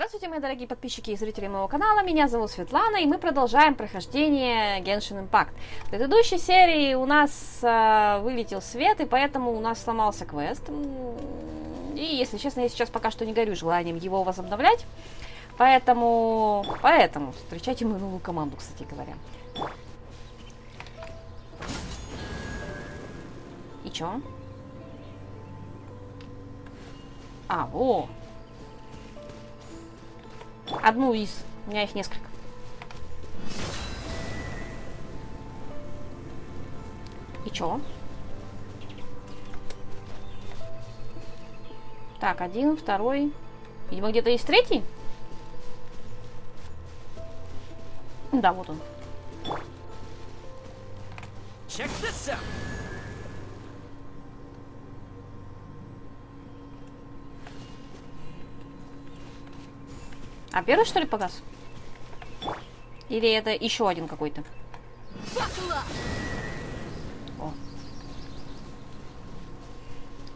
Здравствуйте, мои дорогие подписчики и зрители моего канала, меня зовут Светлана, и мы продолжаем прохождение Genshin Impact. В предыдущей серии у нас вылетел свет, и поэтому у нас сломался квест. И, если честно, я сейчас пока что не горю желанием его возобновлять. Поэтому встречайте мою новую команду, кстати говоря. И чё? Во! Одну из. У меня их несколько. И чё? Так, один, второй. Видимо, где-то есть третий? Да, вот он. Check this out. А первый, что ли, погас? Или это еще один какой-то? О.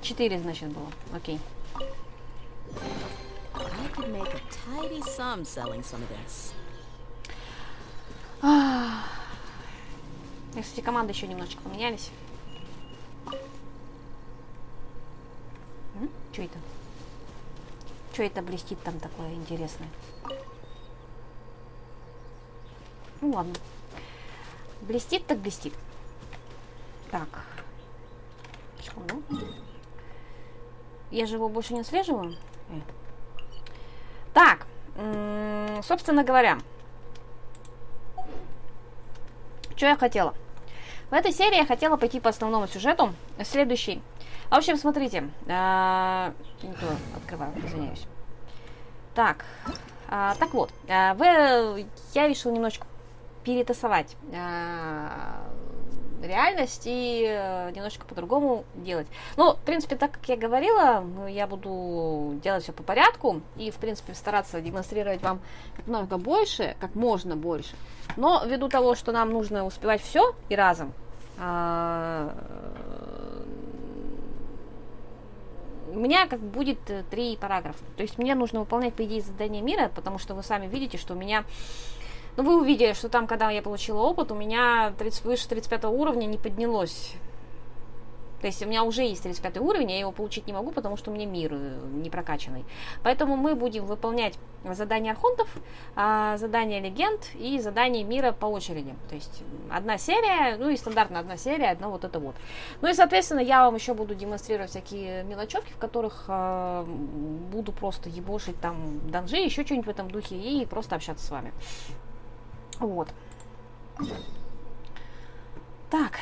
4, значит, было. Окей. Кстати, команды еще немножечко поменялись. Что это? Что это блестит там такое интересное? Ну ладно. Блестит так блестит. Так. Секунду. Я же его больше не отслеживаю. Так. Собственно говоря. Что я хотела? В этой серии я хотела пойти по основному сюжету. Следующий. В общем, смотрите. Не то открываю, извиняюсь. Так. Так вот. Я решила немножечко перетасовать реальность и немножечко по-другому делать. Ну, в принципе, так как я говорила, я буду делать все по порядку и, в принципе, стараться демонстрировать вам как можно больше. Но ввиду того, что нам нужно успевать все и разом, у меня как будет 3 параграфа. То есть мне нужно выполнять, по идее, задание мира, потому что вы сами видите, что у меня... Ну, вы увидели, что там, когда я получила опыт, у меня выше 35 уровня не поднялось. То есть у меня уже есть 35 уровень, я его получить не могу, потому что у меня мир не прокачанный. Поэтому мы будем выполнять задания архонтов, задания легенд и задания мира по очереди. То есть одна серия, ну и стандартно одна серия, одна вот это вот. Ну и, соответственно, я вам еще буду демонстрировать всякие мелочевки, в которых буду просто ебошить там данжи, еще что-нибудь в этом духе, и просто общаться с вами. Вот. Так.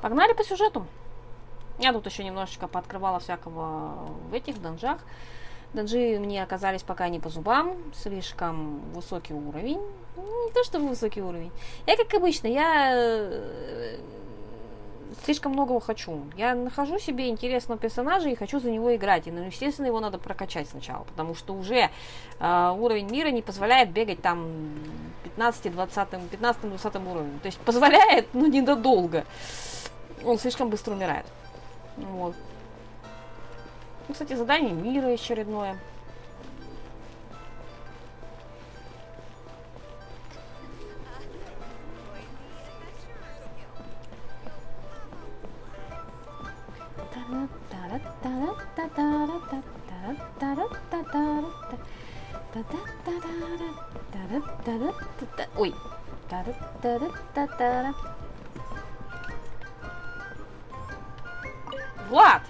Погнали по сюжету. Я тут еще немножечко пооткрывала всякого в этих данжах. Данжи мне оказались пока не по зубам. Слишком высокий уровень. Не то, что высокий уровень. Я, как обычно, слишком многого хочу. Я нахожу себе интересного персонажа и хочу за него играть. И, ну, естественно, его надо прокачать сначала. Потому что уже уровень мира не позволяет бегать там 15-20 уровнем. То есть позволяет, но недолго. Он слишком быстро умирает. Вот. Ну, кстати, задание мира очередное. Ой. Влад!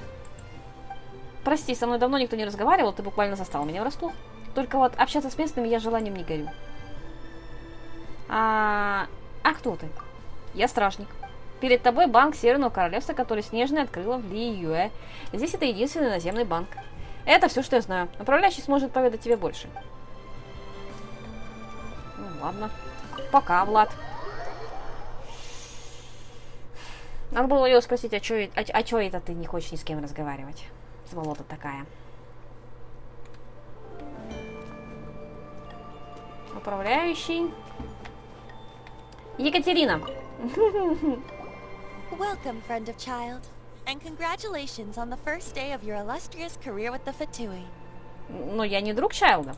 Прости, со мной давно никто не разговаривал, ты буквально застал меня врасплох. Только вот общаться с местными я желанием не горю. А кто ты? Я стражник. Перед тобой банк Северного Королевства, который Снежная открыла в Ли-Юэ. Здесь это единственный наземный банк. Это все, что я знаю. Управляющий сможет поведать тебе больше. Ну ладно. Пока, Влад. Надо было ее спросить, а чё это ты не хочешь ни с кем разговаривать? Сволота такая. Управляющий. Екатерина. Welcome, friend of child. and congratulations on the first day of your illustrious career with the Fatui. Но я не друг Чайлда.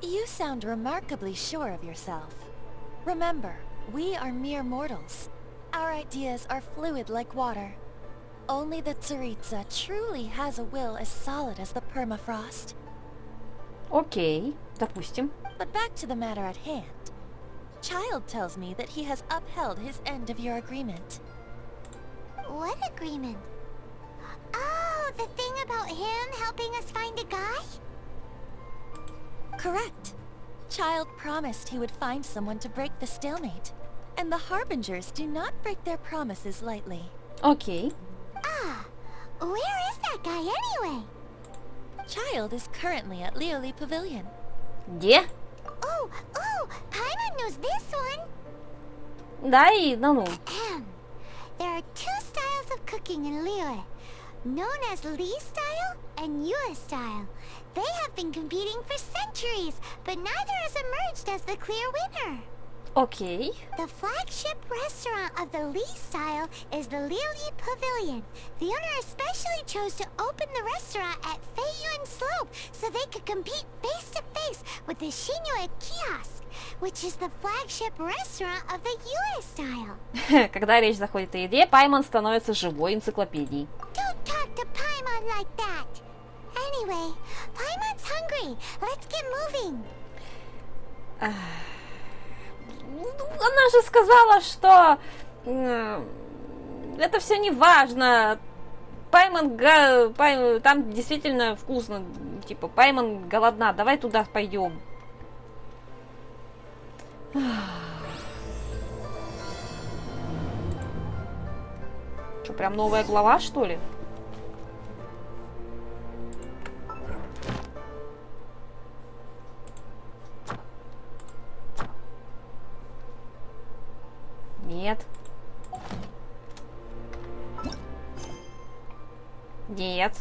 You sound remarkably sure of yourself. Remember, we are mere mortals. Our ideas are fluid like water. Only the Tsaritsa truly has a will as solid as the permafrost. Окей, допустим. But back to the matter at hand. Child tells me that he has upheld his end of your agreement. What agreement? Oh, the thing about him helping us find a guy? Correct. Child promised he would find someone to break the stalemate. And the Harbingers do not break their promises lightly. Окей. Ah, where is that guy anyway? Child is currently at Lioli Pavilion. Где? Oh, Paimon knows this one. Да и да ну. There are two styles of cooking in Liyue, known as Li style and Yue style. They have been competing for centuries, but neither has emerged as the clear winner. Окей. The flagship restaurant of the Li style is the Lioli Pavilion. The owner especially chose to open the restaurant at Feiyuan Slope so they could compete face to face with the Shinyue Kiosk, which is the flagship restaurant of the Yue style. Когда речь заходит о еде, Паймон становится живой энциклопедией. Don't talk to Paimon like that. Anyway, Paimon's hungry. Let's get moving. Она же сказала, что это все не важно. Паймон, там действительно вкусно. Типа, Паймон голодна, давай туда пойдем. Что, прям новая глава, что ли? Нет. Нет.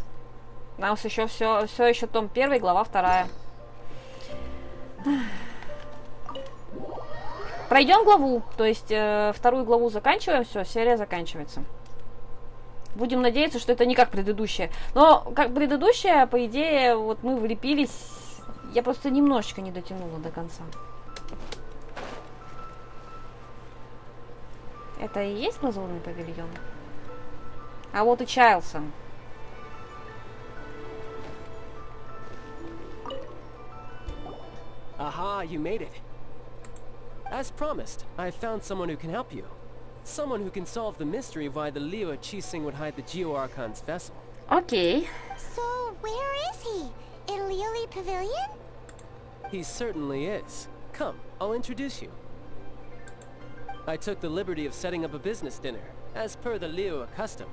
У нас еще все еще том 1, глава 2. Пройдем главу, то есть вторую главу заканчиваем, все, серия заканчивается. Будем надеяться, что это не как предыдущая. Но как предыдущая, по идее, вот мы влепились. Я просто немножечко не дотянула до конца. Это и есть лазурный павильон? А вот и Чайлсон. Aha, you made it. As promised, I found someone who can help you. Someone who can solve the mystery of why the Liyue Qixing would hide the Geo-Archon's vessel. Окей. So, where is he? In Lioli Pavilion? He certainly is. Come, I'll introduce you. I took the liberty of setting up a business dinner, as per the Liyue custom.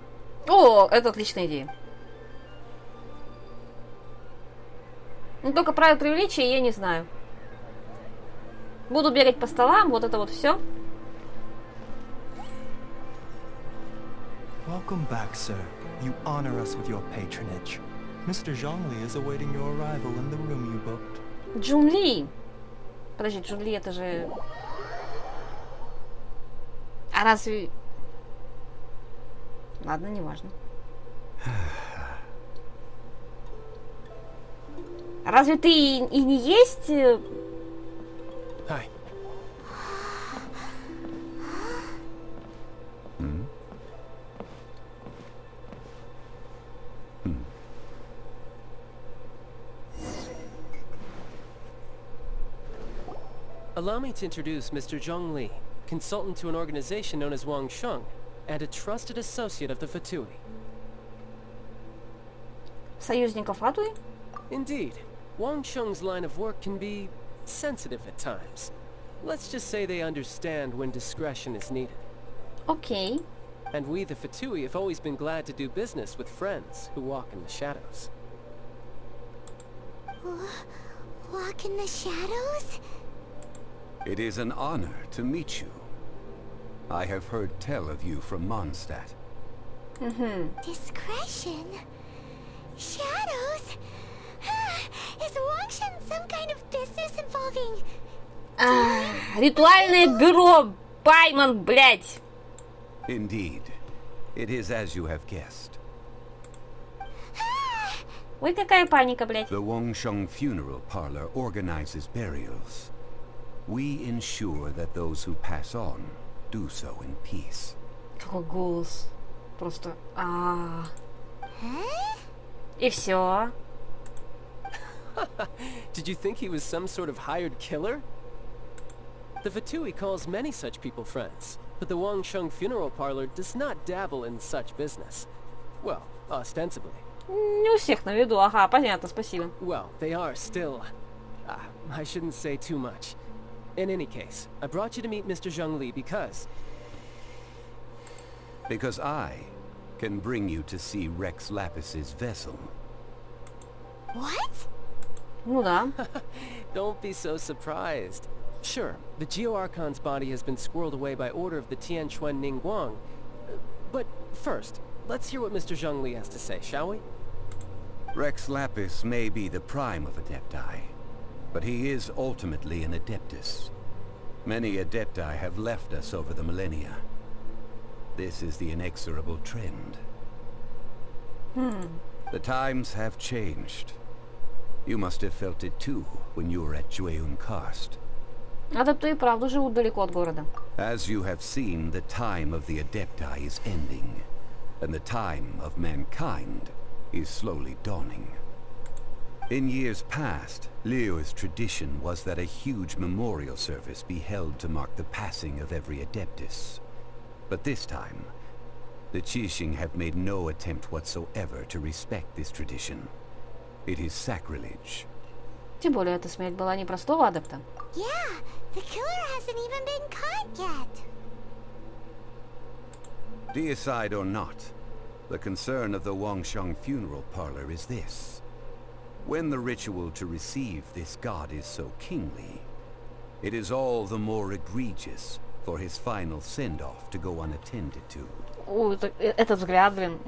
О, это отличная идея. Ну, только правила приличия я не знаю. Буду бегать по столам, вот это вот все. Welcome back, sir. You honor us with your patronage. Mr. Zhongli is awaiting your arrival in the room you booked. Джун Ли. Подожди, Джун Ли это же... А разве... Ладно, неважно. Разве ты и не есть... Hi. Allow me to introduce Mr. Zhong Li, consultant to an organization known as Wang Sheng, and a trusted associate of the Fatui. Союзников Фатуи? Indeed, Wang Sheng's line of work can be sensitive at times. Let's just say they understand when discretion is needed. Окей. And we, the Fatui, have always been glad to do business with friends who walk in the shadows. Walk in the shadows? It is an honor to meet you. I have heard tell of you from Mondstadt. Discretion? Shadows? Is Wangshan some kind of business involving... Ритуальное бюро, Паймон, блядь! Indeed. It is as you have guessed. Ой, какая паника, блядь. The Wangsheng Funeral Parlor organizes burials. We ensure that those who pass on do so in peace. Какой голос. Просто... И все. Did you think he was some sort of hired killer? The Fatui calls many such people friends, but the Wangsheng Funeral Parlor does not dabble in such business. Well, ostensibly. Не у всех на виду. Ага, понятно, спасибо. Well, they are still... I shouldn't say too much. In any case, I brought you to meet Mr. Zhongli because... Because I can bring you to see Rex Lapis's vessel. What? Ну да. Don't be so surprised. Sure, the Geo-Archon's body has been squirreled away by order of the Tianquan Ningguang. But first, let's hear what Mr. Zhongli has to say, shall we? Rex Lapis may be the prime of Adepti, but he is ultimately an Adeptus. Many Adepti have left us over the millennia. This is the inexorable trend. The times have changed. You must have felt it too when you were at Jueyun Karst. Адепты и правда живут далеко от города. As you have seen, the time of the Adepti is ending, and the time of mankind is slowly dawning. In years past, Liyue's tradition was that a huge memorial service be held to mark the passing of every Adeptus. But this time, the Qixing have made no attempt whatsoever to respect this tradition. It is sacrilege. Тем более, эта смерть была не простого адепта. Yeah, the killer hasn't even been caught yet. Deicide or not, the concern of the Wangsheng Funeral Parlor is this. When the ritual to receive this god is so kingly, it is all the more egregious for his final send-off to go unattended to. Ой, этот взгляд, блин.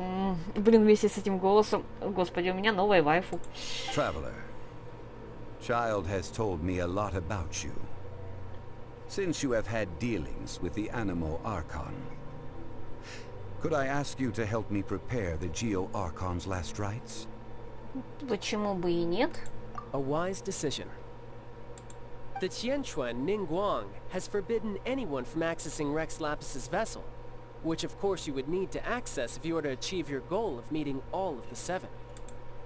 Блин, вместе с этим голосом. Господи, у меня новая вайфу. Traveler, Child has told me a lot about you. Since you have had dealings with the Animo Archon, could I ask you to help me prepare the Geo Archon's last rites? Почему бы и нет? A wise decision. The Tianquan Ningguang has forbidden anyone from accessing Rex Lapis's vessel, which of course you would need to access if you were to achieve your goal of meeting all of the seven.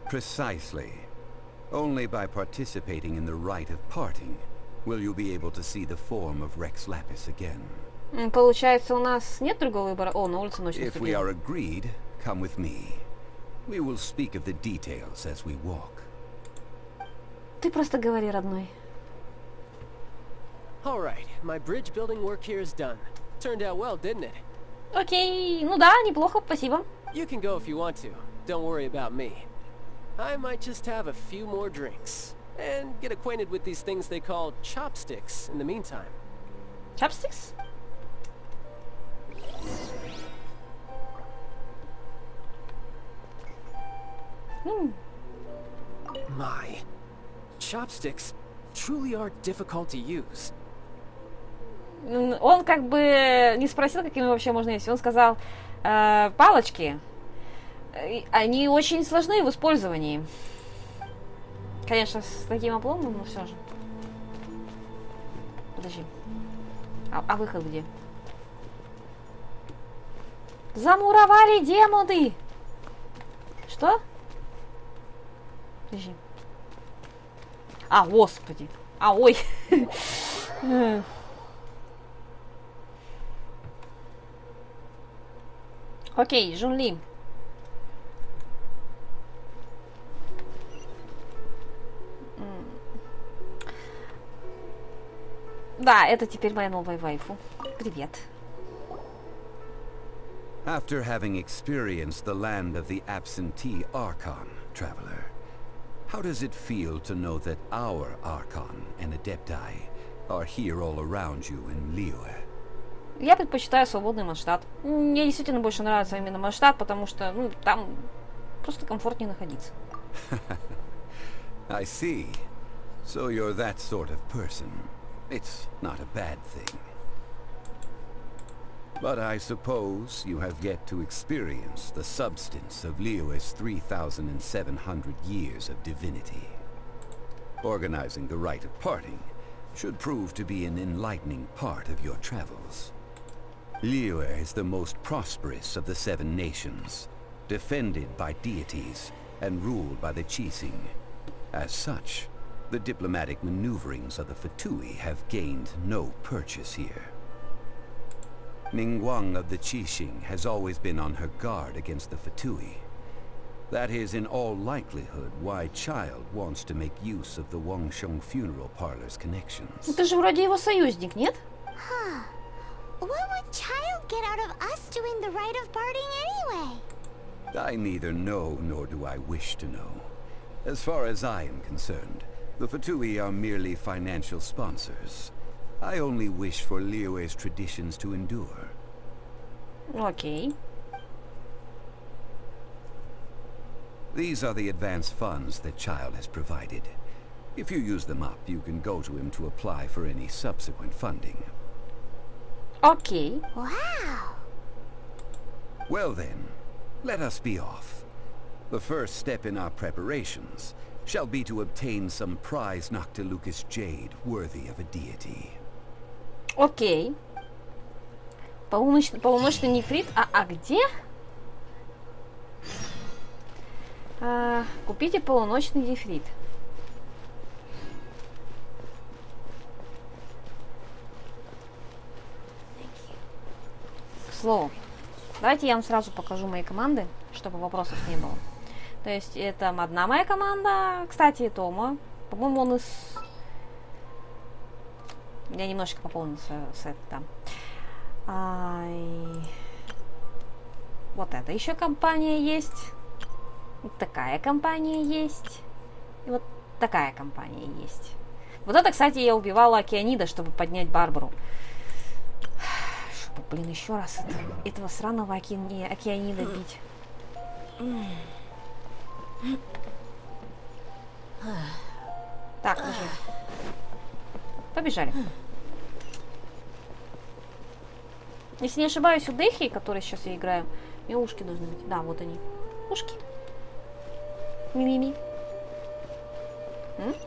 Precisely. Only by participating in the rite of parting will you be able to see the form of Rex Lapis again. Получается, у нас нет другого выбора. О, на улице ночь If we наступила. are agreed, come with me. We will speak of the details as we walk. Ты просто говори, родной. Alright, my bridge building work here is done. Turned out well, didn't it? Окей, ну да, неплохо, спасибо. You can go if you want to. Don't worry about me. I might just have a few more drinks. And get acquainted with these things they call chopsticks in the meantime. Chopsticks? My. Chopsticks truly are difficult to use. Он как бы не спросил, какими вообще можно есть. Он сказал, палочки, они очень сложны в использовании. Конечно, с таким опломбом, но все же. Подожди. А выход где? Замуровали демоны! Что? Подожди. А, господи. А, ой. Окей, Жун Ли. Да, это теперь моя новая вайфу. Привет. After having experienced the land of the absentee Archon, traveler, how does it feel to know that our Archon and Adepti are here all around you in Liyue? Я предпочитаю свободный Манштадт. Мне действительно больше нравится именно Манштадт, потому что, ну, там просто комфортнее находиться. I see. So you're that sort of person. It's not a bad thing. But I suppose you have yet to experience the substance of Liyue's 3,700 years of divinity. Organizing the rite of parting should prove to be an enlightening part of your travels. Liyue is the most prosperous of the 7 nations, defended by deities and ruled by the Qixing. As such, the diplomatic maneuverings of the Fatui have gained no purchase here. Ningguang of the Qixing has always been on her guard against the Fatui. That is in all likelihood why Child wants to make use of the Wangsheng funeral parlor's connections. Ты же вроде его союзник, нет? Huh. What would Child get out of us doing the rite of parting anyway? I neither know nor do I wish to know. As far as I am concerned, the Fatui are merely financial sponsors. I only wish for Liyue's traditions to endure. Окей. These are the advance funds that Child has provided. If you use them up, you can go to him to apply for any subsequent funding. Окей. Wow. Well then, let us be off. The first step in our preparations shall be to obtain some prize Noctilucous jade worthy of a deity. Окей. Полуночный нефрит. А где? Купите полуночный нефрит. К слову, давайте я вам сразу покажу мои команды, чтобы вопросов не было. То есть это одна моя команда. Кстати, Тома. По-моему, он из... Я немножечко пополнил сет там. Вот это еще компания есть. Вот такая компания есть. И вот такая компания есть. Вот это, кстати, я убивала Океанида, чтобы поднять Барбару. Чтобы, блин, еще раз этого сраного Океанида бить. Так, уже. Побежали. Если не ошибаюсь, у Дехи, который сейчас я играю, у меня ушки должны быть. Да, вот они. Ушки. Ми-ми-ми.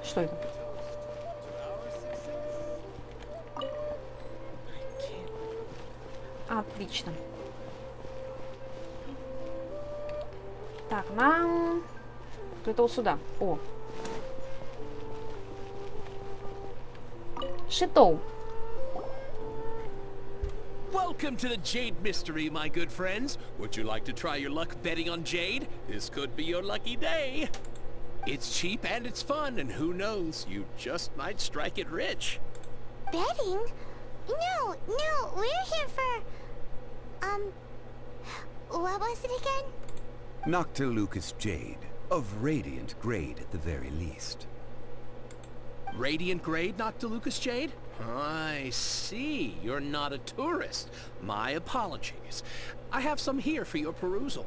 Что это? Отлично. Так, нам... Это вот сюда. О. Шитоу. Welcome to the Jade Mystery, my good friends. Would you like to try your luck betting on Jade? This could be your lucky day. It's cheap and it's fun, and who knows, you just might strike it rich. Betting? No, we're here for... What was it again? Noctilucous jade, of radiant grade at the very least. Radiant grade, Noctilucous Jade? I see. You're not a tourist. My apologies. I have some here for your perusal.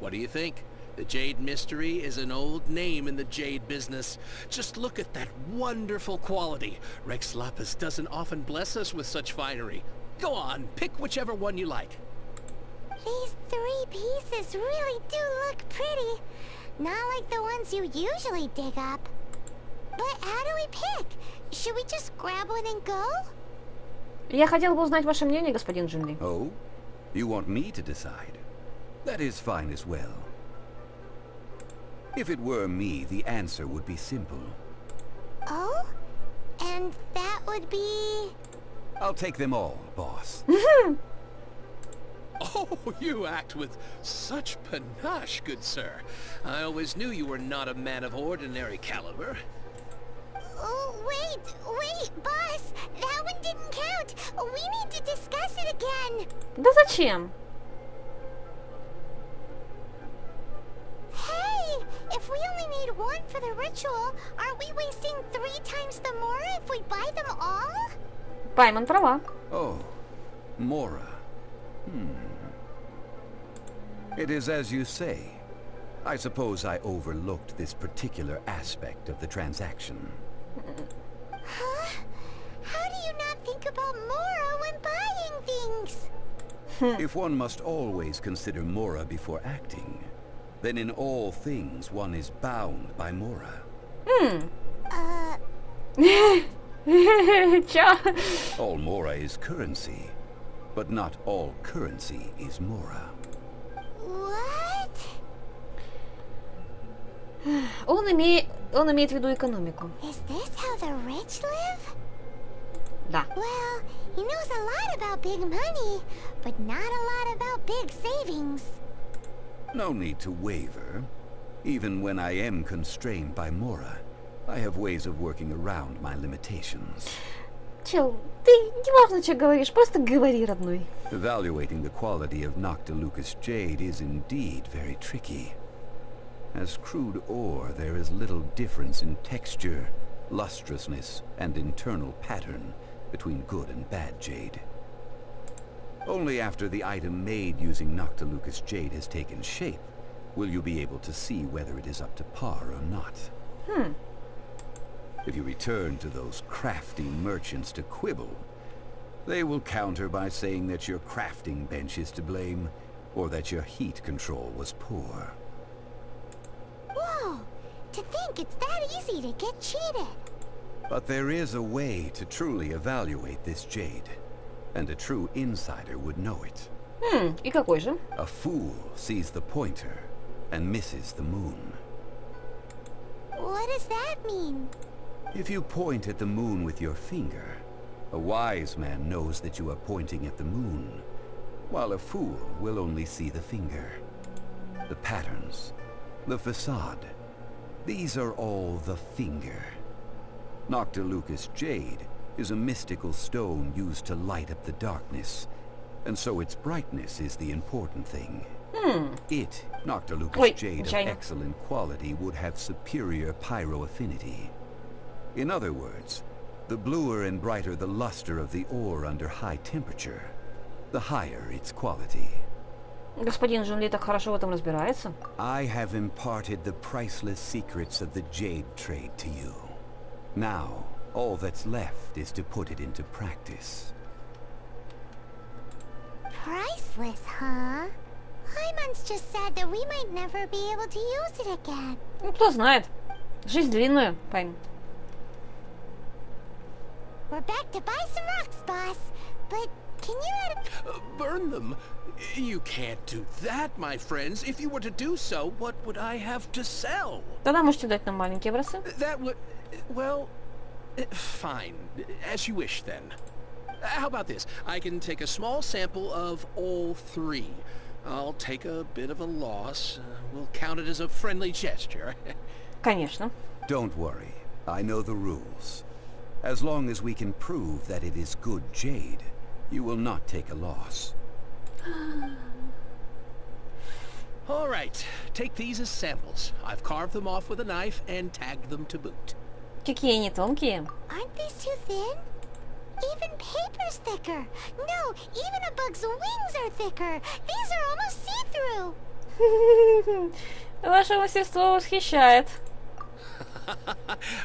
What do you think? The Jade Mystery is an old name in the jade business. Just look at that wonderful quality. Rex Lapis doesn't often bless us with such finery. Go on, pick whichever one you like. These 3 pieces really do look pretty. Not like the ones you usually dig up. But how do we pick? Should we just grab one and go? Я хотела бы узнать ваше мнение, господин Джинли. Oh? You want me to decide? That is fine as well. If it were me, the answer would be simple. Oh? And that would be... I'll take them all, boss. Oh, you act with such panache, good sir. I always knew you were not a man of ordinary caliber. Oh, wait, boss! That one didn't count! We need to discuss it again! Да зачем? Hey! If we only need 1 for the ritual, aren't we wasting 3 times the more if we buy them all? Пайман права. Oh, Mora. It is as you say. I suppose I overlooked this particular aspect of the transaction. Huh? How do you you not think about Mora when buying things? If one must always consider Mora before acting, then in all things one is bound by Mora. Чё? All Mora is currency, but not all currency is Mora. What? Он имеет в виду экономику. Is this how the rich live? Да. Well, he knows a lot about big money, but not a lot about big savings. No need to waver. Even when I am constrained by Mora, I have ways of working around my limitations. Чел, ты не важно, что говоришь, просто говори, родной. Evaluating the quality of Noctilucous jade is indeed very tricky. As crude ore, there is little difference in texture, lustrousness, and internal pattern between good and bad jade. Only after the item made using Noctilucous jade has taken shape will you be able to see whether it is up to par or not. If you return to those crafty merchants to quibble, they will counter by saying that your crafting bench is to blame, or that your heat control was poor. Whoa! To think it's that easy to get cheated. But there is a way to truly evaluate this jade, and a true insider would know it. И какой же? A fool sees the pointer and misses the moon. What does that mean? If you point at the moon with your finger, a wise man knows that you are pointing at the moon, while a fool will only see the finger. The patterns, the facade, these are all the finger. Noctilucous jade is a mystical stone used to light up the darkness, and so its brightness is the important thing. It, Noctilucous jade of excellent quality, would have superior pyro affinity. In other words, the bluer and brighter the luster of the ore under high temperature, the higher its quality. Господин Джун Ли так хорошо в этом разбирается. I have imparted the priceless secrets of the jade trade to you. Now, all that's left is to put it into practice. Priceless, huh? Hyman's just said that we might never be able to use it again. Ну, кто знает. Жизнь длинная, Пайн. We're back to buy some rocks, boss. But can you Burn them? You can't do that, my friends. If you were to do so, what would I have to sell? Тогда можете дать нам маленькие образцы. That would... well... fine. As you wish, then. How about this? I can take a small sample of all three. I'll take a bit of a loss. We'll count it as a friendly gesture. Конечно. Don't worry. I know the rules. As long as we can prove that it is good jade, you will not take a loss. All right. Take these as samples. I've carved them off with a knife and tagged them to boot. Какие они тонкие. Aren't these too thin? Even paper's thicker. No, even a bug's wings are thicker. These are almost see-through. Ваше мастерство восхищает.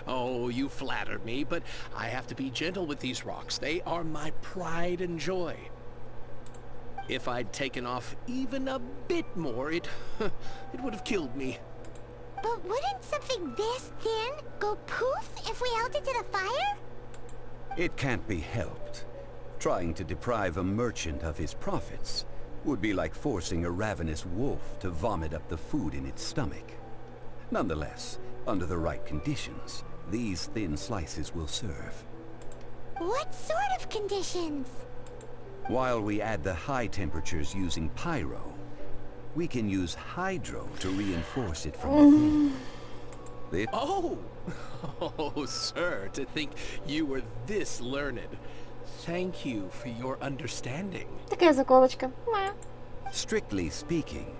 Oh, you flatter me, but I have to be gentle with these rocks. They are my pride and joy. If I'd taken off even a bit more, it would have killed me. But wouldn't something this thin go poof if we held it to the fire? It can't be helped. Trying to deprive a merchant of his profits would be like forcing a ravenous wolf to vomit up the food in its stomach. Nonetheless, under the right conditions, these thin slices will serve. What sort of conditions? While we add the high temperatures using pyro, we can use hydro to reinforce it from within. Oh! Oh, sir, to think you were this learned. Thank you for your understanding. Такая заколочка. Strictly speaking,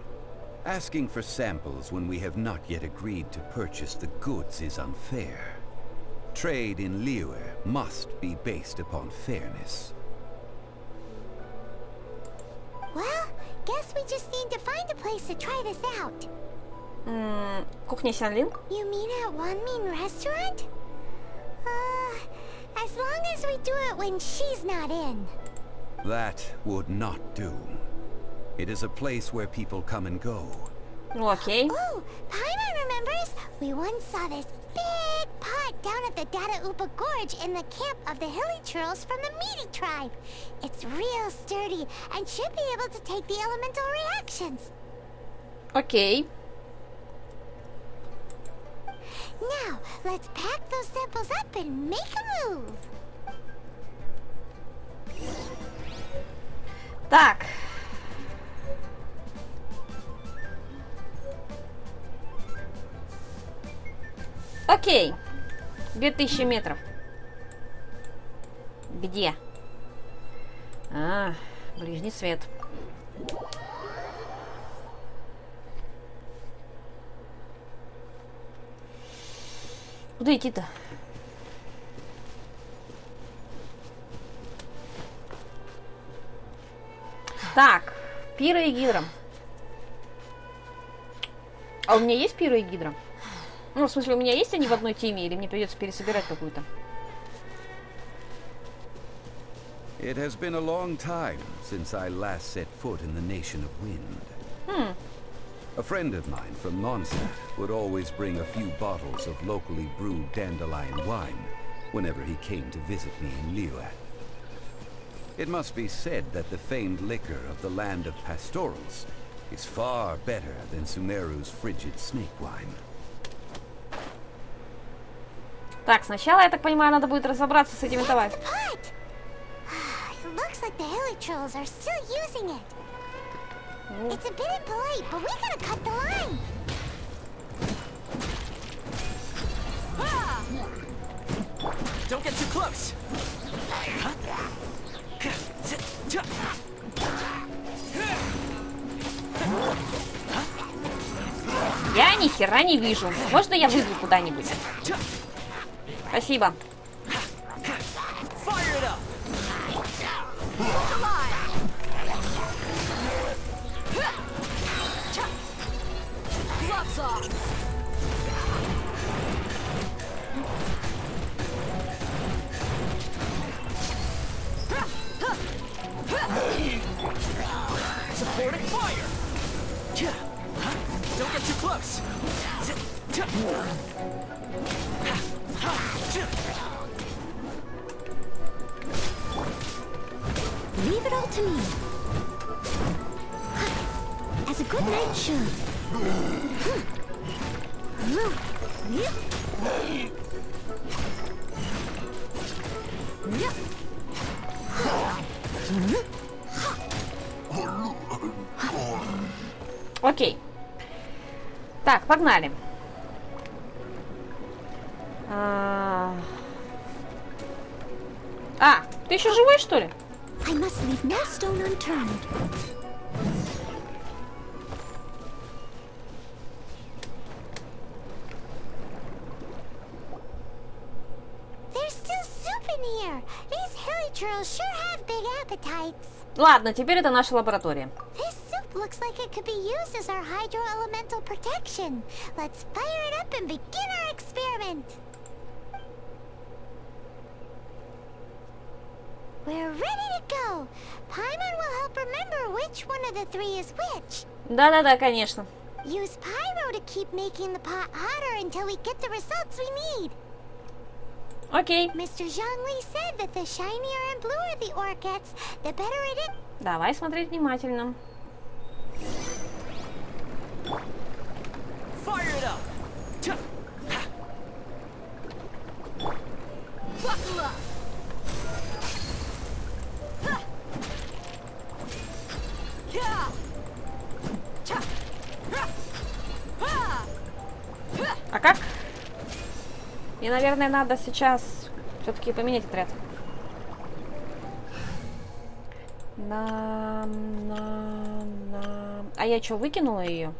asking for samples when we have not yet agreed to purchase the goods is unfair. Trade in Liyue must be based upon fairness. Well, guess we just need to find a place to try this out. Кухня Сянлин? You mean at Wanmin restaurant? As long as we do it when she's not in. That would not do. It is a place where people come and go. Окей. Oh, Paimon remembers? We once saw this big pot down at the Dadaupa Gorge in the camp of the hilly churls from the Meaty tribe. It's real sturdy and should be able to take the elemental reactions. Окей. Now, let's pack those samples up and make a move. Так. Окей. 2000 метров. Где? А, ближний свет. Куда идти-то? Так, пира и гидра. А у меня есть пира и гидра? Ну, в смысле, у меня есть они в одной теме, или мне придется пересобирать какую-то? It has been a long time since I last set foot in the Nation of Wind. A friend of mine from Mondstadt would always bring a few bottles of locally brewed dandelion wine whenever he came to visit me in Liyue. It must be said that the famed liquor of the land of pastorals is far better than Sumeru's frigid snake wine. Так, сначала, я так понимаю, надо будет разобраться с этими товарами. Pot! It looks like the hilly trolls are still using it. It's a bit impolite, but we gotta cut the line. Don't get too close. Я ни хера не вижу. Можно я выйду куда-нибудь? Спасибо. Fire it up. Gloves off. Supporting fire. Don't get too close. Leave it all to me. As a good knight should. Окей. Так, погнали. Ты еще живой, что ли? I must leave no stone unturned. There's still soup in here. These hilly churls sure have big appetites. Ладно, теперь это наша лаборатория. This soup looks like it could be used as our hydro-elemental protection. Let's fire it up and begin our experiment. We're ready to go. Paimon will help remember which one of the three is which. Да-да-да, конечно. Use pyro to keep making the pot hotter until we get the results we need. Окей. Mr. Zhongli said that the shinier and bluer the ore gets, the better it is. Давай смотреть внимательно. Fire it up. Buckle up. А как? Мне, наверное, надо сейчас все-таки поменять отряд. А я что, выкинула ее?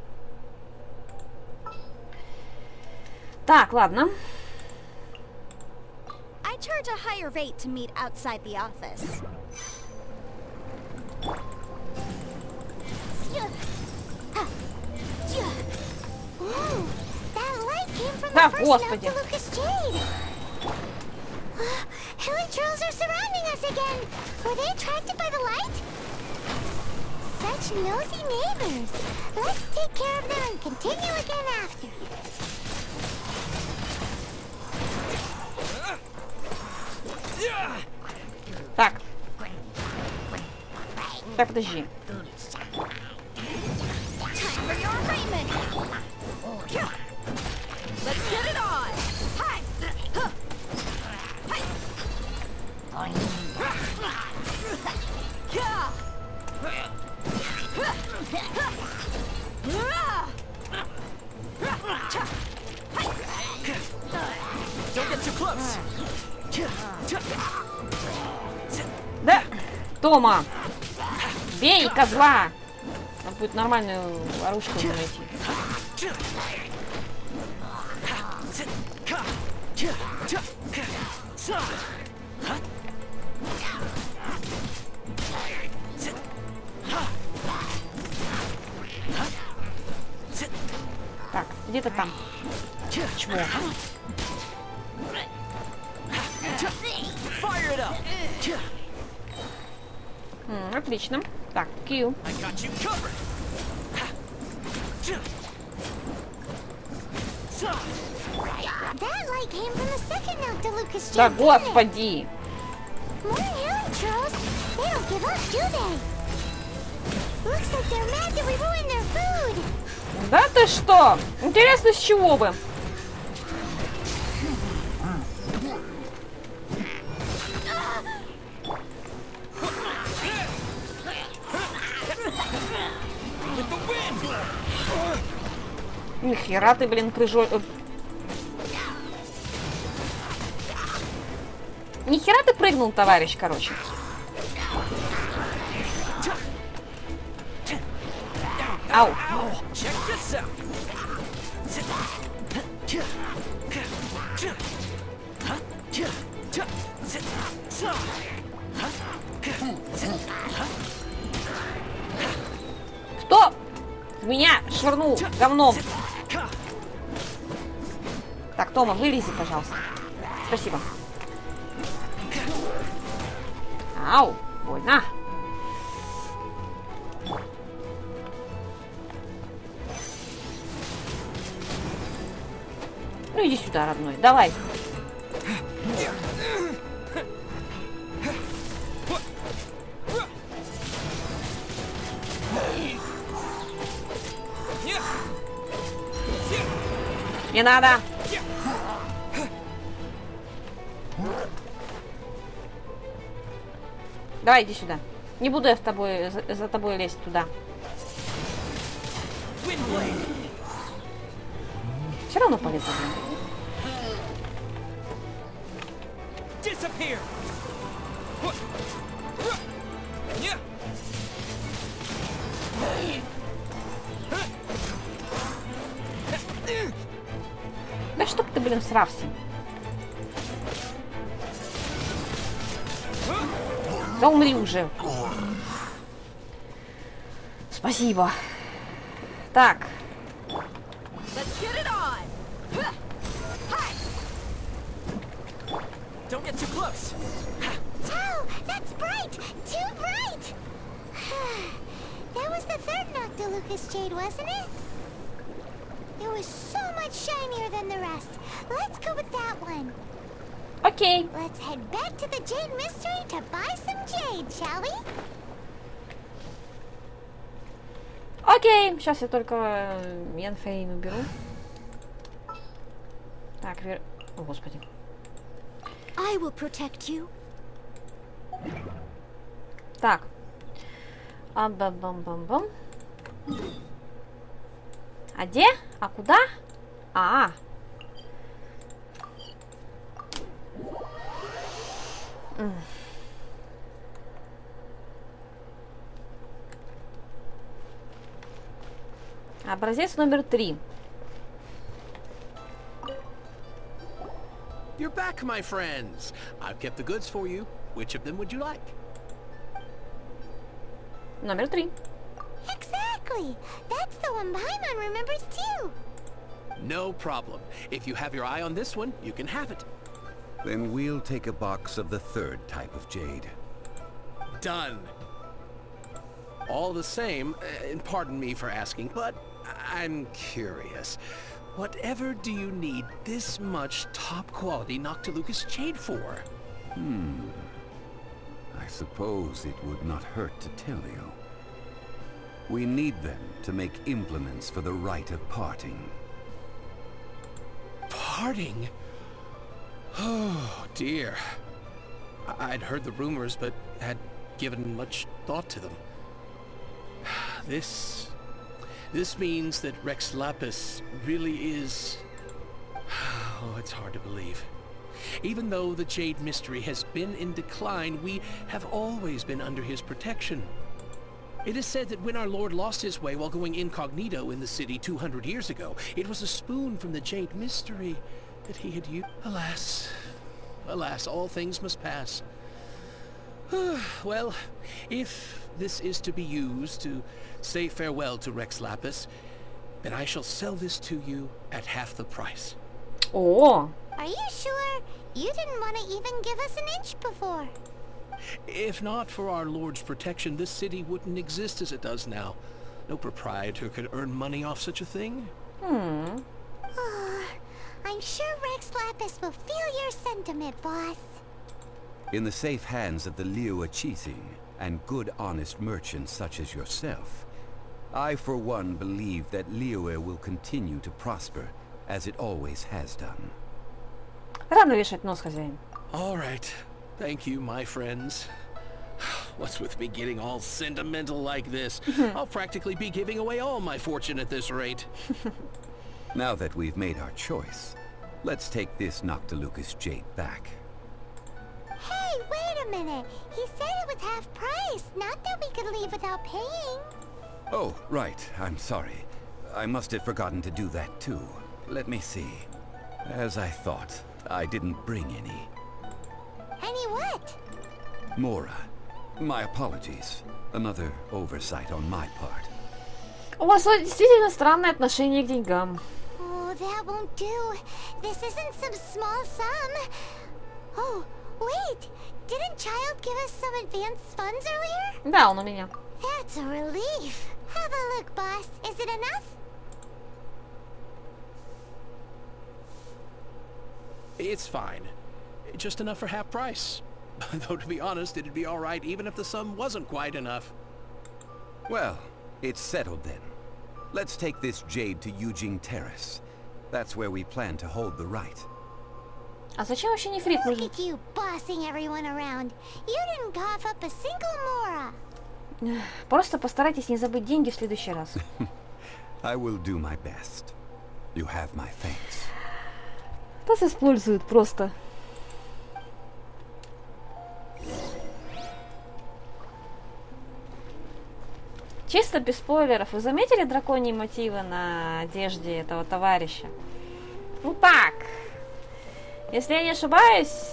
Так, ладно. I charge a higher rate to meet outside the office. Ooh, that light came from Да, the first господи. Noctilucous Jade. trolls are surrounding us again. Were they attracted by the light? Such nosy neighbors. Let's take care of them and continue again after. Так. Так, подожди. Time for your arraignment. Let's get it on. Hi. Huh. Hi. Yeah. Don't get too close. Да! Тома! Бей, козла! Надо будет нормальную оружку найти. Так, где-то там. Чмо. Отлично. Так, Q. That light came from the second Noctilucous Да Jade. господи! More hailing trolls. They don't give up, do they? Looks like they're mad that we ruined their food. Да ты что? Интересно, с чего бы? Нихера ты, блин, прыжой... Нихера ты прыгнул, товарищ, короче. Ау. Кто в меня швырнул говном? Так, Тома, вылези, пожалуйста. Спасибо. Ау, больно. Ну иди сюда, родной, давай. Не надо. Давай, иди сюда. Не буду я с тобой, за тобой лезть туда. Все равно полезла. Да чтоб ты, блин, срався. Да умри уже. Спасибо. Так. Let's get it on. Hi. Don't get too close. Oh, that's bright! Too bright! That was the third Noctilucous Jade, wasn't it? It was so much shinier than the rest. Let's go with that one. Окей. Let's head back to the Jade Mystery to buy some jade, shall we? Окей. Сейчас я только Янфейн уберу. Так, О, господи. I will protect you. Так. Бам-бам-бам-бам. А где? А куда? А. Образец номер 3. You're back, my friends. I've kept the goods for you. Which of them would you like? Номер 3. Exactly! That's the one Paimon remembers too! No problem. If you have your eye on this one, you can have it. Then we'll take a box of the third type of jade. Done. All the same, and pardon me for asking, but I'm curious. Whatever do you need this much top-quality Noctilucous jade for? I suppose it would not hurt to tell you. We need them to make implements for the rite of parting. Parting? Oh, dear. I'd heard the rumors, but had given much thought to them. This means that Rex Lapis really is... Oh, it's hard to believe. Even though the Jade Mystery has been in decline, we have always been under his protection. It is said that when our Lord lost his way while going incognito in the city 200 years ago, it was a spoon from the Jade Mystery that he had used. Alas. Alas, all things must pass. Well, if this is to be used to say farewell to Rex Lapis, then I shall sell this to you at half the price. О, Are you sure? You didn't want to even give us an inch before. If not for our Lord's protection, this city wouldn't exist as it does now. No proprietor could earn money off such a thing. I'm sure Rex Lapis will feel your sentiment, boss. In the safe hands of the Liu Chising and good honest merchants such as yourself, I for one believe that Liu will continue to prosper as it always has done. рано вешать нос, хозяин. All right. Thank you, my friends. What's with me getting all sentimental like this? I'll practically be giving away all my fortune at this rate. Now that we've made our choice, let's take this Noctilucous jade back. Hey, wait a minute. He said it was half price, not that we could leave without paying. Oh, right. I'm sorry. I must have forgotten to do that too. Let me see. As I thought, I didn't bring any. Any what? Mora. My apologies. Another oversight on my part. У вас действительно странное отношение к деньгам. Oh, that won't do. This isn't some small sum. Oh, wait. Didn't Child give us some advanced funds earlier? Да, он у меня. That's a relief. Have a look, boss. Is it enough? It's fine. Just enough for half price. Though to be honest, it'd be all right even if the sum wasn't quite enough. Well, it's settled then. Let's take this jade to Yujing Terrace. That's where we plan to hold the rite. А зачем вообще нефрит Look нужен? at you bossing everyone around. You didn't cough up a single mora. Просто постарайтесь не забыть деньги в следующий раз. I will do my best. You have my thanks. Нас используют просто. Чисто без спойлеров. Вы заметили драконьи мотивы на одежде этого товарища? Ну так. Если я не ошибаюсь,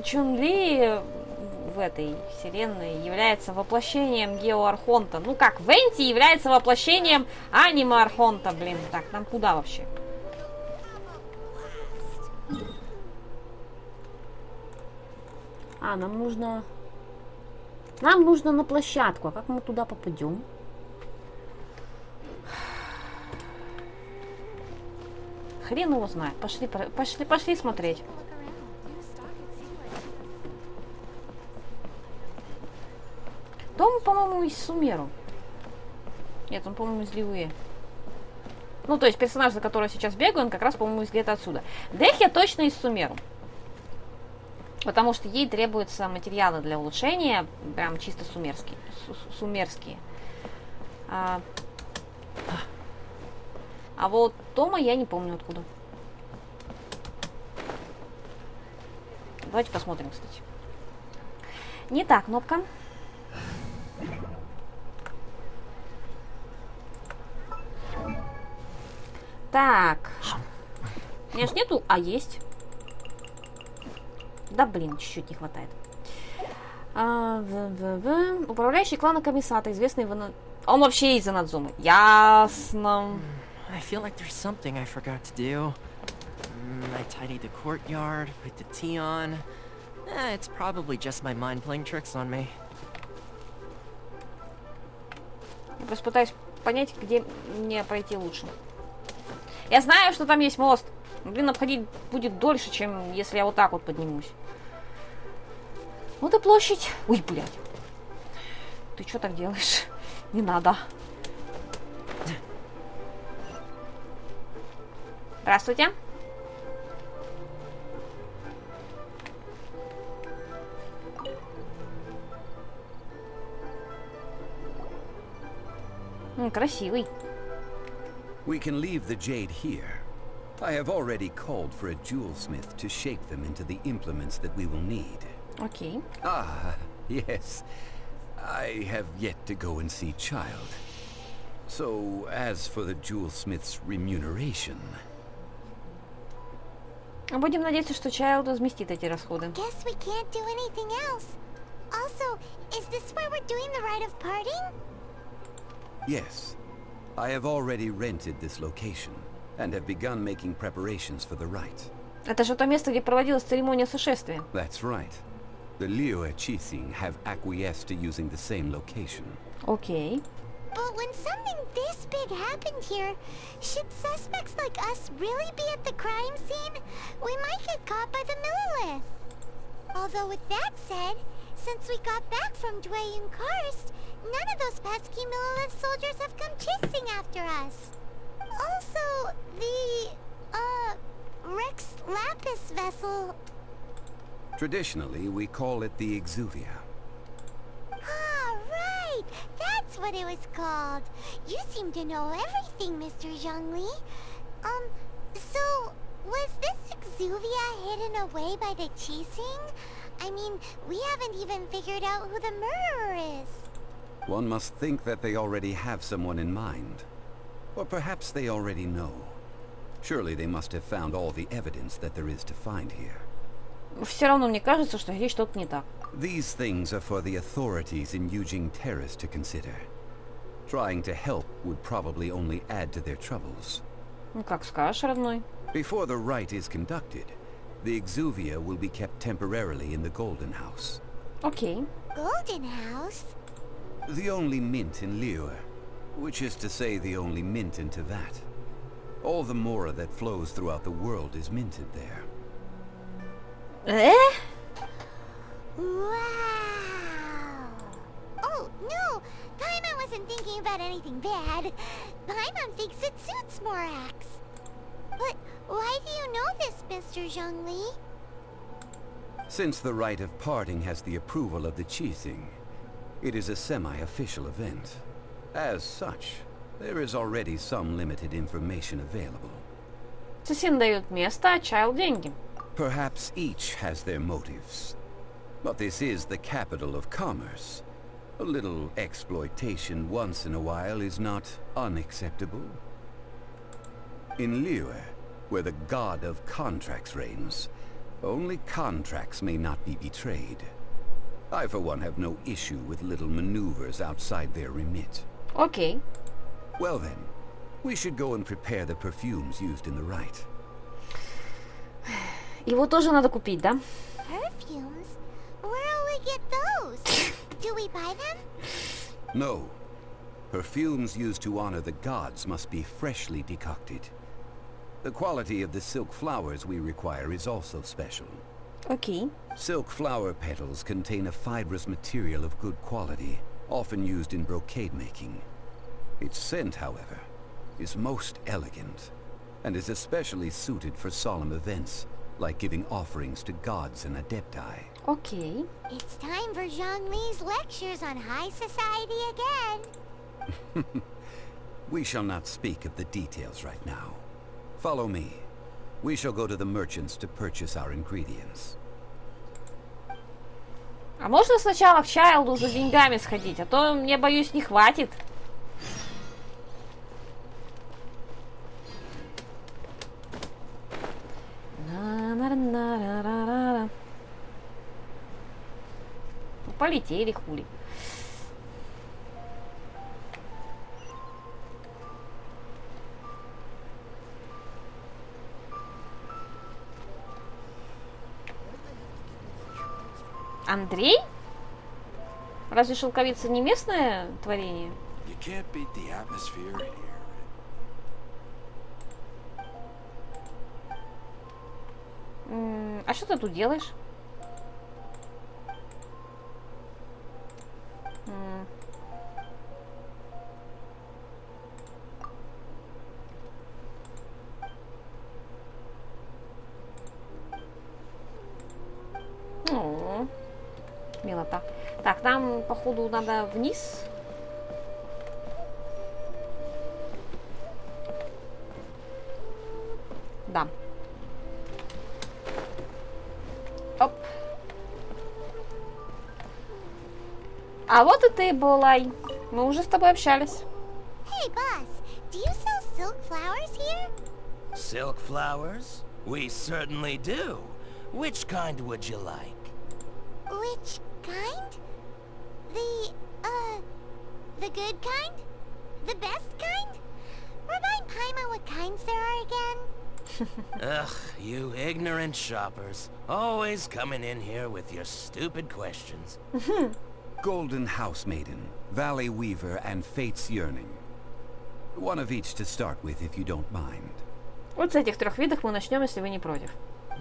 Чун-Ли в этой вселенной является воплощением Геоархонта. Ну как, Венти является воплощением аниме Архонта, блин. Так, нам куда вообще? А, нам нужно на площадку. А как мы туда попадем? Хрен его знает. Пошли смотреть. Дом, по-моему, из Сумеру. Нет, он, по-моему, из Лиуэ. Ну, то есть персонаж, за которого я сейчас бегаю, он как раз, по-моему, где-то отсюда. Дехья точно из Сумеру. Потому что ей требуются материалы для улучшения, прям чисто сумерские. А вот Тома я не помню откуда. Давайте посмотрим, кстати. Не та кнопка. Так. У меня ж нету, а есть. Да блин, чуть-чуть не хватает. Управляющий клана Камисата, известный Он вообще из Анадзумы. Ясно. I feel like there's something I forgot to do. I tidied the courtyard, put the tea on. It's probably just my mind playing tricks on me. Я просто пытаюсь понять, где мне пройти лучше. Я знаю, что там есть мост. Но, блин, обходить будет дольше, чем если я вот так вот поднимусь. Вот и площадь. Ой, блядь. Ты что так делаешь? Не надо. Здравствуйте. Красивый. We can leave the jade here. I have already called for a jewelsmith to shape them into the implements that we will need. Окей. Ah, yes. I have yet to go and see Child. So, as for the jewelsmith's remuneration... Будем надеяться, что Чайлд возместит эти расходы. Guess we can't do anything else. Also, is this where we're doing the rite of parting? Yes. I have already rented this location, and have begun making preparations for the rite. Это же то место, где проводилась церемония сошествия. That's right. The Liu Qixing have acquiesced to using the same location. Окей. But when something this big happened here, should suspects like us really be at the crime scene? We might get caught by the Millilith. Although with that said, since we got back from Dwayne Karst, none of those pesky Millilith soldiers have come chasing after us. Also, the, Rex Lapis vessel... Traditionally, we call it the Exuvia. Ah, right! That's what it was called. You seem to know everything, Mr. Zhongli. So, was this Exuvia hidden away by the Qixing? I mean, we haven't even figured out who the murderer is. One must think that they already have someone in mind. Or perhaps they already know. Surely they must have found all the evidence that there is to find here. Все равно мне кажется, что здесь что-то не так. These things are for the authorities in Yujing Terrace to consider. Trying to help would probably only add to their troubles. Ну, как скажешь, родной. Before the rite is conducted, the Exuvia will be kept temporarily in the Golden House. Окей. Golden House? The only mint in Liyue, which is to say the only mint in Tevat. All the mora that flows throughout the world is minted there. Wow! Oh, no! Paimon wasn't thinking about anything bad. Paimon thinks it suits Morax. But why do you know this, Mr. Zhongli? Since the rite of parting has the approval of the Qixing, it is a semi-official event. As such, there is already some limited information available. Цесин дает место, а Чайлд деньги. Perhaps each has their motives. But this is the capital of commerce. A little exploitation once in a while is not unacceptable. In Liyue, where the god of contracts reigns, only contracts may not be betrayed. I for one have no issue with little maneuvers outside their remit. Окей. Well then, we should go and prepare the perfumes used in the rite. Его тоже надо купить, да? Perfumes? Where'll we get those? Do we buy them? No. Perfumes used to honor the gods must be freshly decocted. The quality of the silk flowers we require is also special. Окей. Silk flower petals contain a fibrous material of good quality, often used in brocade making. Its scent, however, is most elegant, and is especially suited for solemn events, like giving offerings to gods and adepti. Окей. It's time for Zhongli's lectures on high society again. We shall not speak of the details right now. Follow me. We shall go to the merchants to purchase our ingredients. А можно сначала к Чайлду за деньгами сходить? А то, мне, боюсь, не хватит. На-на-на-на-на-на-на. Ну, полетели, хули. Андрей? Разве шелковица не местное творение? You can't beat the atmosphere here. А что ты тут делаешь? О, милота. Так, нам, походу, надо вниз. Да. Оп. А вот и ты, Болай. Мы уже с тобой общались. Hey, boss, do you sell silk flowers here? Silk flowers? We certainly do. Which kind would you like? Which kind? The good kind? The best kind? Remind Paimon what kinds there are again. Ugh, you ignorant shoppers. Always coming in here with your stupid questions. Golden House Maiden, Valley Weaver, and Fate's Yearning. One of each to start with, if you don't mind. Вот с этих трех видов мы начнем, если вы не против.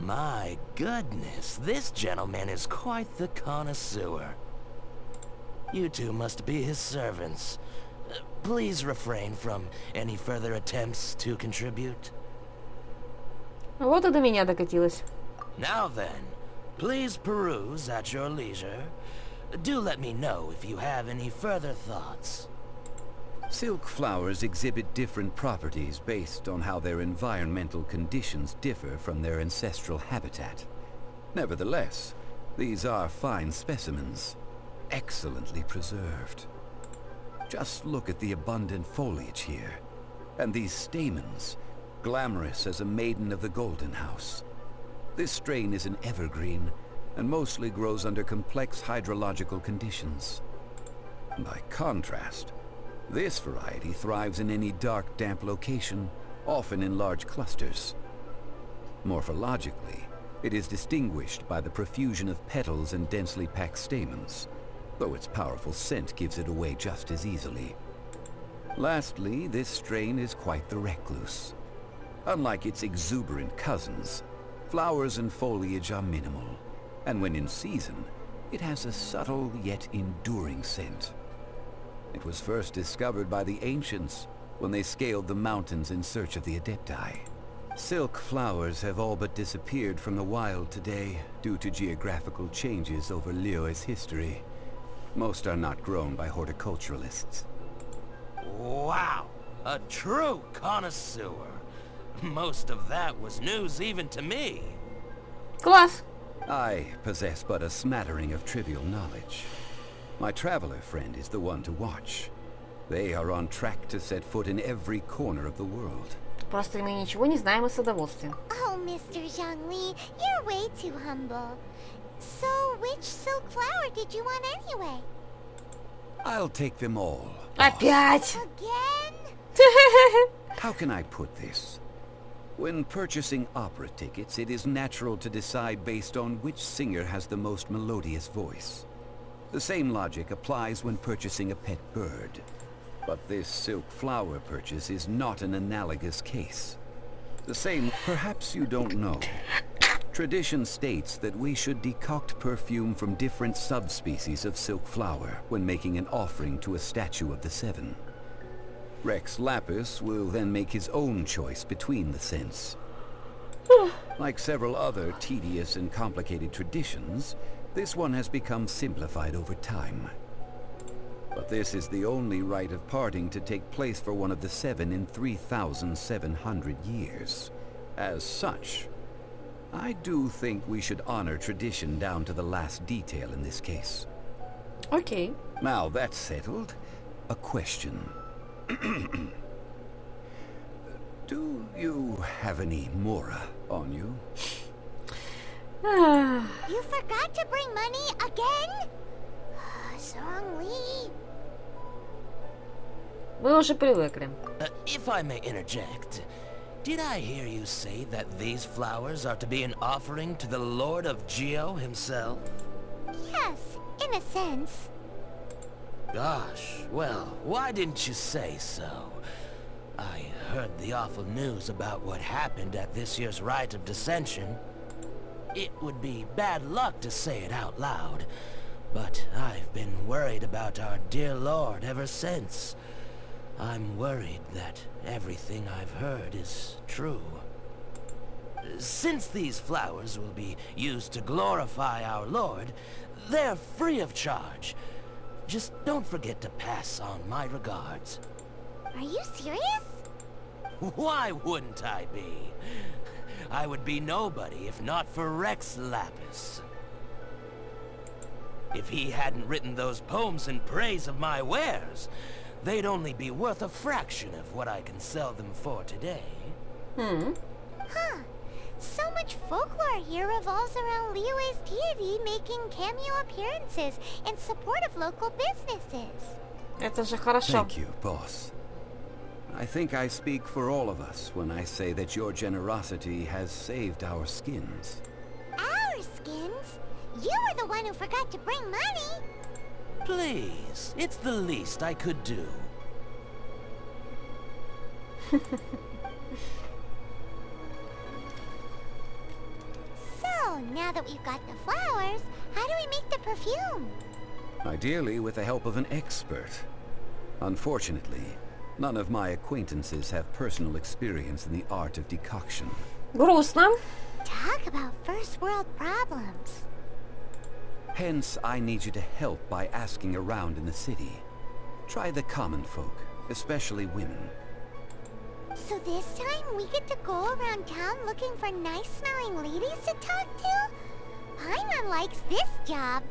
My goodness, this gentleman is quite the connoisseur. You two must be his servants. Please refrain from any further attempts to contribute. Вот и до меня докатилось. Now then, please peruse at your leisure. Do let me know if you have any further thoughts. Silk flowers exhibit different properties based on how their environmental conditions differ from their ancestral habitat. Nevertheless, these are fine specimens, excellently preserved. Just look at the abundant foliage here, and these stamens, glamorous as a maiden of the Golden House. This strain is an evergreen, and mostly grows under complex hydrological conditions. By contrast, this variety thrives in any dark, damp location, often in large clusters. Morphologically, it is distinguished by the profusion of petals and densely packed stamens, though its powerful scent gives it away just as easily. Lastly, this strain is quite the recluse. Unlike its exuberant cousins, flowers and foliage are minimal, and when in season, it has a subtle yet enduring scent. It was first discovered by the ancients when they scaled the mountains in search of the Adepti. Silk flowers have all but disappeared from the wild today due to geographical changes over Liyue's history. Most are not grown by horticulturalists. Wow! A true connoisseur. Most of that was news even to me. Класс. I possess but a smattering of trivial knowledge. My traveler friend is the one to watch. They are on track to set foot in every corner of the world. Просто мы ничего не знаем о садоводстве. Oh, Mr. Zhongli, you're way too humble. So, which silk flower did you want anyway? I'll take them all. Опять! Again? How can I put this? When purchasing opera tickets, it is natural to decide based on which singer has the most melodious voice. The same logic applies when purchasing a pet bird. But this silk flower purchase is not an analogous case. The same, perhaps you don't know. Tradition states that we should decoct perfume from different subspecies of silk flower when making an offering to a statue of the Seven. Rex Lapis will then make his own choice between the scents. Like several other tedious and complicated traditions, this one has become simplified over time. But this is the only rite of parting to take place for one of the Seven in 3,700 years. As such, I do think we should honor tradition down to the last detail in this case. Окей. Now that's settled, a question. Do you have any Mora on you? You forgot to bring money again? Zhongli. Мы уже привыкли. If I may interject, did I hear you say that these flowers are to be an offering to the Lord of Geo himself? Yes, in a sense. Gosh, well, why didn't you say so? I heard the awful news about what happened at this year's Rite of Dissension. It would be bad luck to say it out loud, but I've been worried about our dear Lord ever since. I'm worried that everything I've heard is true. Since these flowers will be used to glorify our Lord, they're free of charge. Just don't forget to pass on my regards. Are you serious? Why wouldn't I be? I would be nobody if not for Rex Lapis. If he hadn't written those poems in praise of my wares, they'd only be worth a fraction of what I can sell them for today. Huh. So much folklore here revolves around Liyue's deity making cameo appearances in support of local businesses. Это же хорошо. Thank you, boss. I think I speak for all of us when I say that your generosity has saved our skins. Our skins? You were the one who forgot to bring money. Please, it's the least I could do. So, now that we've got the flowers, how do we make the perfume? Ideally with the help of an expert. Unfortunately, none of my acquaintances have personal experience in the art of decoction. Грустно. Talk about first world problems. Hence, I need you to help by asking around in the city. Try the common folk, especially women. So this time we get to go around town looking for nice-smelling ladies to talk to? Paimon likes this job.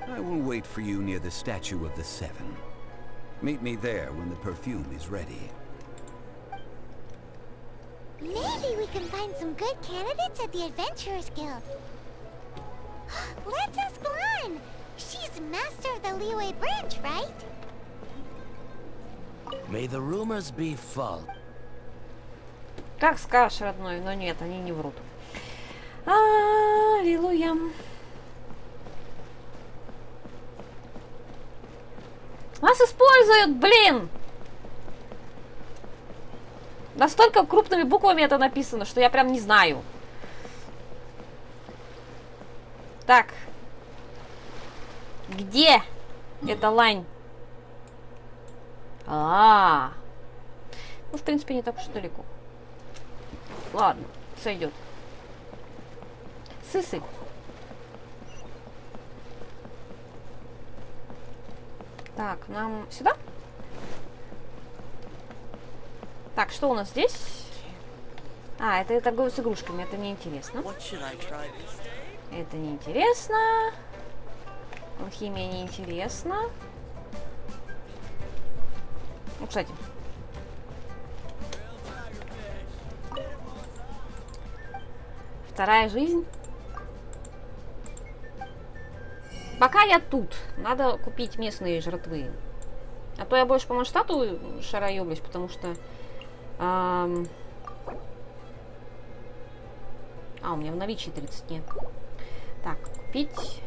I will wait for you near the Statue of the Seven. Meet me there when the perfume is ready. Maybe we can find some good candidates at the Adventurers Guild. Let's ask Lan. She's master of the Liyue branch, right? May the rumors be false. Как скажешь, родной, но нет, они не врут. Аллилуйя. Нас используют, блин! Настолько крупными буквами это написано, что я прям не знаю. Так. Где эта лань? Ну, в принципе, не так уж и далеко. Ладно, сойдет. Сысы. Так, нам сюда? Так, что у нас здесь? Это торговец с игрушками, это неинтересно. Это неинтересно. Алхимия неинтересна. Ну, кстати. Вторая жизнь. Пока я тут. Надо купить местные жратвы. А то я больше по Манштату шароеблюсь, потому что... у меня в наличии 30 нет. Так, купить...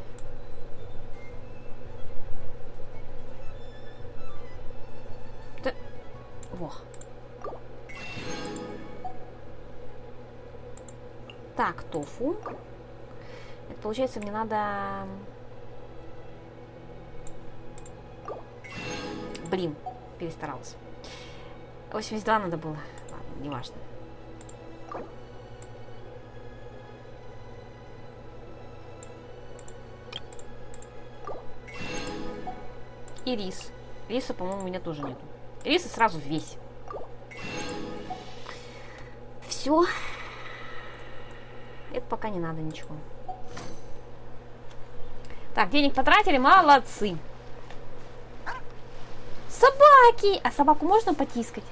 Во. Так, тофу. Это получается, мне надо... Блин, перестаралась. 82 надо было. Ладно, неважно. И рис. Риса, по-моему, у меня тоже нету. Риса сразу весь. Все. Это пока не надо ничего. Так, денег потратили, молодцы. Собаки! А собаку можно потискать?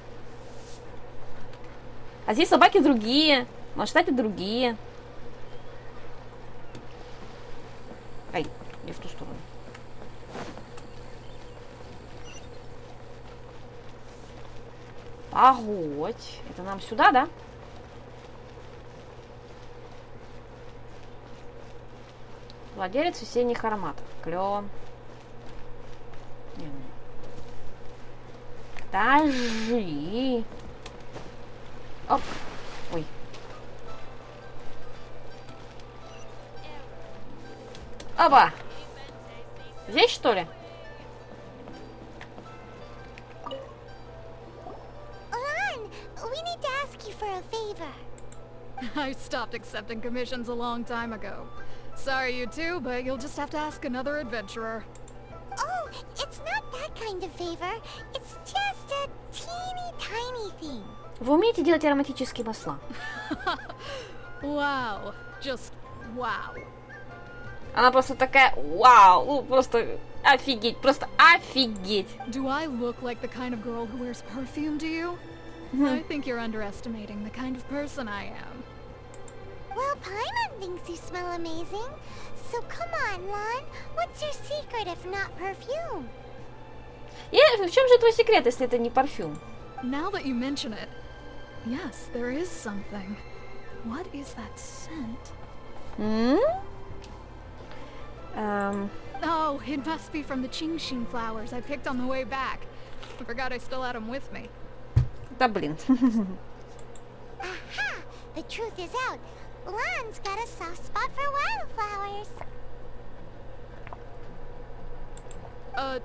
А здесь собаки другие. В Манштате другие. Ай, не в ту сторону. Погодь. Это нам сюда, да? Владелец весенних ароматов. Клево. Подожди. Оп. Ой. Оба. Здесь, что ли? Lan, we need to ask you for a favor. I stopped accepting commissions a long time ago. Sorry, you two, but you'll just have to ask another adventurer. Oh, it's not that kind of favor. It's just a teeny tiny thing. Вы умеете делать ароматические масла? Wow. Just wow. Она просто такая, вау, ну просто офигеть, просто офигеть. Do I look like the kind of girl who wears perfume to you? I think you're underestimating the kind of person I am. Well, Paimon thinks you smell amazing. So come on, Lan. What's your secret if not perfume? В чем же твой секрет, если это не парфюм? Now that you mention it, yes, there is something. What is that scent? Oh, it must be from the Qingxin flowers I picked on the way back. I forgot I still had them with me. Да блин. Aha! The truth is out. Lan's got a soft spot for wildflowers.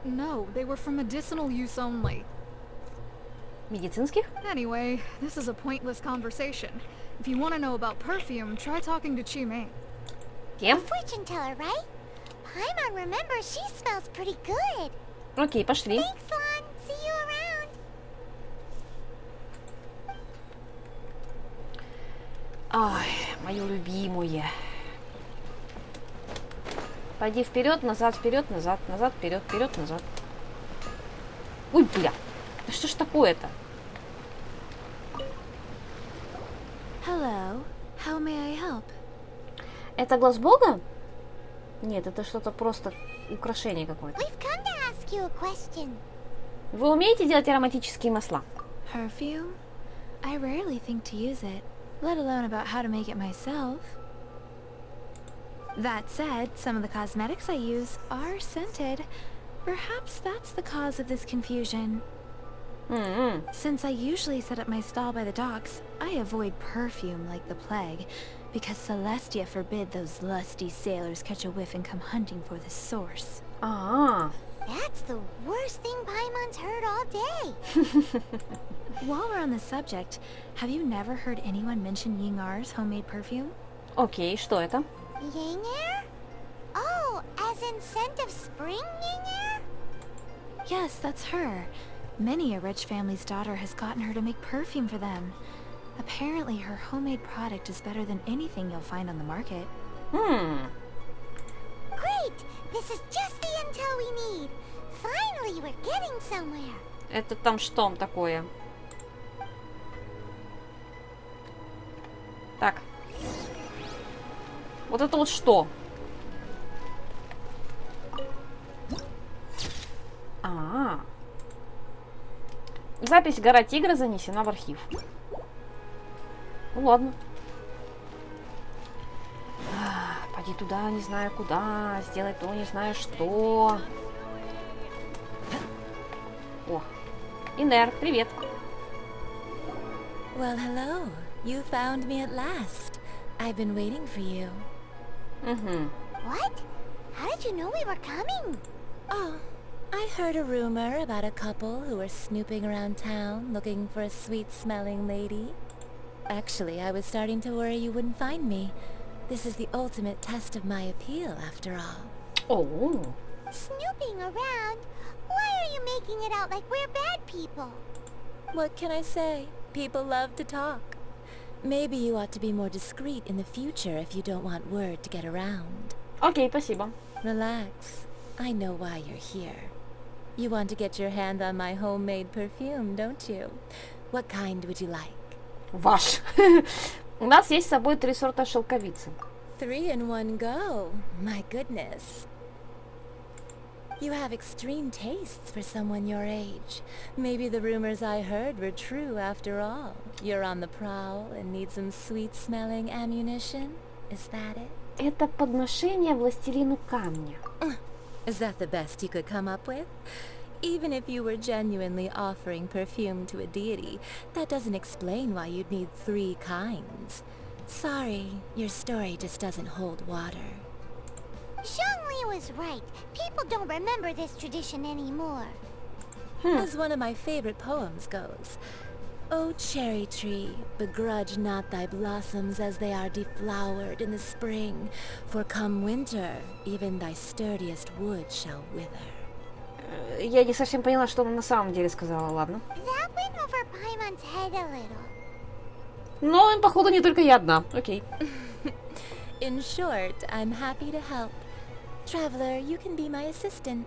No, they were for medicinal use only. Медицинских? Anyway, this is a pointless conversation. If you want to know about perfume, try talking to Qimei. Кем? Fortune teller, right? Paimon remembers she smells pretty good. Окей, пошли. Thanks, Lan. See you around. Ай, мое любимое. Пойди вперед, назад, назад, вперед, вперед, назад. Ой, бля. Да что ж такое-то? Hello. How may I help? Это глаз бога? Нет, это что-то просто украшение какое-то. We've come to ask you a question. Вы умеете делать ароматические масла? Perfume? I rarely think to use it, let alone about how to make it myself. That said, some of the cosmetics I use are scented. Perhaps that's the cause of this confusion. Since I usually set up my stall by the docks, I avoid perfume like the plague, because Celestia forbid those lusty sailors catch a whiff and come hunting for the source. That's the worst thing Paimon's heard all day. While we're on the subject, have you never heard anyone mention Yingar's homemade perfume? Окей, что это? Yinger? Oh, as in scent of spring, Yinger? Yes, that's her. Many a rich family's daughter has gotten her to make perfume for them. Apparently, her homemade product is better than anything you'll find on the market. Great! This is just the intel we need. Finally, we're getting somewhere. Это там что такое? Так. Вот это вот что? Запись «Гора Тигра» занесена в архив. Ну ладно. Пойди туда, не знаю куда. Сделай то, не знаю что. О. Инер, привет. Well, hello. You found me at last. I've been waiting for you. What? How did you know we were coming? Oh, I heard a rumor about a couple who were snooping around town looking for a sweet-smelling lady. Actually, I was starting to worry you wouldn't find me. This is the ultimate test of my appeal, after all. Oh. Snooping around? Why are you making it out like we're bad people? What can I say? People love to talk. Maybe you ought to be more discreet in the future if you don't want word to get around. Окей, спасибо. Relax. I know why you're here. You want to get your hand on my homemade perfume, don't you? What kind would you like? Ваш. У нас есть с собой 3 сорта шелковицы. 3 in one go. My goodness. You have extreme tastes for someone your age. Maybe the rumors I heard were true after all. You're on the prowl and need some sweet-smelling ammunition? Is that it? Это подношение властелину камня. Is that the best you could come up with? Even if you were genuinely offering perfume to a deity, that doesn't explain why you'd need 3 kinds. Sorry, your story just doesn't hold water. Zhongli was right. People don't remember this tradition anymore. As one of my favorite poems goes, O cherry tree, begrudge not thy blossoms as they are deflowered in the spring, for come winter, even thy sturdiest wood shall wither. Я не совсем поняла, что она на самом деле сказала, ладно. That went over Paimon's head a little. Но, походу, не только я одна. Окей. In short, I'm happy to help. Traveler, you can be my assistant,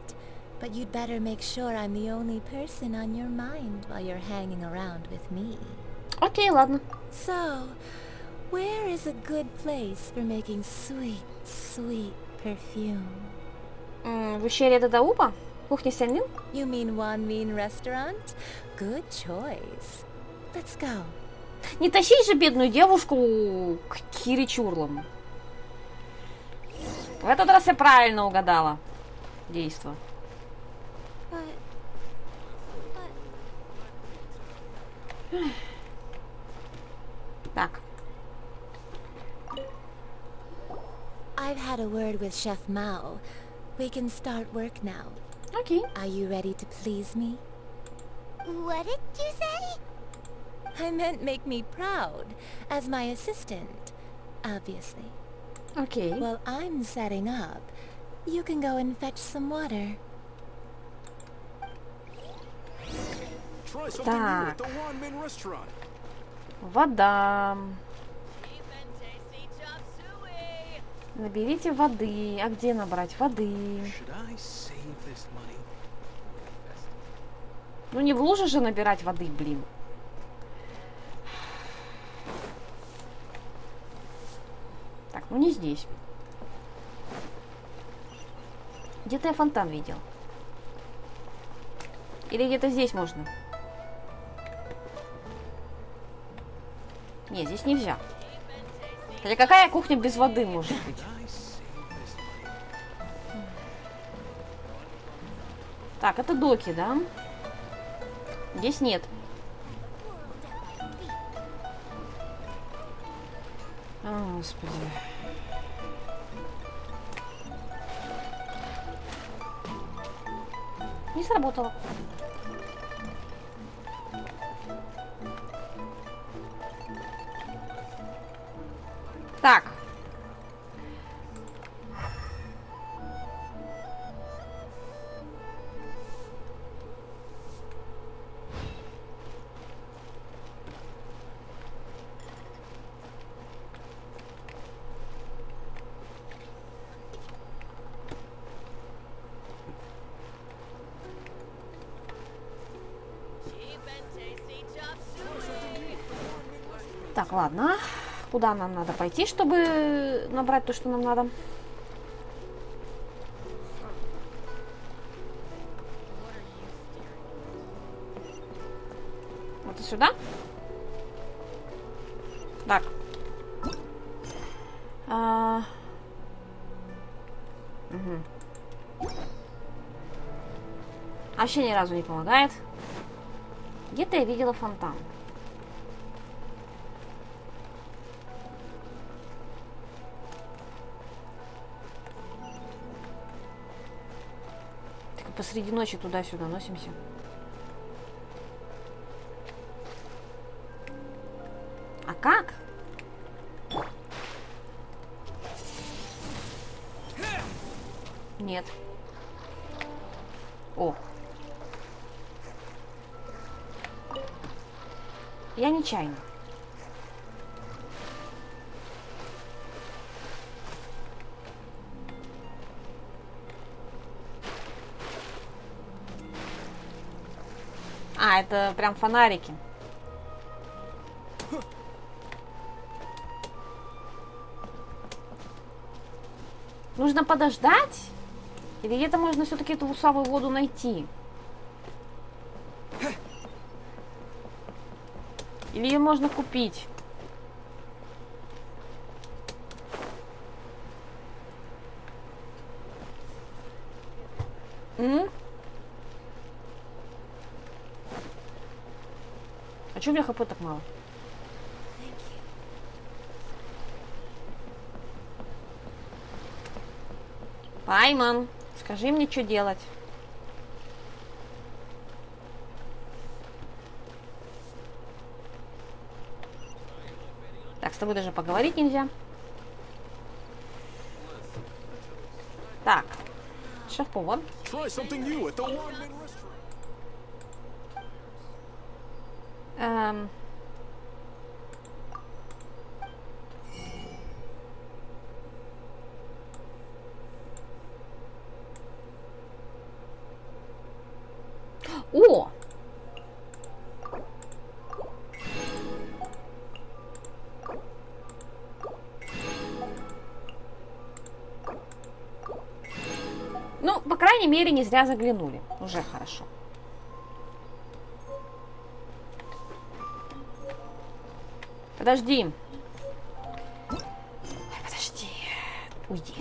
but you'd better make sure I'm the only person on your mind while you're hanging around with me. Окей, ладно. So, where is a good place for making sweet, sweet perfume? В ущелье Дадаупа? Кухня Сянлин? You mean one mean restaurant? Good choice. Let's go. Не тащить же бедную девушку к Кире Чурлам. В этот раз я правильно угадала действо. Так. I've had a word with Chef Mao. We can start work now. Okay. Are you ready to please me? What did you say? I meant make me proud, as my assistant, obviously. Okay. While I'm setting up, you can go and fetch some water. Так. Вода. Наберите воды. А где набрать воды? Ну не в луже же набирать воды, блин. Так, ну не здесь. Где-то я фонтан видел. Или где-то здесь можно? Не, здесь нельзя. Хотя какая кухня без воды может быть? Так, это доки, да? Здесь нет. О, Господи. Не сработало. Так. Так, ладно. Куда нам надо пойти, чтобы набрать то, что нам надо? Вот и сюда? Так. Угу. Вообще ни разу не помогает. Где-то я видела фонтан. Посреди ночи туда-сюда носимся. А как? Нет. О. Я нечаянно. А, это прям фонарики. Нужно подождать? Или где-то можно все-таки эту самую воду найти? Или ее можно купить? А чё у меня хп так мало? Пайман, скажи мне, что делать. Так, с тобой даже поговорить нельзя. Так, шеф-повар. О! Ну, по крайней мере, не зря заглянули. Уже хорошо. Подожди. Подожди. Уйди.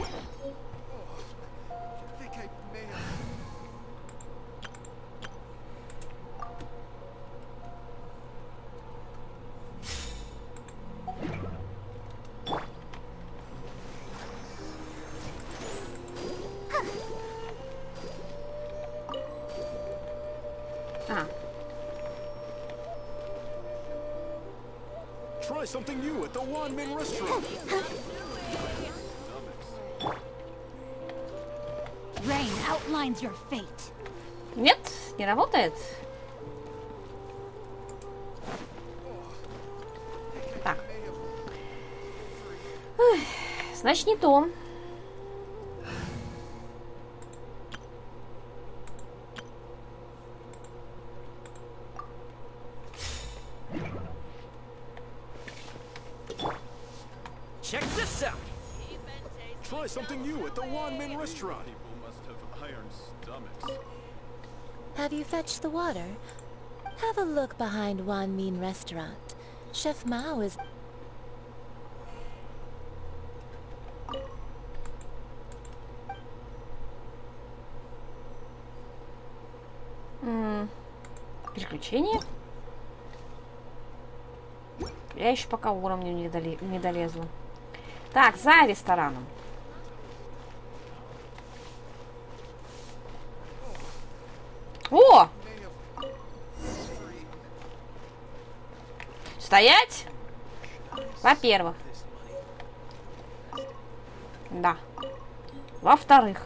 Try something new at the Wanmin restaurant. Rain outlines your fate. Нет, не работает. Так. Ой, значит, не то. Check this out. Try something new at the Wanmin restaurant. People must have iron stomachs. Have you fetched the water? Have a look behind Wanmin restaurant. Chef Mao is... Переключение? Я еще пока уровню не долезла. Так, за рестораном. О! Стоять! Во-первых. Да. Во-вторых.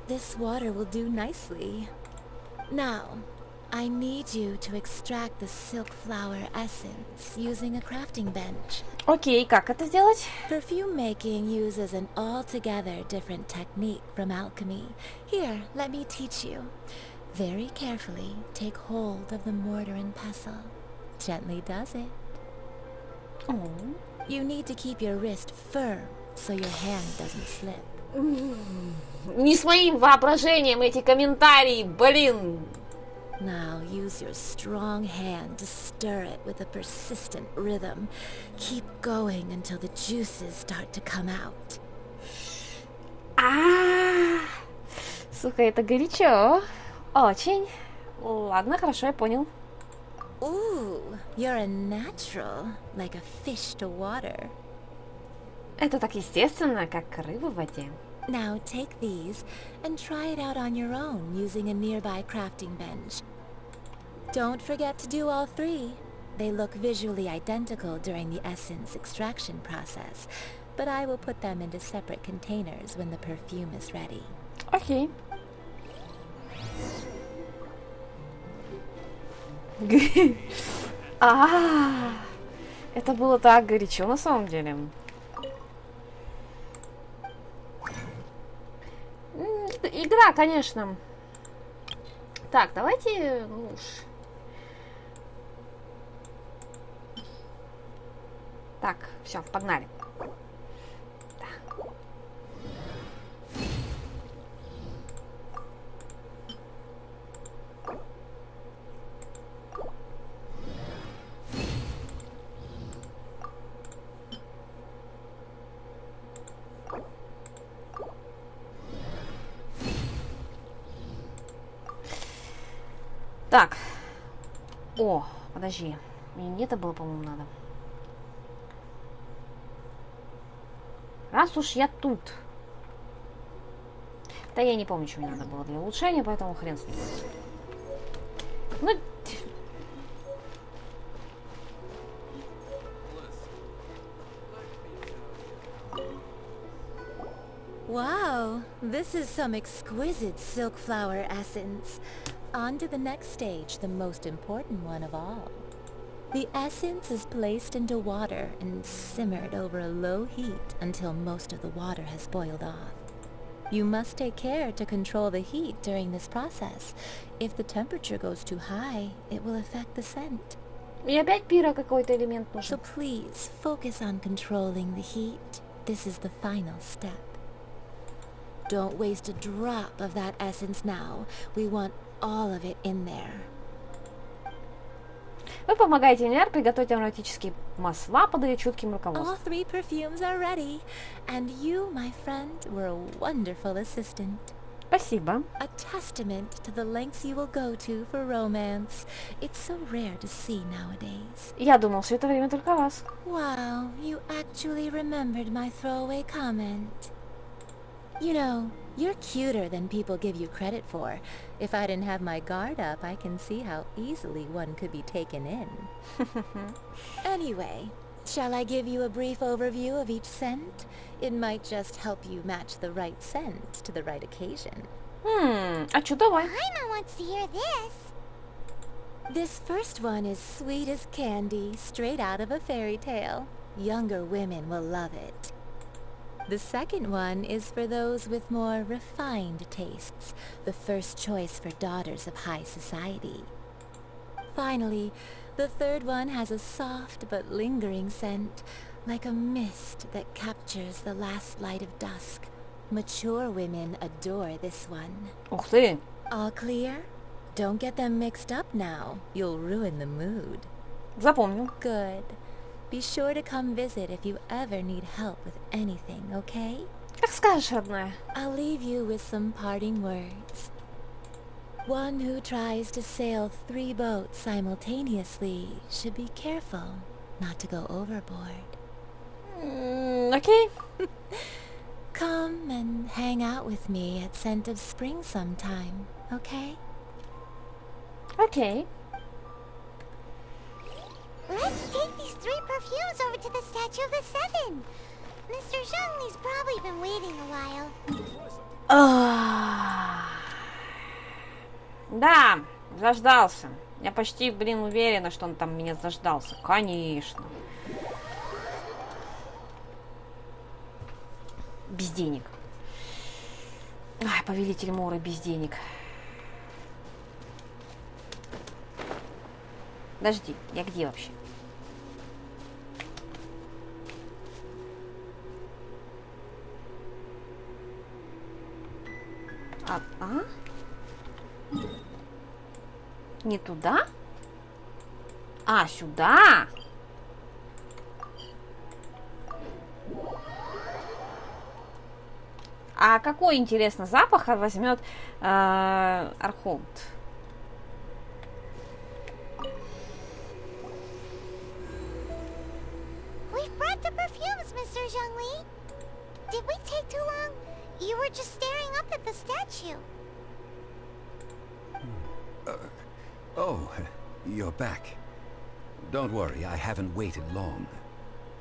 This water will do nicely. Now, I need you to extract the silk flower essence using a crafting bench. Окей, как это сделать? Perfume making uses an altogether different technique from alchemy. Here, let me teach you. Very carefully, take hold of the mortar and pestle. Gently does it. Oh. You need to keep your wrist firm so your hand doesn't slip. Не своим воображением эти комментарии, блин. Now use your strong hand to stir it with a persistent rhythm. Keep going until the juices start to come out. Сука, это горячо. Очень. Ладно, хорошо, я понял. Ooh, you're a natural, like a fish to water. Это так естественно, как рыба в воде. Now take these and try it out on your own using a nearby crafting bench. Don't forget to do all three. They look visually identical during the essence extraction process, but I will put them into separate containers when the perfume is ready. Окей. Это было так горячо на самом деле. Игра, конечно. Так, давайте, ну уж. Так, все, погнали. Так. О, подожди. Мне не это было, по-моему, надо. Раз уж я тут. Да я не помню, что мне надо было для улучшения, поэтому хрен с ним. Ну... Wow, this is some exquisite silk flower essence. On to the next stage, the most important one of all. The essence is placed into water and simmered over a low heat until most of the water has boiled off. You must take care to control the heat during this process. If the temperature goes too high, it will affect the scent. И опять пира какой-то элемент So нужен. please focus on controlling the heat. This is the final step. Don't waste a drop of that essence now. We want all of it in there. Вы помогаете Линар приготовить ароматические масла, подаю чутким руководством. All 3 perfumes are ready. And you, my friend, were a wonderful assistant. Спасибо. A testament to the lengths you will go to for romance. It's so rare to see nowadays. Я думал, все это время только о вас. Wow, you actually remembered my throwaway comment. You know, you're cuter than people give you credit for. If I didn't have my guard up, I can see how easily one could be taken in. Anyway, shall I give you a brief overview of each scent? It might just help you match the right scent to the right occasion. А чё, давай. Paimon wants to hear this. This first one is sweet as candy, straight out of a fairy tale. Younger women will love it. The second one is for those with more refined tastes, the first choice for daughters of high society. Finally, the third one has a soft but lingering scent, like a mist that captures the last light of dusk. Mature women adore this one. Ух ты. All clear? Don't get them mixed up now. You'll ruin the mood. Запомню. Good. Be sure to come visit if you ever need help with anything, okay? Как скажешь, родная. I'll leave you with some parting words. One who tries to sail 3 boats simultaneously should be careful not to go overboard. Окей. Come and hang out with me at Scent of Spring sometime, okay? Окей. Let's take these 3 perfumes over to the Statue of the Seven. Mr. Zhongli's probably been waiting a while. Да, заждался. Я почти, уверена, что он там меня заждался. Конечно. Без денег. Ай, повелитель Моры без денег. Подожди, я где вообще? А? Не туда? А, сюда? А какой, интересно, запах возьмет Архонт? We've brought the perfumes, Mr. Zhongli. Did we take too long? You were just staring up at the statue. Oh, you're back. Don't worry, I haven't waited long.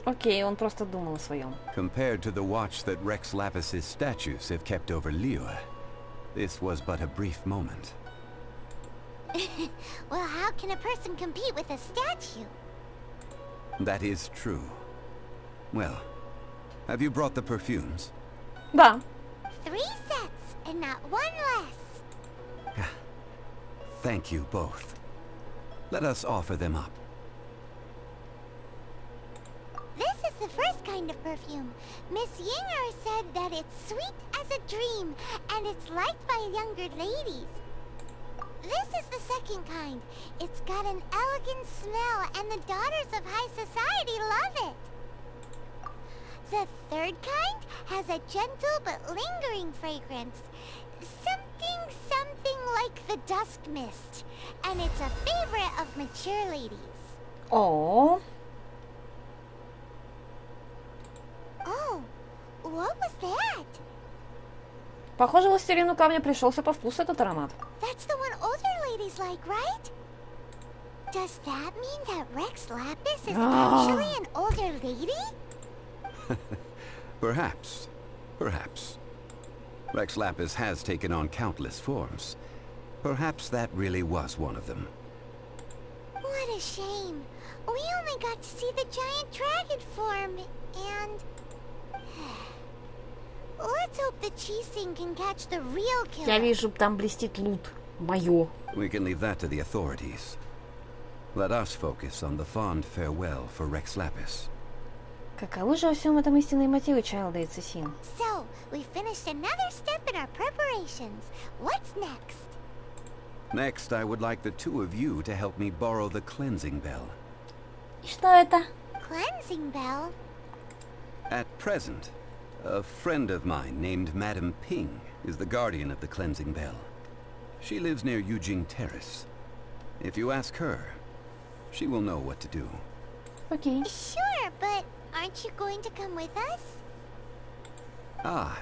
Окей, он просто думал о своем. Compared to the watch that Rex Lapis's statues have kept over Liyue, this was but a brief moment. Well, how can a person compete with a statue? That is true. Well, have you brought the perfumes? Да. 3 sets, and not 1 less. Thank you both. Let us offer them up. This is the first kind of perfume. Miss Yinger said that it's sweet as a dream, and it's liked by younger ladies. This is the second kind. It's got an elegant smell, and the daughters of high society love it. The third kind has a gentle but lingering fragrance. Something something like the dusk mist, and it's a favorite of mature ladies. О, Oh, what was that? похоже, властелину камня пришелся по вкусу этот аромат. That's the one older ladies like, right? Does that mean that Rex Lapis is actually an older lady? Perhaps. Perhaps. Rex Lapis has taken on countless forms. Perhaps that really was one of them. What a shame. We only got to see the giant dragon form, and... Let's hope the Chising can catch the real Я killer. вижу, там блестит лут. Моё. We can leave that to the authorities. Let us focus on the fond farewell for Rex Lapis. Каковы же во всем этом истинные мотивы Чайлда и Цесин? So, we finished another step in our preparations. What's next? Next, I would like the two of you to help me borrow the cleansing bell. И что это? Cleansing bell? At present, a friend of mine named Madame Ping is the guardian of the cleansing bell. She lives near Yujing Terrace. If you ask her, she will know what to do. Окей. Sure, but aren't you going to come with us? Ah,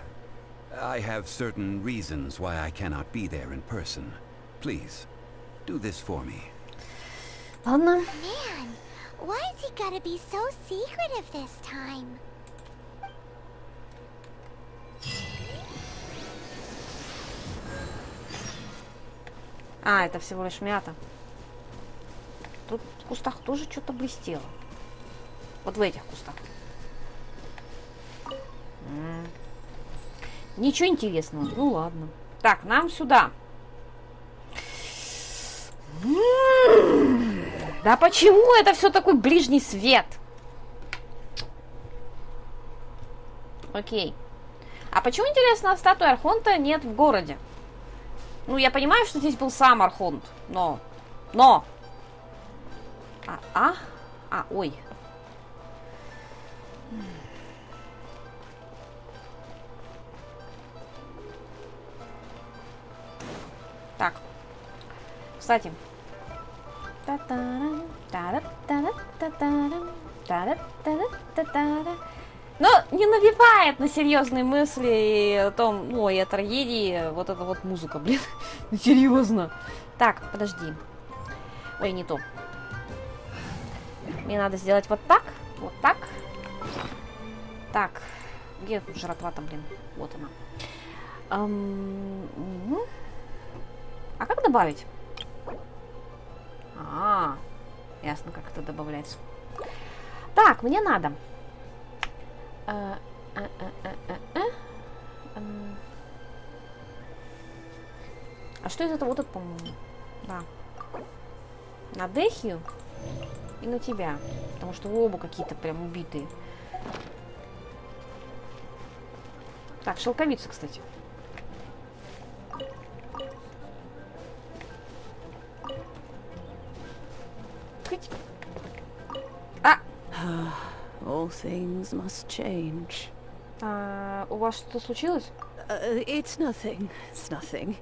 I have certain reasons why I cannot be there in person. Please, do this for me. Ладно. Man, why has he gotta be so secretive this time? А, это всего лишь мята. Тут в кустах тоже что-то блестело. Вот в этих кустах. Ничего интересного. Ну ладно. Так, нам сюда. Да почему это все такой ближний свет? Окей. А почему, интересно, статуи Архонта нет в городе? Ну, я понимаю, что здесь был сам Архонт, но... Ой. Так. Кстати. Но не навевает на серьезные мысли о том, ну, и о трагедии, вот эта вот музыка, блин. Серьезно. Так, подожди. Ой, не то. Мне надо сделать вот так, вот так. Так. Где тут жратва-то, блин? Вот она. А как добавить? Ясно, как это добавляется. Так, мне надо. А что из этого? Вот это, по-моему. Да. На Дехию и на тебя. Потому что вы оба какие-то прям убитые. Так, шелковица, кстати. All things must change. У вас что-то случилось? It's nothing. It's nothing.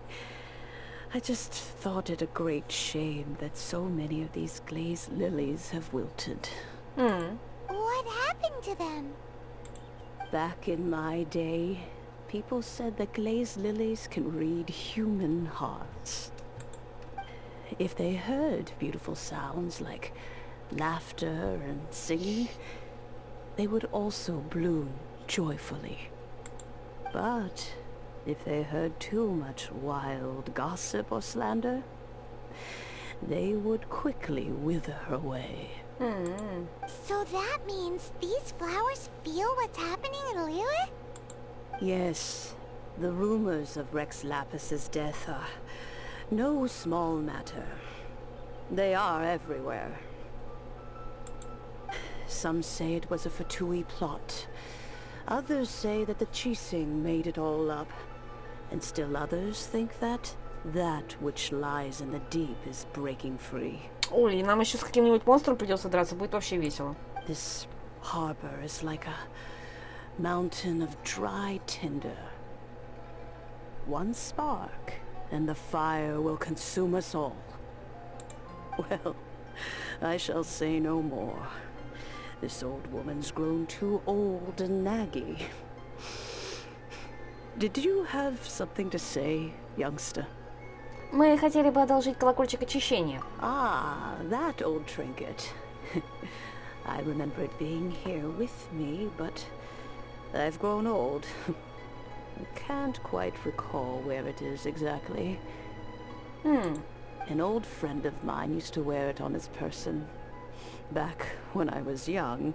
I just thought it a great shame that so many of these glazed lilies have wilted. What happened to them? Back in my day, people said that glazed lilies can read human hearts. If they heard beautiful sounds like laughter and singing, they would also bloom joyfully. But if they heard too much wild gossip or slander, they would quickly wither away. So that means these flowers feel what's happening in Liyue? Yes, the rumors of Rex Lapis's death are no small matter. They are everywhere. Some say it was a Fatui plot. Others say that the Chising made it all up. And still others think that that which lies in the deep is breaking free. Ой, нам еще с каким-нибудь монстром придется драться, будет вообще весело. This harbor is like a mountain of dry tinder. One spark, and the fire will consume us all. Well, I shall say no more. This old woman's grown too old and naggy. Did you have something to say, youngster? Мы хотели бы одолжить колокольчик очищения. Ah, that old trinket. I remember it being here with me, but I've grown old. Can't quite recall where it is exactly. An old friend of mine used to wear it on his person. Back when I was young.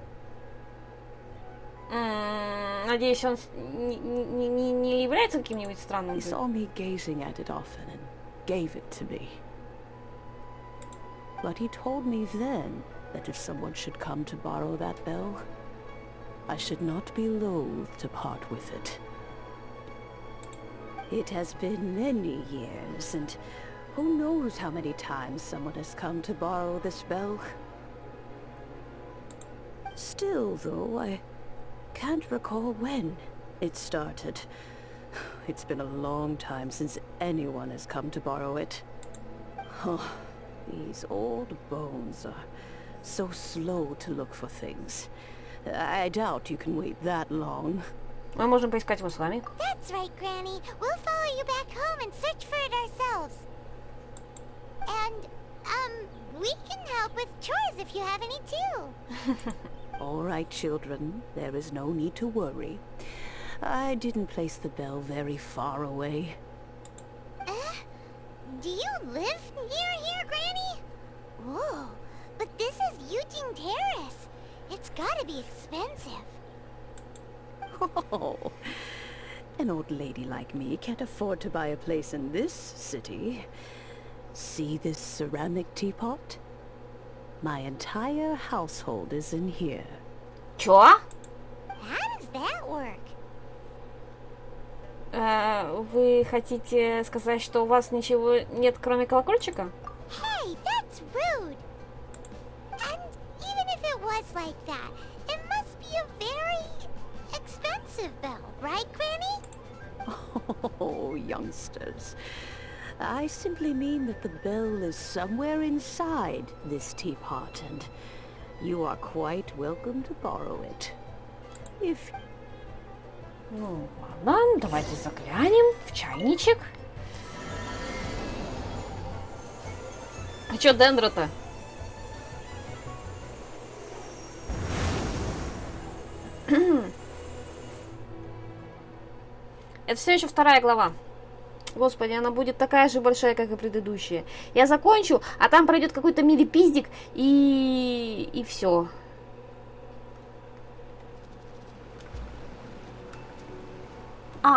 Надеюсь, он не является каким-нибудь странным. He saw me gazing at it often and gave it to me. But he told me then that if someone should come to borrow that bell, I should not be loath to part with it. It has been many years, and who knows how many times someone has come to borrow this bell. Still, though, I can't recall when it started. It's been a long time since anyone has come to borrow it. Oh, these old bones are so slow to look for things. I doubt you can wait that long. Мы можем поискать его с вами. That's right, Granny. We'll follow you back home and search for it ourselves. And, we can help with chores if you have any too. All right, children. There is no need to worry. I didn't place the bell very far away. Do you live near here, Granny? Whoa, but this is Eugene Terrace. It's gotta be expensive. Oh, an old lady like me can't afford to buy a place in this city. See this ceramic teapot? My entire household is in here. Чё? How does that work? Вы хотите сказать, что у вас ничего нет, кроме колокольчика? Hey, that's rude. And even if it was like that, it must be a very expensive bell, right, Granny? Oh, youngsters. I simply mean that the bell is somewhere inside this teapot, and you are quite welcome to borrow it. If... Ну, ладно, давайте заглянем в чайничек. А чё Дендро-то? Это все еще 2 глава. Господи, она будет такая же большая, как и предыдущая. Я закончу, а там пройдет какой-то милипиздик, и все. Where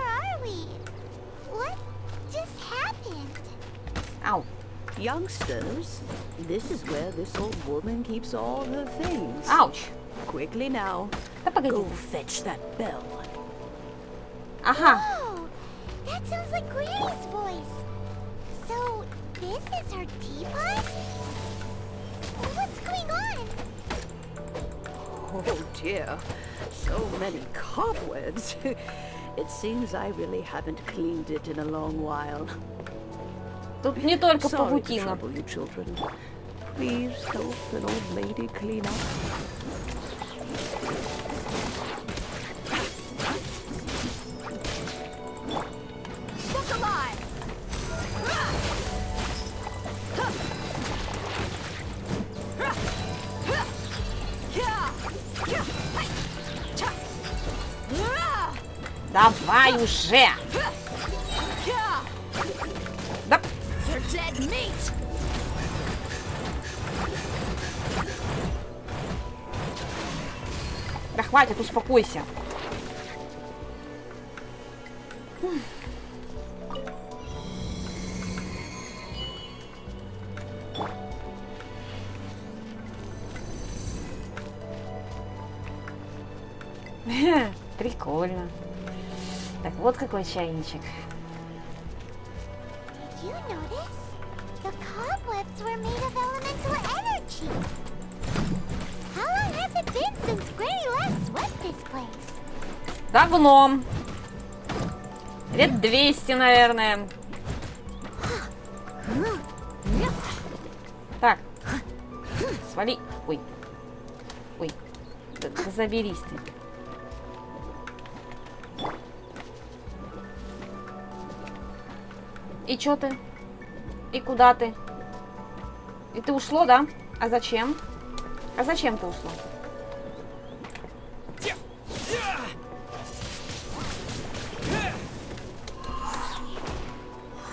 are we? What just happened? Ow. Youngsters, this is where this old woman keeps all her things. Ouch. Quickly now, go fetch that bell. Oh, that sounds like Granny's voice. So, this is her teapot? What's going on? Oh dear, so many cobwebs. It seems I really haven't cleaned it in a long while. Тут не только Sorry to паутина. trouble you children. Please help an old lady clean up. Look alive! Давай уже! Да. You're dead meat! Да хватит, успокойся. Прикольно. Так, вот какой чайничек. Did you notice? The cobwebs were made of elemental energy. How long has it been since Granny last swept this place? Давно. Лет 200, наверное. Так. Свали. Ой. Ой. Да заберись ты. И чё ты? И куда ты? И ты ушло, да? А зачем? А зачем ты ушло?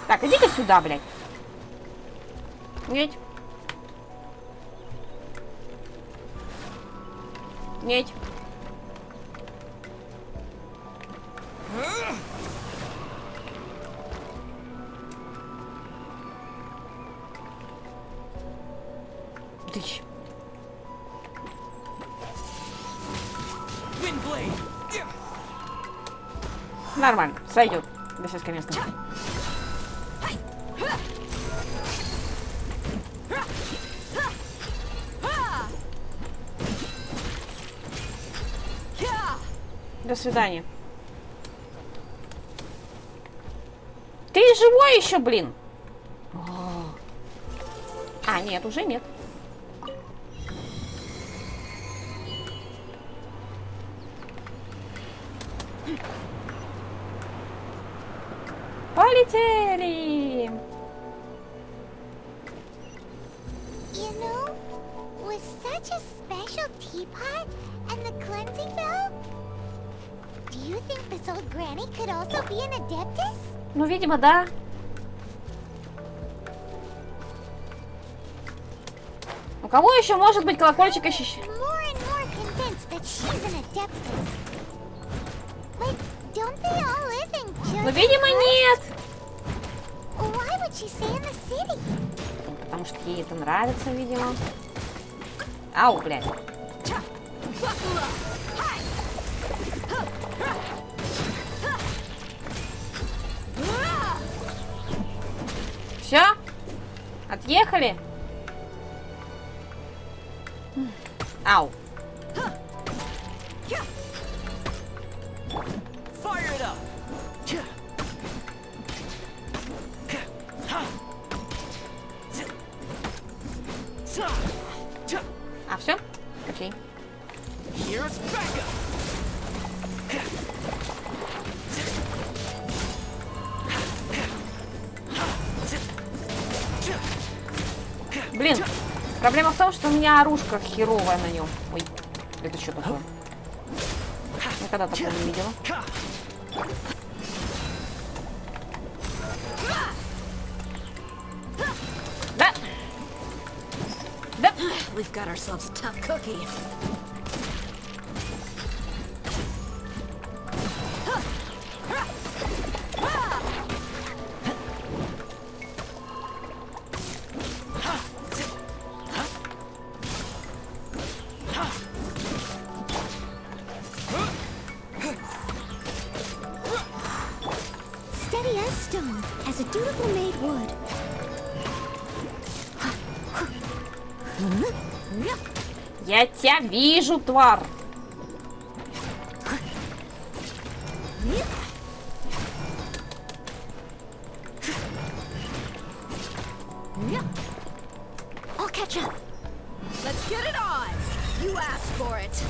Так, иди-ка сюда, блядь. Нет. Нет. Тыщ. Нормально, сойдет. До сельское место. До свидания. Ты живой еще, блин? А, нет, уже нет. Полетели! You know, with such a special teapot and the cleansing bell, do you think this old granny could also be an adeptus? Ну, видимо, да. У кого еще может быть колокольчик ощущения? More and more convinced that she's an adeptus. But don't they all live in just? Ну, видимо, нет. Why would she stay in the city? Потому что ей это нравится, видимо. Ау, блядь. Все? Отъехали? Ау. А, все? Окей. Блин, проблема в том, что у меня оружка херовая на нем. Ой, это что такое? Никогда такого не видела. Да! Да! We've got ourselves a tough cookie. Steady as stone, as a dutiful maid would. Я тебя вижу, тварь! I'll catch up. Let's get it on. You asked for it.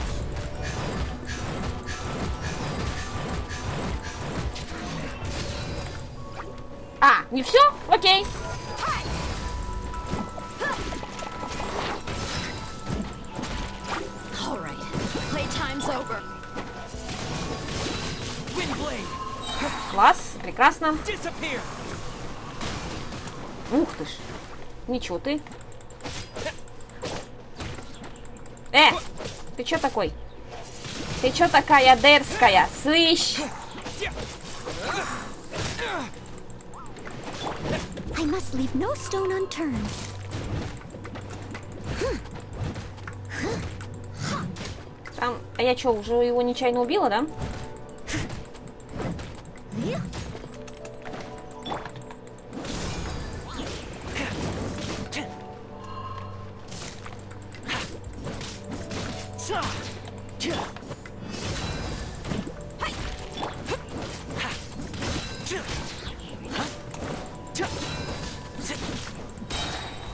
А, не все? Окей. All right. Playtime's over. Класс, прекрасно. Ух ты ж. Ничего ты. Ты чё такой? Ты чё такая дерзкая? Слышь? I must leave no stone unturned. Там, а я чё, уже его нечаянно убила, да?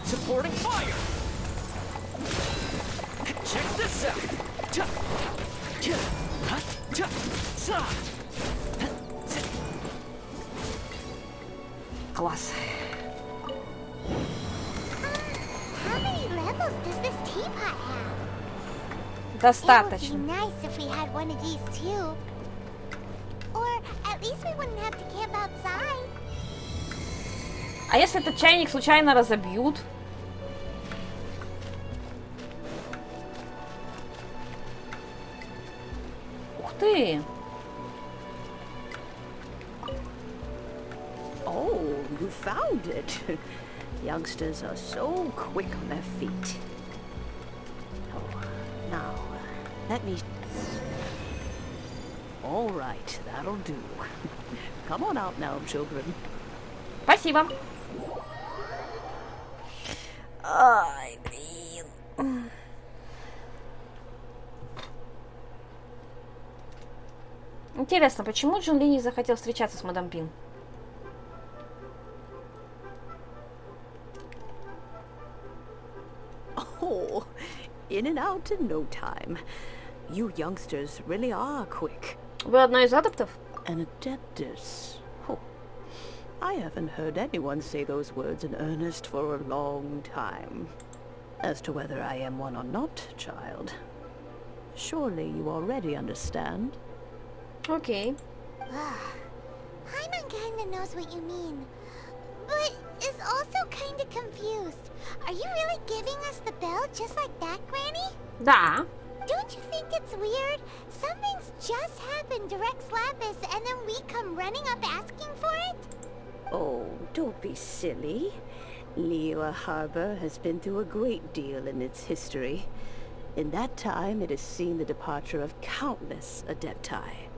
Supporting fire! Check this out! Класс. How many levels does this teapot have? Достаточно. It would be nice if we had one of these too. Or at least we wouldn't have to camp outside. А если этот чайник случайно разобьют? Ух ты! Oh, you found it. Youngsters are so quick on their feet. Oh, now, let me... All right, that'll do. Come on out now, children. Спасибо. Ай, блин. Интересно, почему Джун Ли не захотел встречаться с мадам Пин? Oh, in and out in no time. You youngsters really are quick. Вы одна из адептов? An adeptus. Oh, I haven't heard anyone say those words in earnest for a long time. As to whether I am one or not, child, surely you already understand. Okay. Paimon kinda knows what you mean, but is also kinda confused. Are you really giving us the bell just like that, Granny? Да. Don't you think it's weird? Something's just happened to Rex Lapis and then we come running up asking for it? Oh, don't be silly. Liyue Harbor has been through a great deal in its history. In that time, it has seen the departure of countless adepti.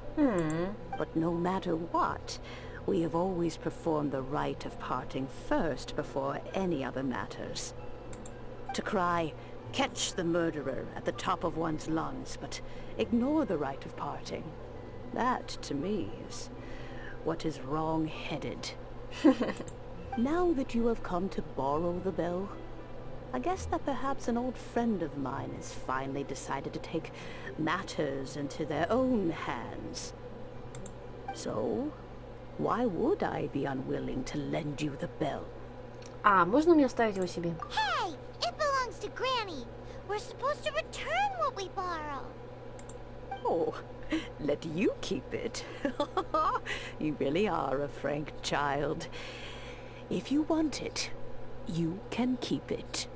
But no matter what, we have always performed the rite of parting first before any other matters. To cry, "Catch the murderer" at the top of one's lungs, but ignore the rite of parting. That, to me, is what is wrong-headed. Now that you have come to borrow the bell, I guess that perhaps an old friend of mine has finally decided to take matters into their own hands. So, why would I be unwilling to lend you the bell? А, можно мне оставить его себе? Hey! It belongs to Granny! We're supposed to return what we borrow! Oh, let you keep it. You really are a frank child. If you want it, you can keep it.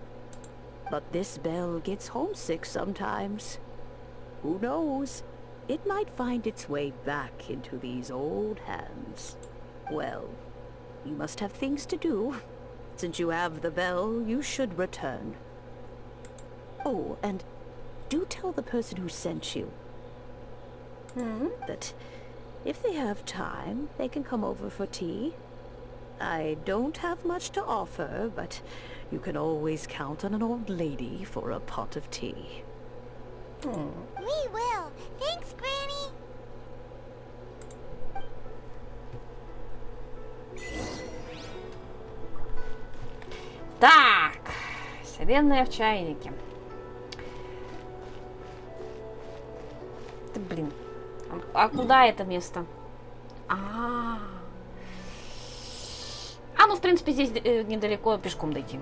But this bell gets homesick sometimes. Who knows? It might find its way back into these old hands. Well, you must have things to do. Since you have the bell, you should return. Oh, and do tell the person who sent you that if they have time, they can come over for tea. I don't have much to offer, but you can always count on an old lady for a pot of tea. We will! Thanks, Granny! Так, вселенная в чайнике. Да блин. А куда это место? Ну, в принципе, здесь недалеко пешком дойти.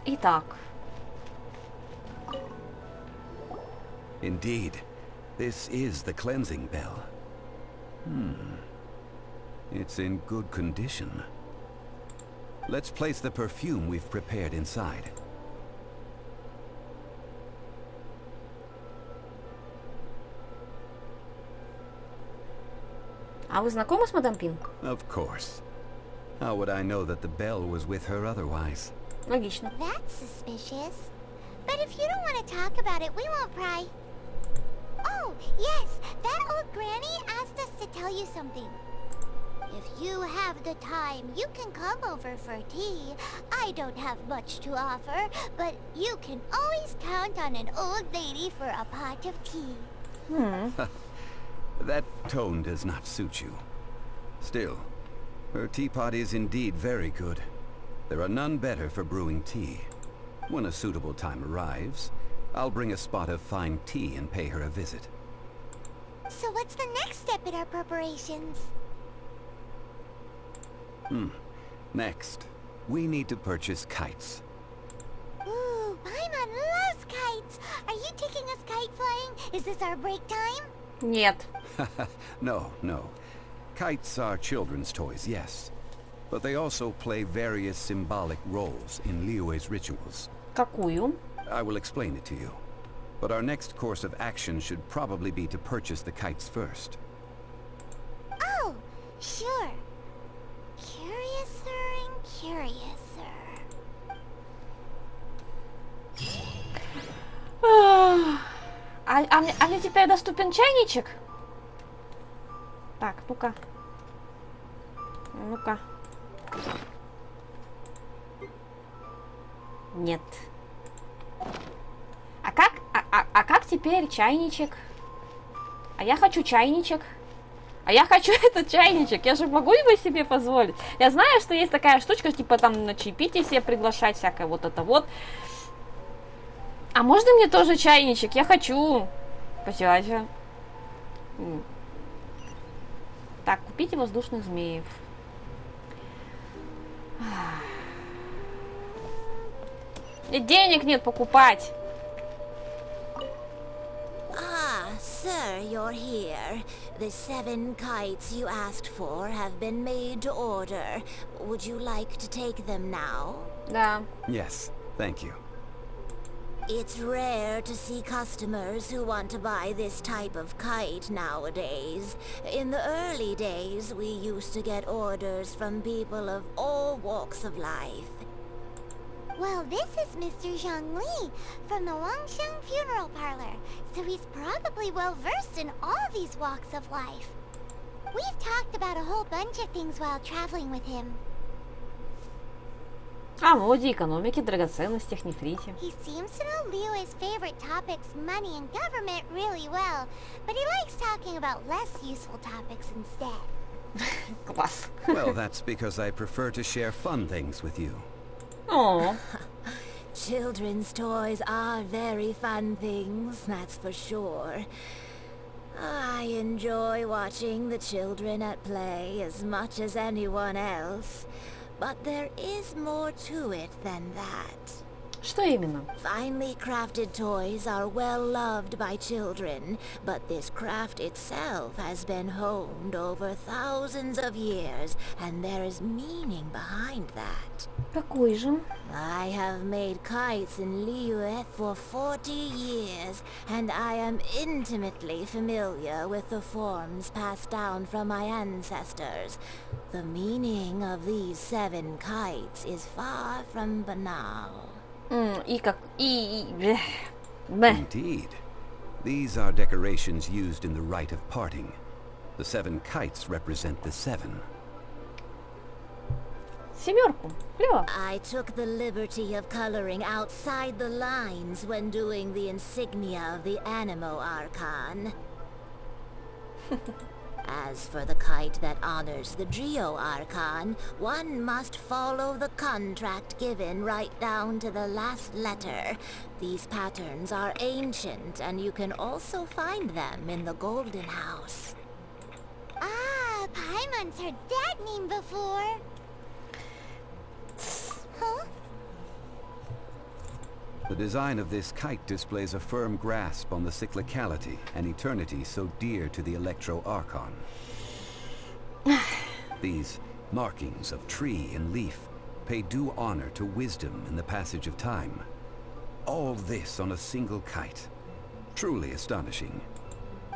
Итак. Indeed, this is the cleansing bell. It's in good condition. Let's place the perfume we've prepared inside. А вы знакомы с мадам Пин? Of course. How would I know that the bell was with her otherwise? Логично. That's suspicious. But if you don't want to talk about it, we won't pry. Oh, yes! That old granny asked us to tell you something. If you have the time, you can come over for tea. I don't have much to offer, but you can always count on an old lady for a pot of tea. That tone does not suit you. Still, her teapot is indeed very good. There are none better for brewing tea. When a suitable time arrives, I'll bring a spot of fine tea and pay her a visit. So what's the next step in our preparations? Next, we need to purchase kites. Ooh, Paimon loves kites! Are you taking us kite flying? Is this our break time? Нет. No. Kites are children's toys, yes. But they also play various symbolic roles in Liyue's rituals. Какую? I will explain it to you. But our next course of action should probably be to purchase the kites first. Oh, sure. Curiouser and curiouser. А мне теперь доступен чайничек? Так, ну-ка. Ну-ка. Нет. А как теперь чайничек? А я хочу чайничек. А я хочу этот чайничек. Я же могу его себе позволить. Я знаю, что есть такая штучка, типа там на чаепитие себе приглашать, всякое вот это вот. А можно мне тоже чайничек? Я хочу. Посядь. Так, купите воздушных змеев. И денег нет покупать. Ah, sir, you're here. The 7 kites you asked for have been made to order. Would you like to take them now? Да. Yes, thank you. It's rare to see customers who want to buy this type of kite nowadays. In the early days, we used to get orders from people of all walks of life. Well, this is Mr. Zhongli from the Wangsheng Funeral Parlor, so he's probably well-versed in all these walks of life. We've talked about a whole bunch of things while traveling with him. О моде, экономике, драгоценностях, нефрите. He seems to know Liyue's favorite topics, money and government, really well, but he likes talking about less useful topics instead. Класс. Well, that's because I prefer to share fun things with you. О. Children's toys are very fun things, that's for sure. I enjoy watching the children at play as much as anyone else. But there is more to it than that. Что именно? Finely crafted toys are well loved by children, but this craft itself has been honed over thousands of years, and there is meaning behind that. Какой же? I have made kites in Liyue for 40 years, and I am intimately familiar with the forms passed down from my ancestors. The meaning of these 7 kites is far from banal. Indeed. These are decorations used in the rite of parting. The 7 kites represent the 7. Семерку. Клево. I took the liberty of coloring outside the lines when doing the insignia of the Animo Archon. As for the kite that honors the Drio Archon, one must follow the contract given right down to the last letter. These patterns are ancient, and you can also find them in the Golden House. Ah, Paimon's heard that name before. Huh? The design of this kite displays a firm grasp on the cyclicality and eternity so dear to the Electro Archon. These markings of tree and leaf pay due honor to wisdom in the passage of time. All this on a single kite. Truly astonishing.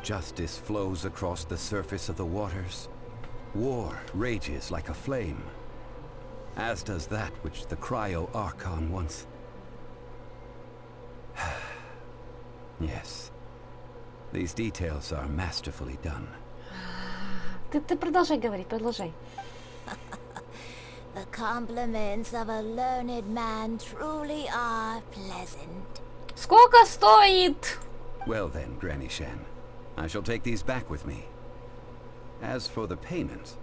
Justice flows across the surface of the waters. War rages like a flame. As does that which the Cryo Archon once... Yes. These details are masterfully done. Ты продолжай говорить, продолжай. The compliments of a learned man truly are pleasant. Сколько стоит? Well then, Granny Shan, I shall take these back with me. As for the payment...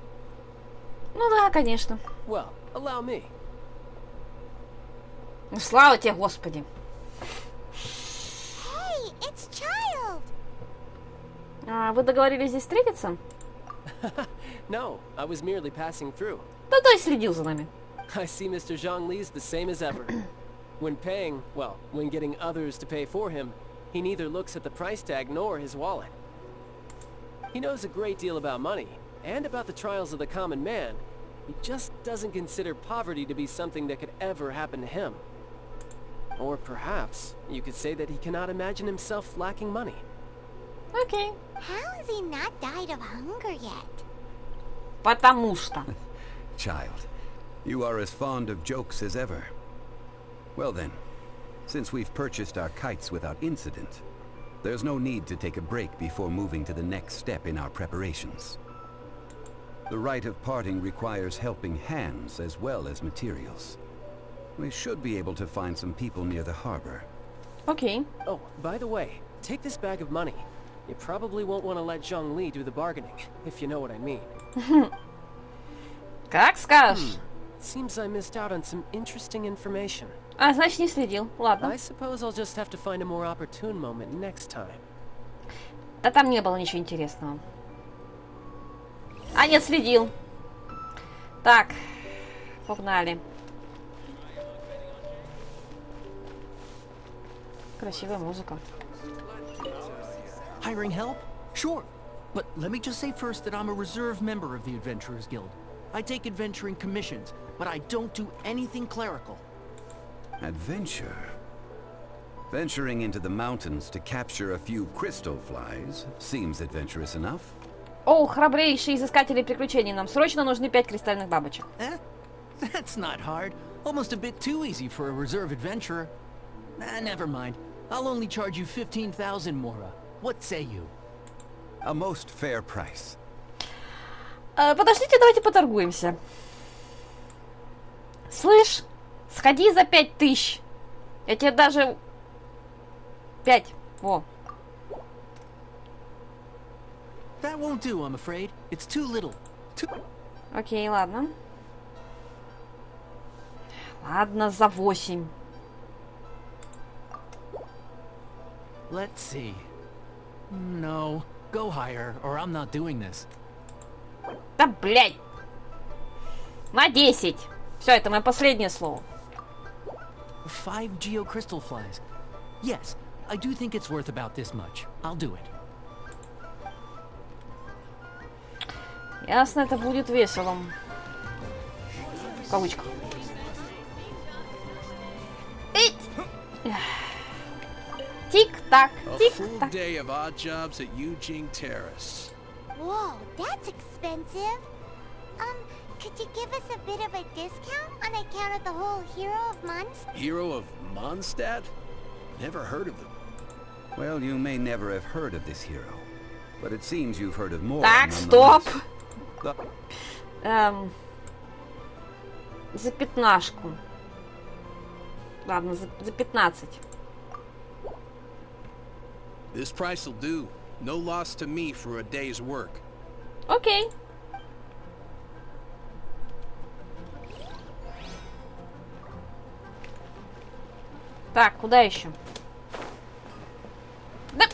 Ну да, конечно. Well, allow me. Ну, слава тебе, Господи. Hey, it's Child! Вы договорились здесь встретиться? No, I was merely passing through. Да, то есть следил за нами. I see Mr. Zhongli's the same as ever. When paying, well, when getting others to pay for him, he neither looks at the price tag nor his wallet. He knows a great deal about money, and about the trials of the common man. He just doesn't consider poverty to be something that could ever happen to him. Or perhaps, you could say that he cannot imagine himself lacking money. Окей. How has he not died of hunger yet? Потому что. Child, you are as fond of jokes as ever. Well then, since we've purchased our kites without incident, there's no need to take a break before moving to the next step in our preparations. The rite of parting requires helping hands as well as materials. We should be able to find some people near the harbor. Окей. Oh, by the way, take this bag of money. You probably won't want to let Zhongli do the bargaining, if you know what I mean. Как скажешь. Seems I missed out on some interesting information. А, значит, не следил. Ладно. I suppose I'll just have to find a more opportune moment next time. Да там не было ничего интересного. А, нет, следил. Так, погнали. Красивая музыка. Hiring help? Sure. But let me just say first that I'm a reserve member of the Adventurers Guild. I take adventuring commissions, but I don't do anything clerical. Adventure? Venturing into the mountains to capture a few crystal flies seems adventurous enough. О, храбрейшие изыскатели приключений, нам срочно нужны 5 кристальных бабочек. That's not hard. Almost a bit too easy for a reserve adventurer. Never mind. I'll only charge you 15,000 Mora. What say you? A most fair price. Подождите, давайте поторгуемся. Слышь, сходи за 5000. Я тебе даже... 5. Во. That won't do, I'm afraid. It's too little. Окей, ладно. Ладно, за 8. Let's see. No. Go higher, or I'm not doing this. Да, блядь. На 10. Все, это мое последнее слово. 5 geocrystal flies. Yes, I do think it's worth about this much. I'll do it. Ясно, это будет весело. В кавычках. Тик-так, тик-так. Day of odd jobs at Eugene Terrace. Whoa, that's expensive. Could you give us a bit of a discount on account of the whole Hero of Mondstadt? Hero of Mondstadt? Never heard of them. Well, you may never have heard of this hero, but it seems you've heard of more. Так, стоп. The... За 15. Ладно, за 15. This price will do. No loss to me for a day's work. Окей. Так, куда еще? Да.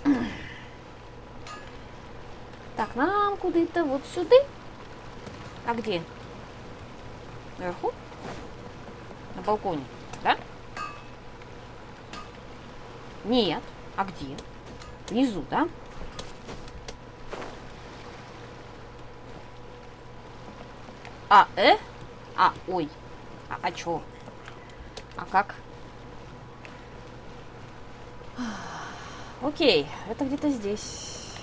Так, нам куда-то вот сюда. А где? Наверху? На балконе, да? Нет. А где? Внизу, да? Ой. А чё? А как? Окей, это где-то здесь.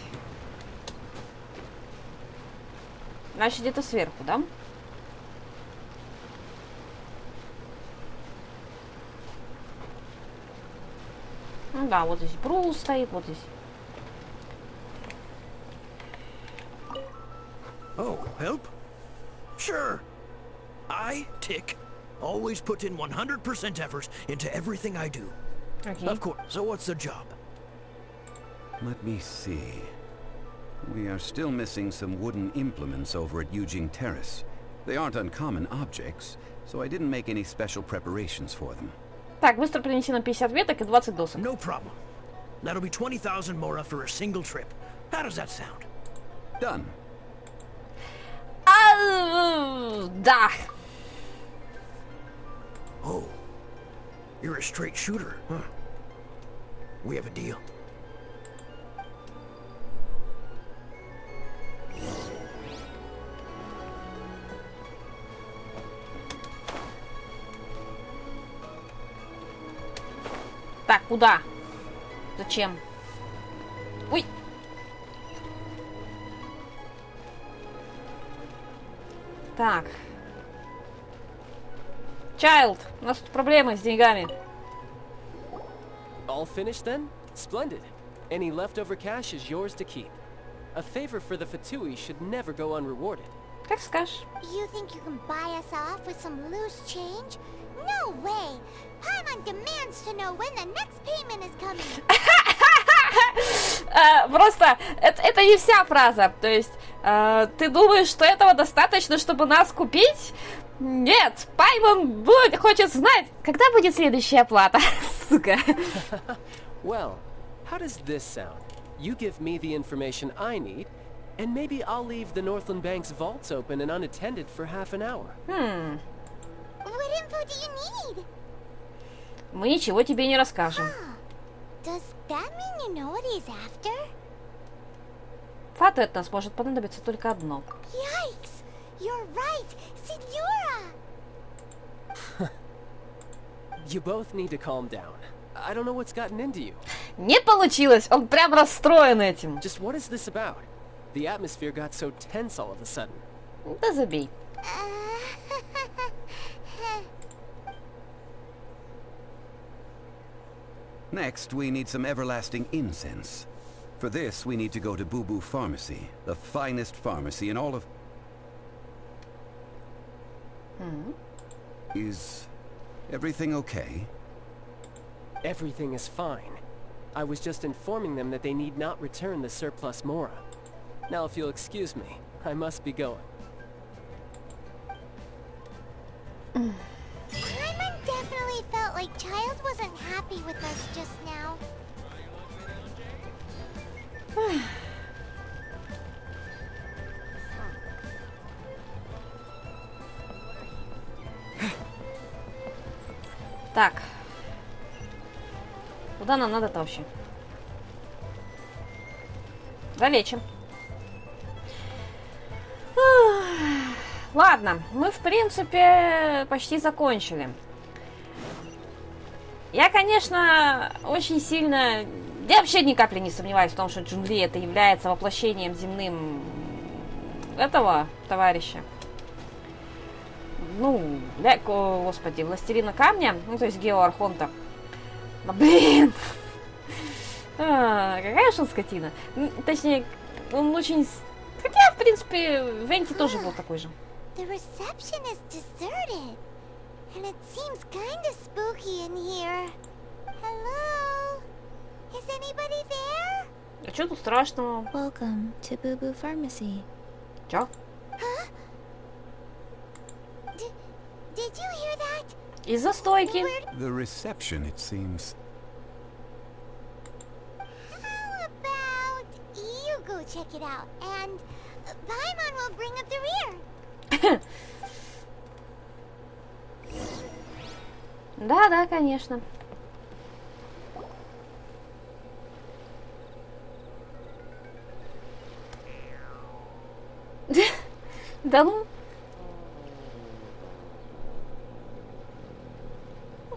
Значит, где-то сверху, да? Ну да, вот здесь брус стоит, вот здесь. Oh, help? Sure. I, Tick, always put in 100% effort into everything I do. Okay. Of course. So what's the job? Let me see. We are still missing some wooden implements over at Eugene Terrace. They aren't uncommon objects, so I didn't make any special preparations for them. Так, быстро принеси нам 50 веток и 20 досок. No problem. That'll be 20,000 mora for a single trip. How does that sound? Done. Да. Oh. You're a straight shooter, huh? We have a deal. Так, куда? Зачем? Ой. Так. Child, у нас тут проблемы с деньгами. All finished then? Splendid. Any leftover cash is yours to keep. A favor for the Fatui should never go unrewarded. Как скажешь. You think you can buy us off with some loose change? No way! Paimon demands to know when the next payment is coming. Просто это не вся фраза. То есть, ты думаешь, что этого достаточно, чтобы нас купить? Нет, Паймон хочет знать, когда будет следующая оплата. Сука. Well, how does this sound? You give me the information I need, and maybe I'll leave the Northland Bank's vaults open and unattended for half an hour. What info do you need? Мы ничего тебе не расскажем. Does that mean you know what he's after? Фату от нас может понадобиться только одно. Yikes! You're right, Signora! You both need to calm down. I don't know what's gotten into you. Не получилось, он прям расстроен этим. Just what is this about? The atmosphere got so tense all of a sudden. Да забей. Next, we need some everlasting incense. For this, we need to go to Boo Boo Pharmacy, the finest pharmacy in all of... Is everything okay? Everything is fine. I was just informing them that they need not return the surplus mora. Now, if you'll excuse me, I must be going. Paimon definitely felt like Child wasn't happy with us just now. Так. Куда нам надо-то вообще? Залечим. Ладно, мы, в принципе, почти закончили. Я, конечно, очень сильно... Я вообще ни капли не сомневаюсь в том, что Джунли это является воплощением земным этого товарища. Ну, господи, Властелина Камня, ну, то есть Гео Архонта. Но, блин! Какая же он скотина. Точнее, он очень... Хотя, в принципе, Венти тоже был такой же. The reception is deserted. And it seems kinda spooky in here. Hello? Is anybody there? А что тут страшного? Welcome to Boo Boo Pharmacy. Чё? Huh? Did you hear that? Из-за стойки. The reception, it seems. How about you go check it out, and Paimon will bring up the rear. Да, конечно. Да ну.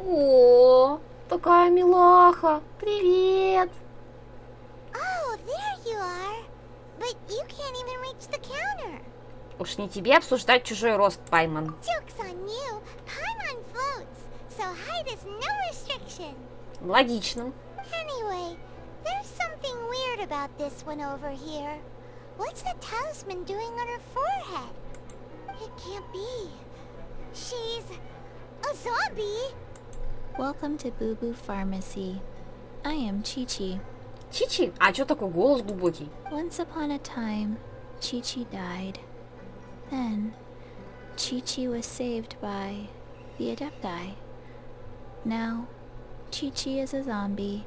О, такая милаха. Привет. Oh, there you are. But you can't even reach the counter. Уж не тебе обсуждать чужой рост, Паймон. Joke's on you. Paimon floats, so height is no restriction. Логично. Anyway, there's something weird about this one over here. What's the talisman doing on her forehead? It can't be. She's a zombie. Welcome to Boo Boo Pharmacy. I am Chi-Chi. Чичи? А чё такой голос глубокий? Once upon a time, Chi-Chi died. Then, Chi-Chi was saved by the Adepti. Now, Chi-Chi is a zombie.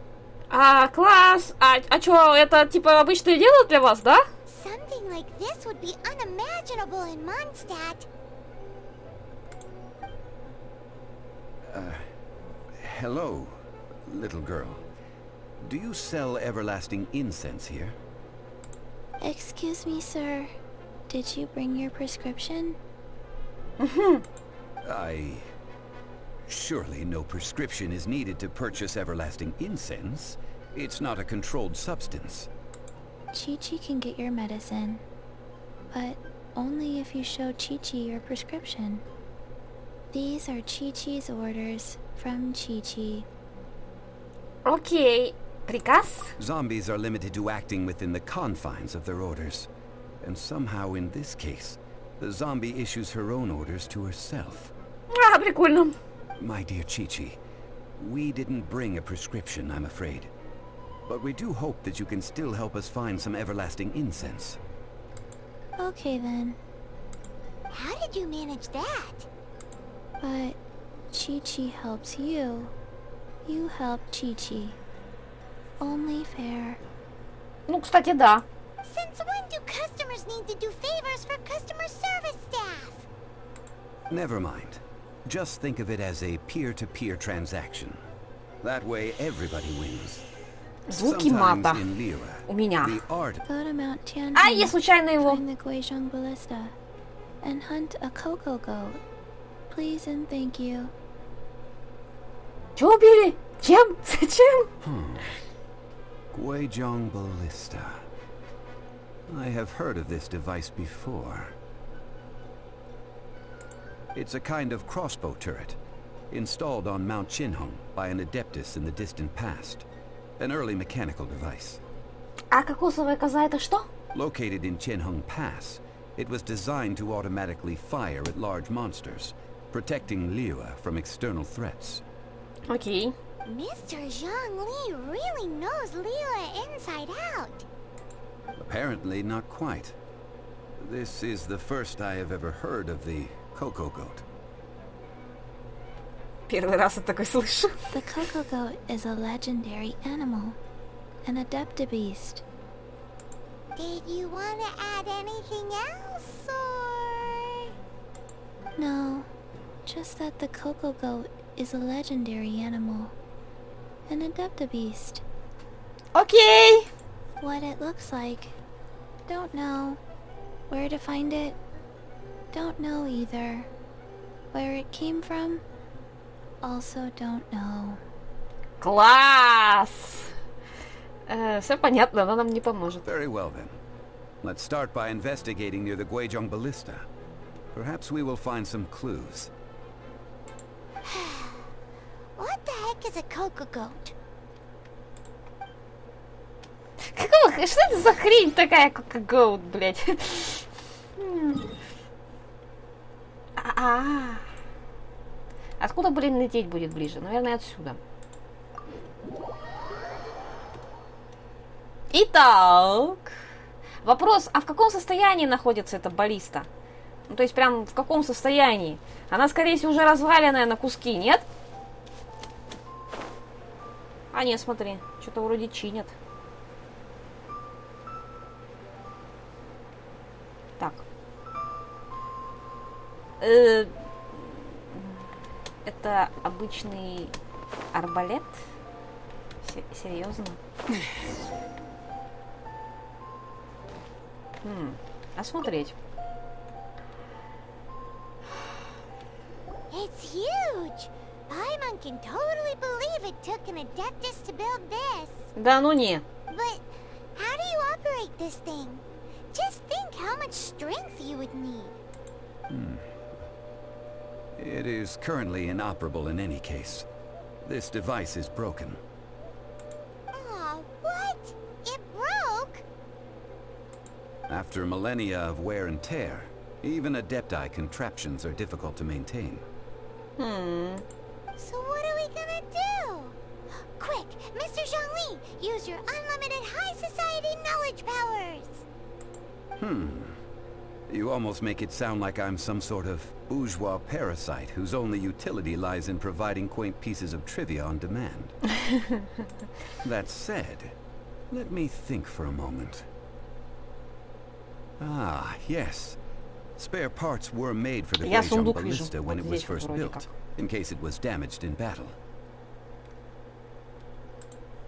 А, класс! А чё, это типа обычное дело для вас, да? Something like this would be unimaginable in Mondstadt. Hello, little girl. Do you sell everlasting incense here? Excuse me, sir. Did you bring your prescription? Surely no prescription is needed to purchase everlasting incense. It's not a controlled substance. Chi-Chi can get your medicine, but only if you show Chi-Chi your prescription. These are Chi-Chi's orders from Chi-Chi. Окей. Приказ? Zombies are limited to acting within the confines of their orders. And somehow in this case, the zombie issues her own orders to herself. А, прикольно. My dear Chi-Chi, we didn't bring a prescription, I'm afraid. But we do hope that you can still help us find some everlasting incense. Okay then. How did you manage that? But Chi-Chi helps you. You help Chi-Chi. Only fair. Ну, кстати, да. Since when do customers need to do favors for customer service staff? Never mind. Just think of it as a peer-to-peer transaction. That way everybody wins. Звуки мата. У меня. Go to Mount Tianjin. А, я случайно его. Find the Guizhong Ballista and hunt a cocoa goat. Please and thank you. Чего убили? Чем? Зачем? Guizhong Ballista. I have heard of this device before. It's a kind of crossbow turret, installed on Mount Qinhong by an adeptus in the distant past. An early mechanical device. А кокосовая коза это что? Located in Qinhong Pass, it was designed to automatically fire at large monsters, protecting Liyue from external threats. Окей. Mr. Zhang Li really knows Liyue inside out. Apparently not quite. This is the first I have ever heard of the Cocoa Goat. Первый раз я такой слышу. The cocoa goat is a legendary animal, an adeptabeast. Did you want to add anything else, or...? No, just that the cocoa goat is a legendary animal, an adeptabeast. Okay. What it looks like, don't know. Where to find it, don't know either. Where it came from, also don't know. Класс! Все понятно, она нам не поможет. Very well then. Let's start by investigating near the Guizhong Ballista. Perhaps we will find some clues. What the heck is a cocoa goat? Какого? Что это за хрень такая, как гоут, блядь? Откуда, блин, лететь будет ближе? Наверное, отсюда. Итак, вопрос, а в каком состоянии находится эта баллиста? Ну, то есть, прям в каком состоянии? Она, скорее всего, уже разваленная на куски, нет? А, нет, смотри, что-то вроде чинят. Так. Это обычный арбалет? Серьезно? Осмотреть. It's huge! Paimon can totally believe it took an adeptus to build this. Да ну не. But how do you operate this thing? Just think how much strength you would need. It is currently inoperable in any case. This device is broken. Aw, what? It broke? After millennia of wear and tear, even Adepti contraptions are difficult to maintain. So what are we gonna do? Quick, Mr. Zhongli, use your unlimited high society knowledge powers! You almost make it sound like I'm some sort of bourgeois parasite whose only utility lies in providing quaint pieces of trivia on demand. That said, let me think for a moment. Ah, yes. Spare parts were made for the Genshin Ballista when it was first built, in case it was damaged in battle.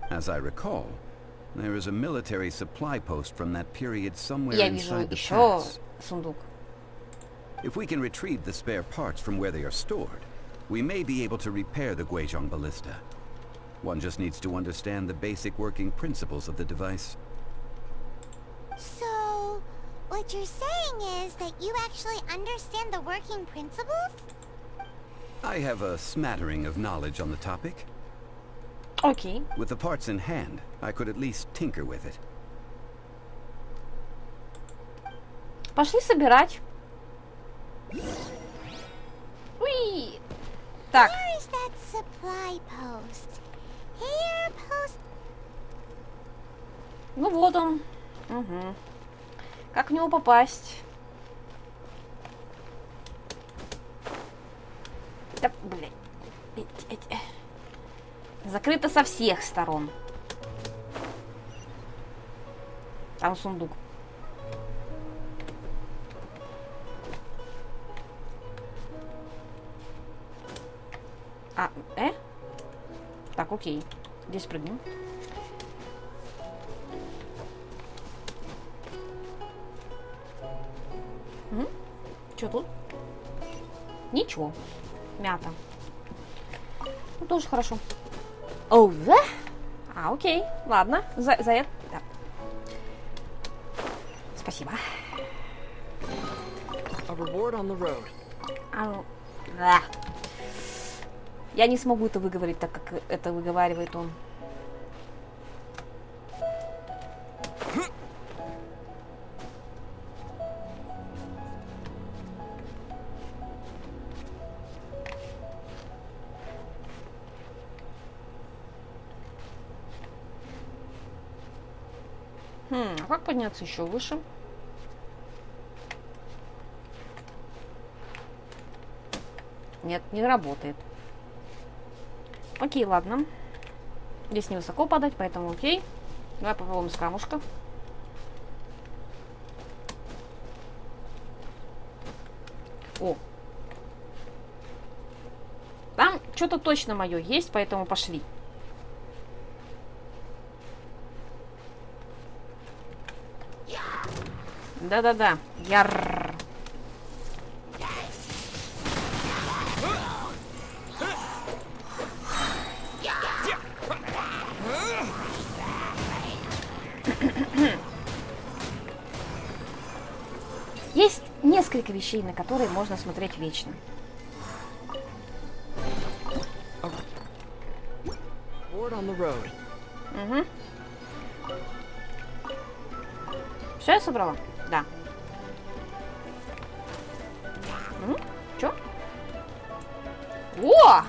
As I recall, there is a military supply post from that period somewhere inside the pass. If we can retrieve the spare parts from where they are stored, we may be able to repair the Guizhong Ballista. One just needs to understand the basic working principles of the device. So, what you're saying is that you actually understand the working principles? I have a smattering of knowledge on the topic. Okay. With the parts in hand, I could at least tinker with it. Пошли собирать. Уи! Так. Where is that supply post? Here post. Ну вот он. Угу. Как в него попасть? Да, блин. Закрыто со всех сторон. Там сундук. Так, окей. Здесь прыгнем. Что тут? Ничего. Мята. Ну, тоже хорошо. Оу, да? Окей. Ладно. За это. Да. Спасибо. A reward on the road. Да. Я не смогу это выговорить так, как это выговаривает он. А как подняться еще выше? Нет, не работает. Окей, ладно. Здесь невысоко падать, поэтому окей. Давай попробуем с камушка. О! Там что-то точно мое есть, поэтому пошли. Да-да-да. Яр. Есть несколько вещей, на которые можно смотреть вечно. Угу. Все я собрала? Да. Чё? О!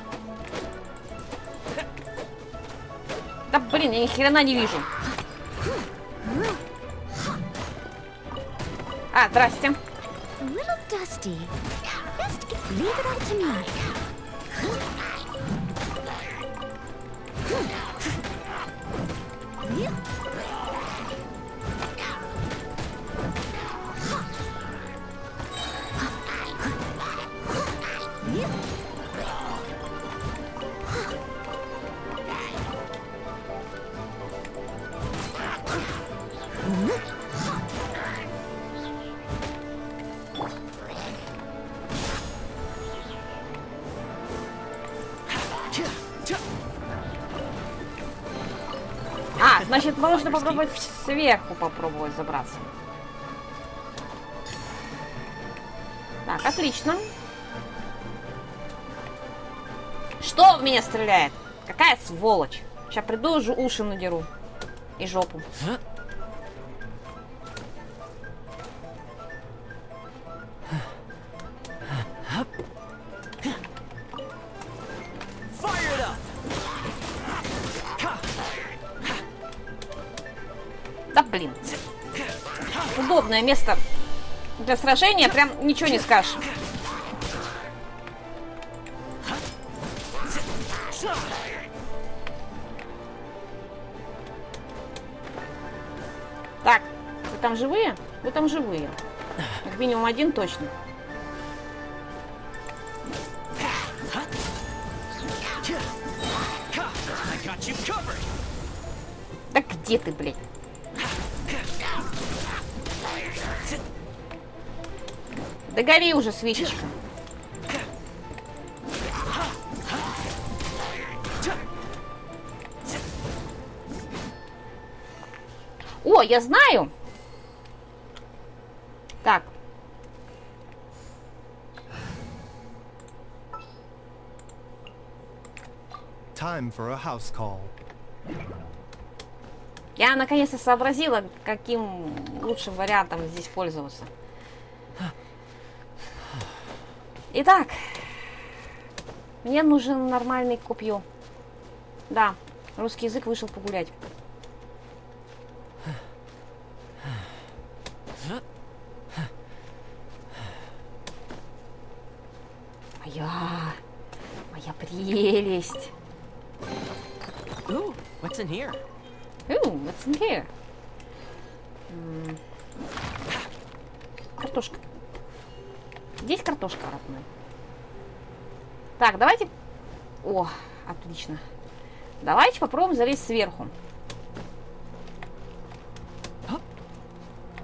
Да блин, я ни хрена не вижу. А, здрасте. Значит, можно попробовать сверху забраться. Так, отлично. Что в меня стреляет? Какая сволочь. Сейчас приду, уши надеру. И жопу. Да блин. Удобное место для сражения, прям ничего не скажешь. Так, вы там живые? Вы там живые. Как минимум один точно. Да где ты, блядь? Да гори уже, свечечка. О, я знаю. Так. Time for a house call. Я наконец-то сообразила, каким лучшим вариантом здесь пользоваться. Итак, мне нужен нормальный копье. Да, русский язык вышел погулять. Моя прелесть. Ooh, what's in here? Ooh, what's in here? Картошка. Здесь картошка, родной. Так, давайте... О, отлично. Давайте попробуем залезть сверху.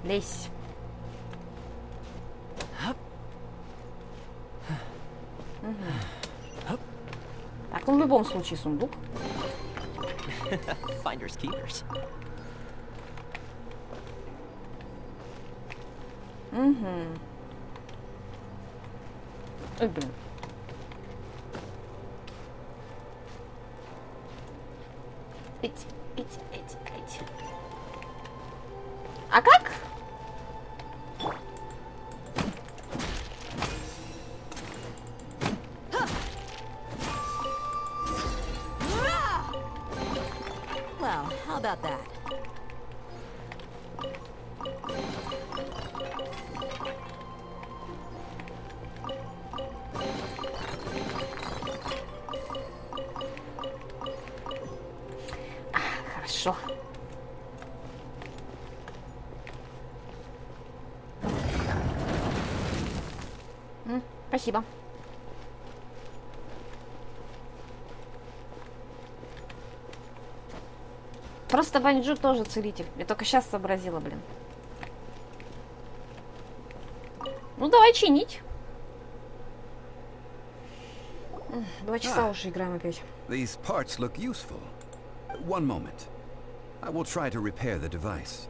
Лезь. Угу. Так, ну в любом случае сундук. Finders keepers. Угу. Ой, блин. Эти. А как? Well, how about that? Хорошо. Спасибо. Просто Банджу тоже целитель. Я только сейчас сообразила, блин. Ну, давай чинить. 2 часа уже играем опять. These parts look useful. One moment. I will try to repair the device.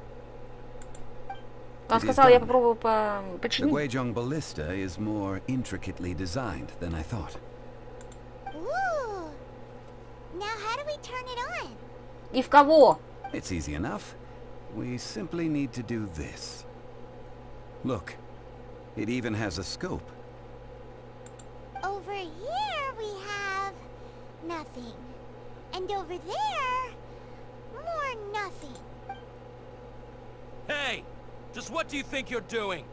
Он сказал, я попробую The починить. Guizhong ballista is more intricately designed than I thought. Ooh. Now how do we turn it on? И в кого? It's easy enough. We simply need to do this. Look, it even has a scope. Over here we have nothing. And over there, more nothing. Hey! Just what do you think you're doing?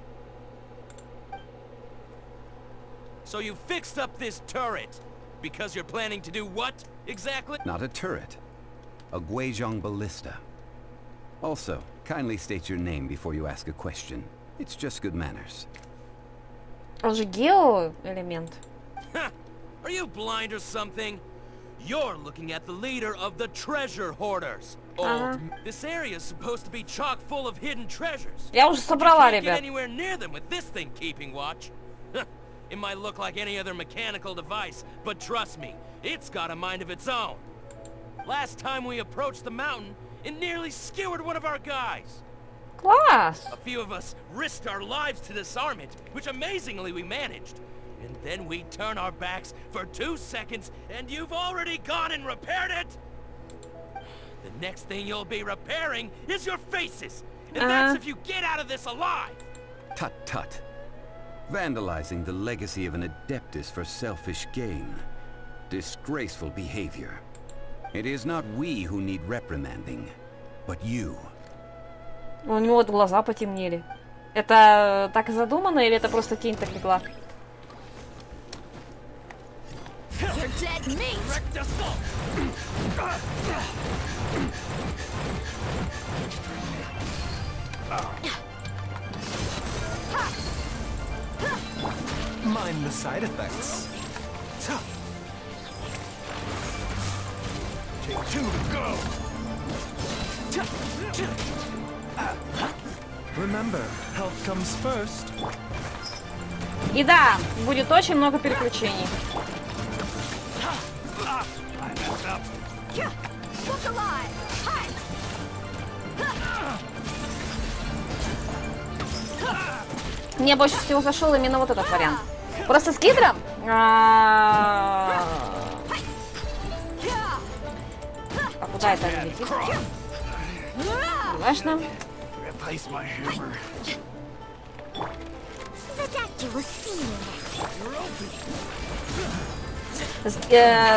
So you fixed up this turret because you're planning to do what exactly? Not a turret. A Guizhong ballista. Also, kindly state your name before you ask a question. It's just good manners. Он же гео-элемент. Are you blind or something? You're looking at the leader of the treasure hoarders. This area is supposed to be chock full of hidden treasures. Я уже собрала, But you can't ребят. get anywhere near them with this thing keeping watch. It might look like any other mechanical device, but trust me, it's got a mind of its own. Last time we approached the mountain, it nearly skewered one of our guys. Класс. A few of us risked our lives to disarm it, which amazingly we managed. And then we turn our backs for 2 seconds, and you've already gone and repaired it! The next thing you'll be repairing is your faces! And that's if you get out of this alive! Tut tut. Vandalizing the legacy of an adeptus for selfish gain. Disgraceful behavior. It is not we who need reprimanding, but you. У него вот глаза потемнели. Это так задумано или это просто тень так легла? Mind the side effects. Take two to go. Remember, health comes first. И да, будет очень много переключений. Мне больше всего зашел именно вот этот вариант. Просто с Гидром. А куда это летит? Важно.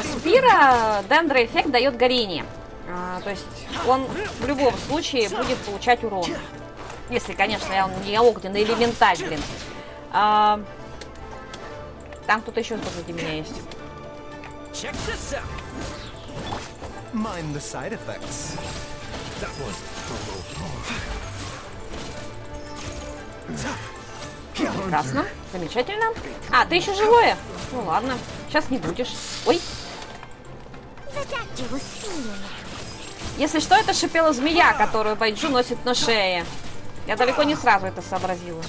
Спира дендроэффект дает горение. То есть он в любом случае будет получать урон. Если, конечно, он не огненный элементаль, блин. Там кто-то еще позади меня есть. Mind the side effects. Прекрасно. Замечательно. А, ты еще живое? Ну ладно. Сейчас не будешь. Ой. Если что, это шипела змея, которую Байджу носит на шее. Я далеко не сразу это сообразила.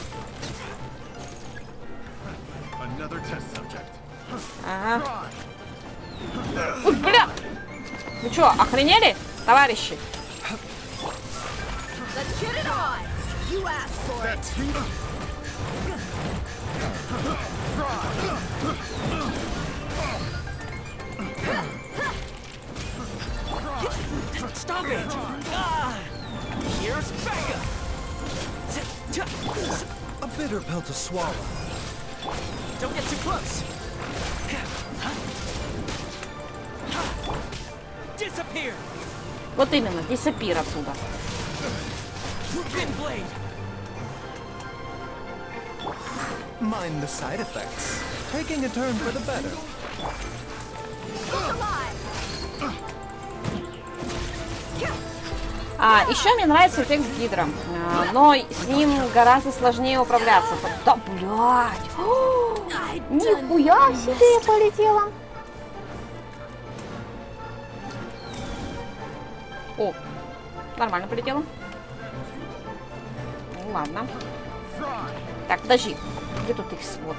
Ага. Ой, бля! Вы что, охренели, товарищи? Stop it! Here's Becca! A bitter pill to swallow. Don't get too close! Disappear! Вот именно, disappear отсюда. Mind the side effects. Taking a turn for the better. Еще мне нравится эффект с Гидром, но с ним гораздо сложнее управляться. Да, блядь! Нихуя себе я полетела! О, нормально полетела. Ну ладно. Так, подожди. Где тут их свод?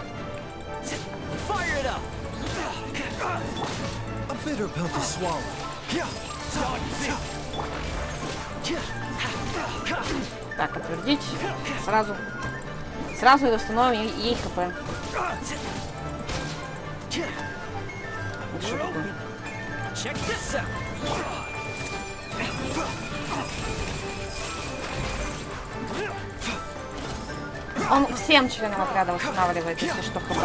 Так, подтвердить. Сразу и восстановим ей хп. Вот что такое? Он всем членам отряда восстанавливает, если что, хп.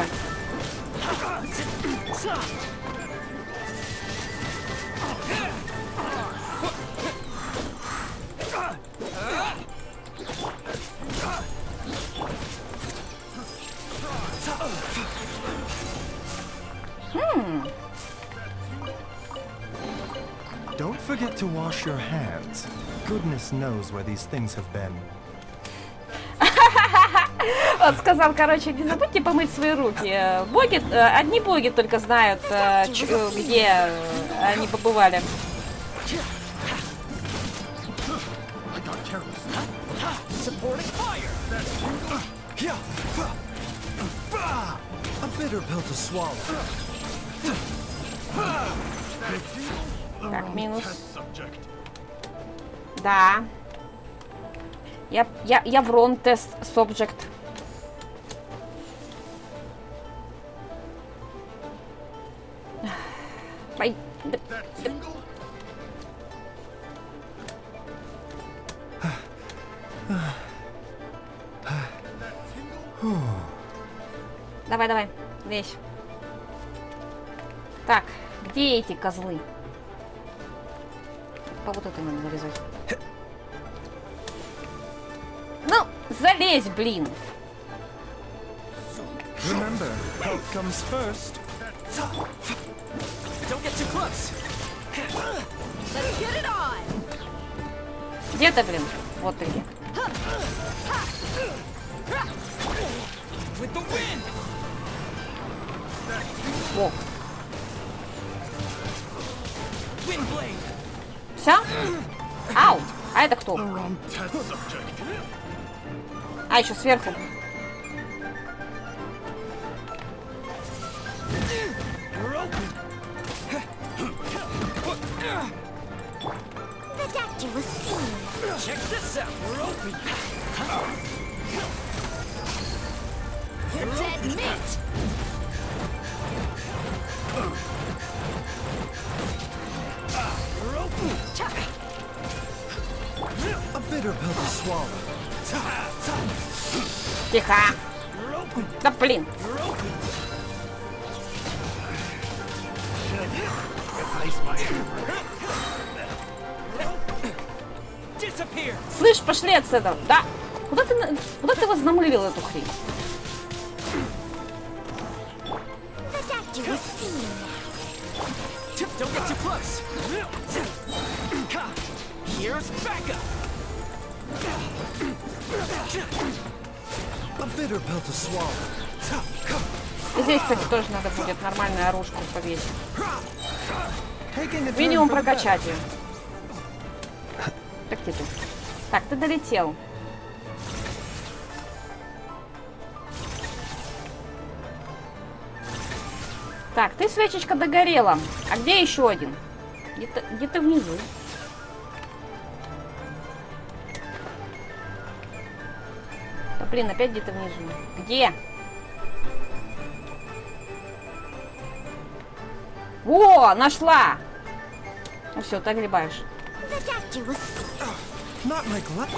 Don't forget to wash your hands. Goodness knows where these things have been. Он сказал, короче, не забудьте помыть свои руки. Боги, одни боги только знают, где они побывали. Так, минус. Да. Я врон тест subject. Пой. Давай, лезь. Так, где эти козлы? По вот этой надо залезать. Залезь, блин. Remember, health comes first. Don't get too close. Let's get it on. Где ты, блин? Вот ты где. With the wind. О. Wind blade. Все? Ау! А это кто? А, еще сверху. The doctor was seen. Check this out. We're open. You're dead meat. We're open. A bitter pill to swallow. Тихо. Да блин. Слышь, пошли отсюда. Да. Куда ты вознамылил эту хрень? The doctor was seen. Don't get too close. Here's backup. A bitter pill to swallow. И здесь, кстати, тоже надо будет нормальную оружку повесить. Taking a turn Минимум for the прокачать ее. Так, ты тут. Так, ты долетел. Так, ты, свечечка, догорела. А где еще один? Где-то внизу. Да блин, опять где-то внизу. Где? О, нашла! Ну все, ты огребаешь. The doctor was Not my glove.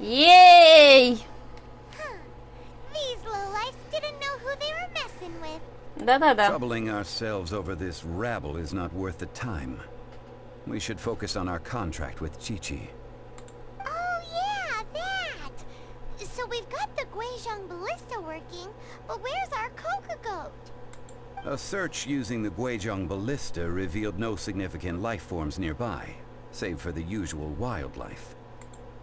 Ей! These lowlifes didn't know who they were messing with. Да-да-да. Troubling ourselves over this rabble is not worth the time. We should focus on our contract with Chi-Chi. Oh yeah, that! So we've got the Guizhong ballista working, but where's our Coca goat? A search using the Guizhong ballista revealed no significant life forms nearby, save for the usual wildlife.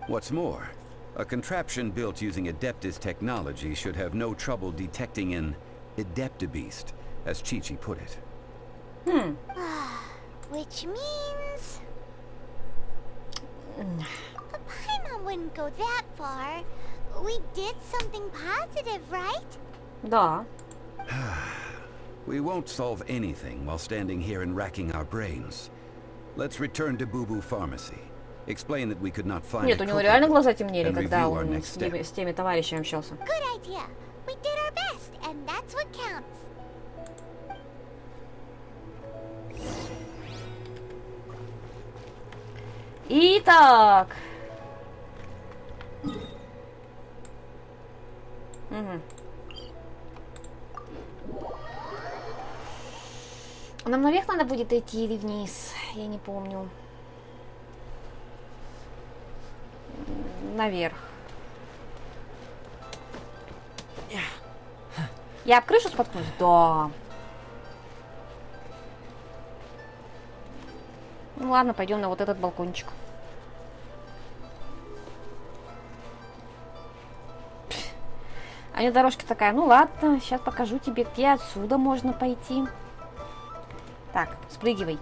What's more, a contraption built using Adeptus technology should have no trouble detecting an Adeptabeast, as Chi-Chi put it. Which means... Paimon wouldn't go that far. We did something positive, right? Да. We won't solve anything while standing here and racking our brains. Let's return to Boo Boo Pharmacy. Explain that we could not find Нет, a у него Coca реально Goat глаза темнели, and когда review our он next step. с теми товарищами общался. Good idea. We did our best, and that's what counts. Итак. Угу. Нам наверх надо будет идти или вниз? Я не помню. Наверх. Я об крышу споткнусь? Да. Ну ладно, пойдем на вот этот балкончик. А мне дорожка такая, ну ладно, сейчас покажу тебе, где отсюда можно пойти. Так, спрыгивай.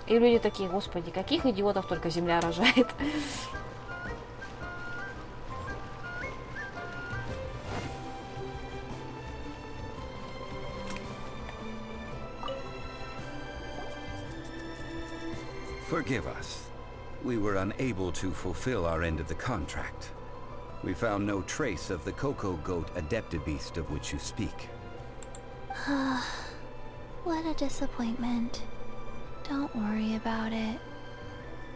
И люди такие, господи, каких идиотов только земля рожает. Forgive us. We were unable to fulfill our end of the contract. We found no trace of the Coco Goat Adeptabeast of which you speak. What a disappointment. Don't worry about it.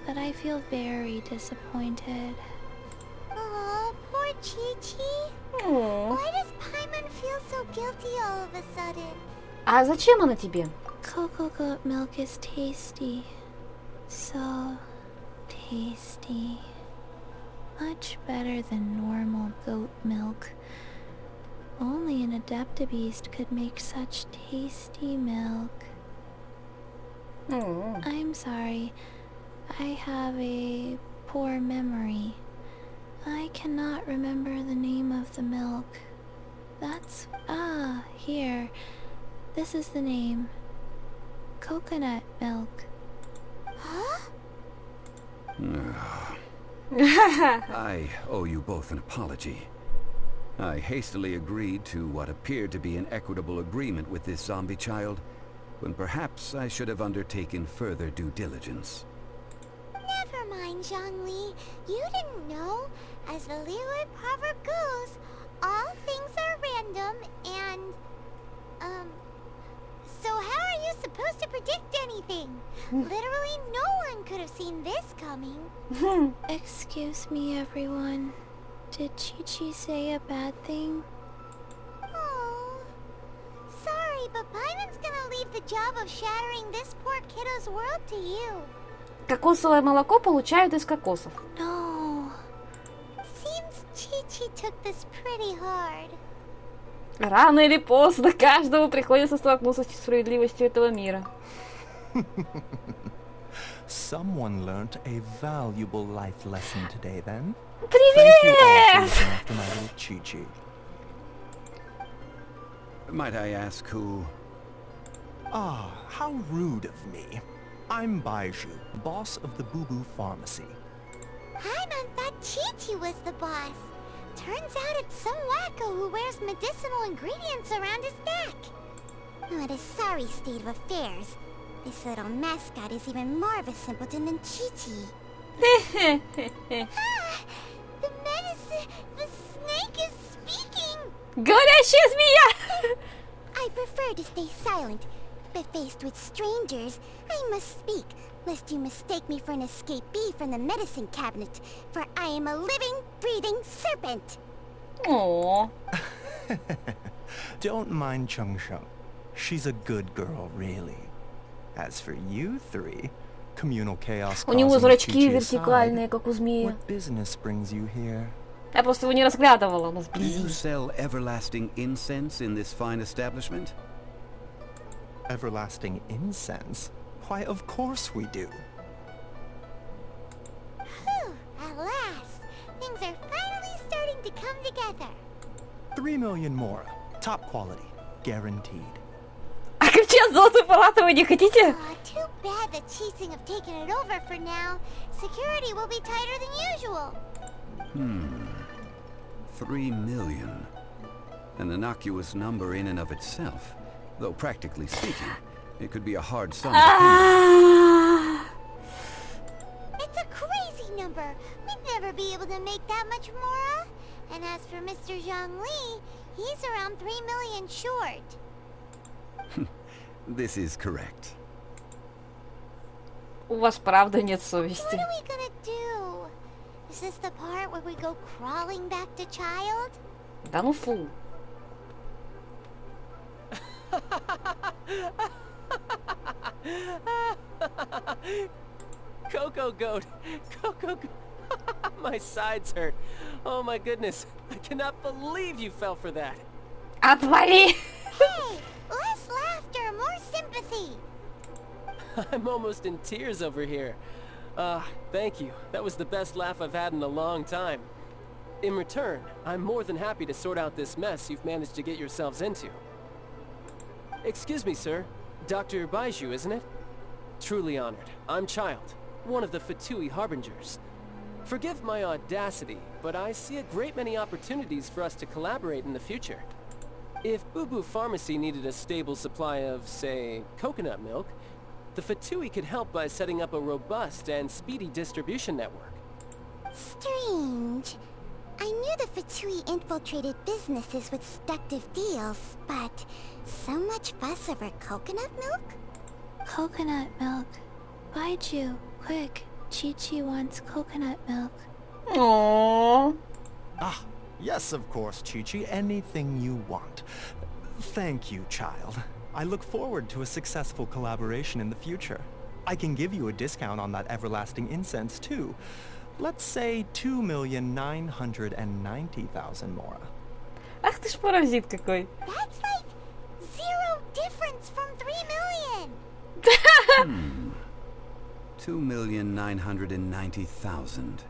But I feel very disappointed. Oh, poor Chi-Chi. Why does Paimon feel so guilty all of a sudden? А зачем она тебе? Cocoa goat milk is tasty. So tasty. Much better than normal goat milk. Only an Adeptabeast could make such tasty milk. I'm sorry. I have a poor memory. I cannot remember the name of the milk. That's... here. This is the name. Coconut milk. Huh? I owe you both an apology. I hastily agreed to what appeared to be an equitable agreement with this zombie child, when perhaps I should have undertaken further due diligence. Never mind, Zhongli. You didn't know. As the Liyue proverb goes, all things are random and... So how are you supposed to predict anything? Literally no one could have seen this coming. Excuse me, everyone. Did Chi-Chi say a bad thing? Oh, sorry, but Paimon's gonna leave the job of shattering this poor kiddo's world to you. Кокосовое молоко получают из кокосов. No. Seems Chi-Chi took this pretty hard. Рано или поздно каждому приходится столкнуться с несправедливостью этого мира. Someone learnt a valuable life lesson today, then. Привет! Thank you all for looking after my little Chi-Chi. Might I ask who... Ah, how rude of me. I'm Baiju, boss of the Boo Boo Pharmacy. Paimon thought Chi-Chi was the boss. Turns out it's some wacko who wears medicinal ingredients around his neck. What a sorry state of affairs. This little mascot is even more of a simpleton than Chi-Chi. The medicine... The snake is speaking! Говорящая змея! I prefer to stay silent, but faced with strangers, I must speak, lest you mistake me for an escapee from the medicine cabinet, for I am a living, breathing serpent! Aww. Don't mind Chung-Sheng. She's a good girl, really. As for you three, communal chaos У него зрачки Chi-Chi вертикальные, aside, как у змеи. what business brings you here? Я просто его не разглядывала, но Do you sell everlasting incense in this fine establishment? Everlasting incense? Why, of course we do. Whew, at last! Things are finally starting to come together. 3 million Mora. Top quality. Guaranteed. А ключи от золотой палаты вы не хотите? Aw, too bad the Chising have taken it over for now. Security will be tighter than usual. 3 million. An innocuous number in and of itself. Though practically speaking, it could be a hard sum to pay. It's a crazy number. We'd never be able to make that much Mora. And as for Mr. Zhongli, he's around 3 million short. This is correct. У вас правда нет What совести. are we gonna do? Is this the part where we go crawling back to child? Да ну фу. Cocoa goat! Cocoa goat! My sides hurt. Oh my goodness. I cannot believe you fell for that. Отвали! Hey! Less laughter, more sympathy! I'm almost in tears over here. Thank you. That was the best laugh I've had in a long time. In return, I'm more than happy to sort out this mess you've managed to get yourselves into. Excuse me, sir. Dr. Baiju, isn't it? Truly honored. I'm Child, one of the Fatui Harbingers. Forgive my audacity, but I see a great many opportunities for us to collaborate in the future. If Boo Boo Pharmacy needed a stable supply of, say, coconut milk, the Fatui could help by setting up a robust and speedy distribution network. Strange. I knew the Fatui infiltrated businesses with seductive deals, but so much fuss over coconut milk? Coconut milk. Baiju, quick. Chi-Chi wants coconut milk. Aww. Ah, yes, of course, Chi-Chi. Anything you want. Thank you, child. I look forward to a successful collaboration in the future. I can give you a discount on that everlasting incense, too. Let's say 2,990,000 Mora. Ах ты ж паразит какой. That's like 0 difference from 3 million. 2,990,000.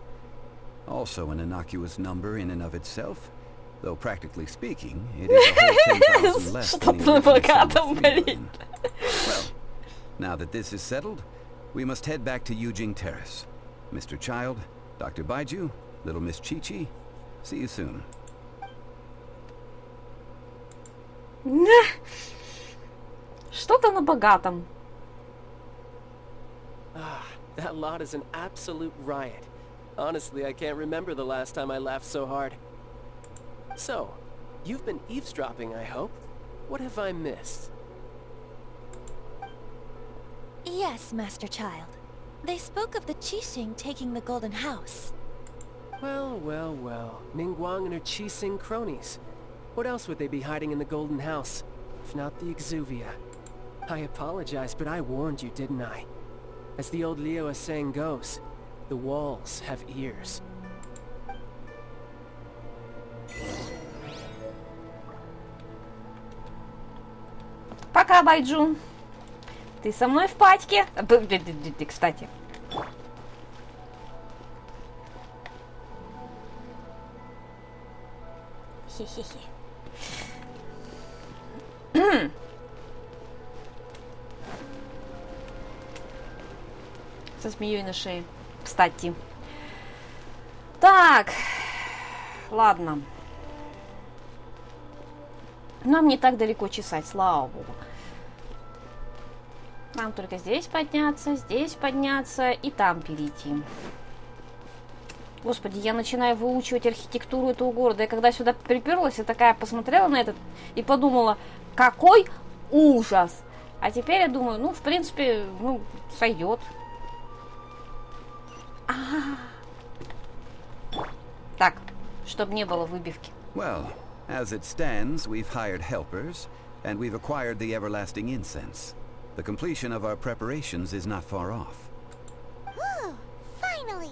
Also an innocuous number in and of itself, though practically speaking, it is a whole 10,000 less than the original sum of 3 million. Well, now that this is settled, we must head back to Yujing Terrace. Mr. Child, Dr. Baiju, little Miss Chi-Chi, see you soon. Что-то на богатом. Ah, that lot is an absolute riot. Honestly, I can't remember the last time I laughed so hard. So, you've been eavesdropping, I hope. What have I missed? Yes, Master Child. They spoke of the Qixing taking the Golden House. Well, well, well. Ningguang and her Qixing cronies. What else would they be hiding in the Golden House, if not the Exuvia? I apologize, but I warned you, didn't I? As the old Liyue saying goes, the walls have ears. Пока, Байджу. Ты со мной в патьке? Кстати. Хе-хе-хе. Со змеей на шее. Кстати. Так. Ладно. Нам не так далеко чесать, слава богу. Нам только здесь подняться и там перейти. Господи, я начинаю выучивать архитектуру этого города. Я когда сюда приперлась, я такая посмотрела на этот и подумала, какой ужас. А теперь я думаю, ну, в принципе, ну, сойдет. Так, чтобы не было выбивки. Well, as it stands, we've hired helpers, and we've acquired the everlasting incense. The completion of our preparations is not far off. Ooh, finally!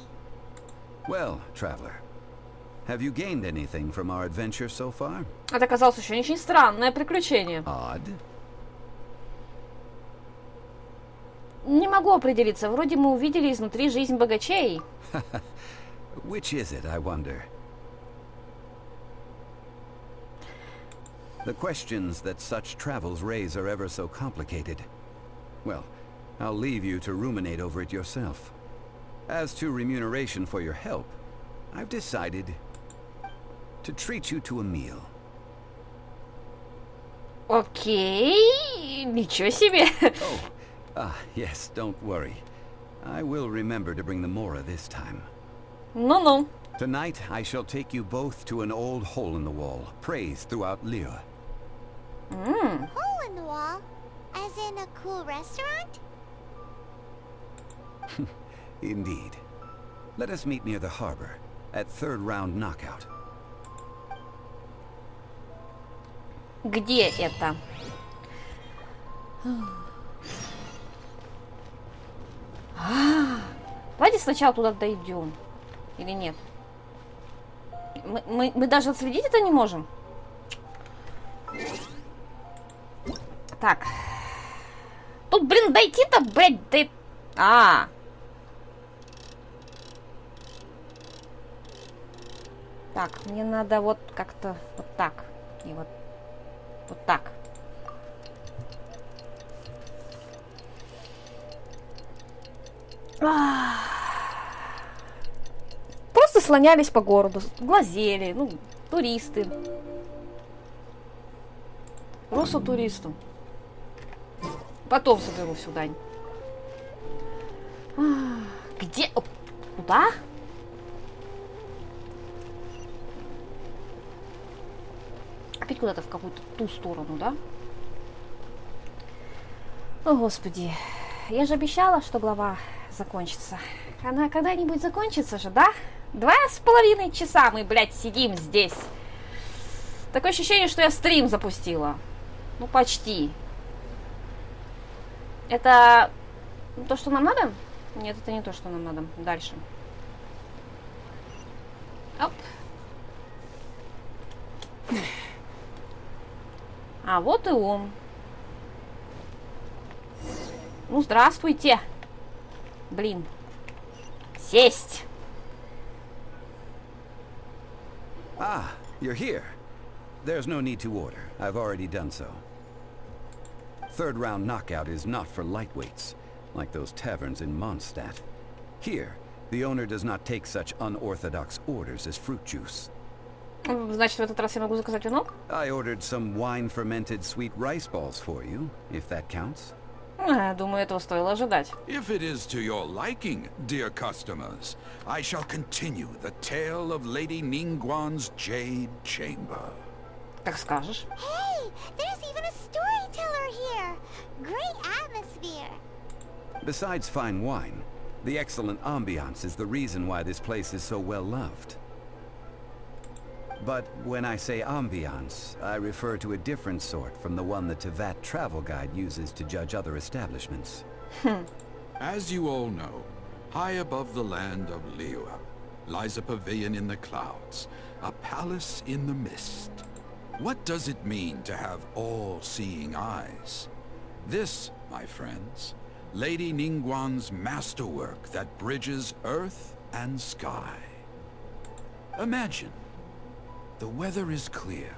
Well, traveler, have you gained anything from our adventure so far? Это оказалось очень странное приключение. Odd? Не могу определиться. Вроде мы увидели изнутри жизнь богачей. Which is it, I wonder? The questions that such travels raise are ever so complicated. Well, I'll leave you to ruminate over it yourself. As to remuneration for your help, I've decided to treat you to a meal. Окей, ничего себе. Yes, don't worry. I will remember to bring the Mora this time. Ну-ну. Tonight, I shall take you both to an old hole in the wall, praised throughout Liyue. Hole in the wall? As in a cool restaurant? Indeed. Let us meet near the harbor, at third round knockout. Где это? Давайте сначала туда дойдем. Или нет? Мы даже отследить это не можем. Так. Тут, блин, дойти-то, блядь, Так, мне надо вот как-то вот так. И вот так. Просто слонялись по городу, глазели, ну, туристы. Просто туристу. Потом соберу всю дань. Где? Куда? Опять куда-то в какую-то ту сторону, да? О, Господи. Я же обещала, что глава закончится. Она когда-нибудь закончится же, да? 2,5 часа мы, блядь, сидим здесь. Такое ощущение, что я стрим запустила. Ну, почти. Это то, что нам надо? Нет, это не то, что нам надо. Дальше. Оп. А вот и он. Ну, здравствуйте. Блин. Сесть. Ah, you're here. There's no need to order. I've already done so. Third round knockout is not for lightweights, like those taverns in Mondstadt. Here, the owner does not take such unorthodox orders as fruit juice. Значит, в этот раз я могу заказать вино? I ordered some wine-fermented sweet rice balls for you, if that counts. Думаю, этого стоило ожидать. If it is to your liking, dear customers, I shall continue the tale of Lady Ningguang's Jade Chamber. Как скажешь. Hey, there's even a storyteller here. Great atmosphere. Besides fine wine, the excellent ambiance is the reason why this place is so well loved. But when I say ambiance, I refer to a different sort from the one the Tevat travel guide uses to judge other establishments. As you all know, high above the land of Liyue lies a pavilion in the clouds, a palace in the mist. What does it mean to have all-seeing eyes? This, my friends, Lady Ningguang's masterwork that bridges earth and sky. Imagine, the weather is clear,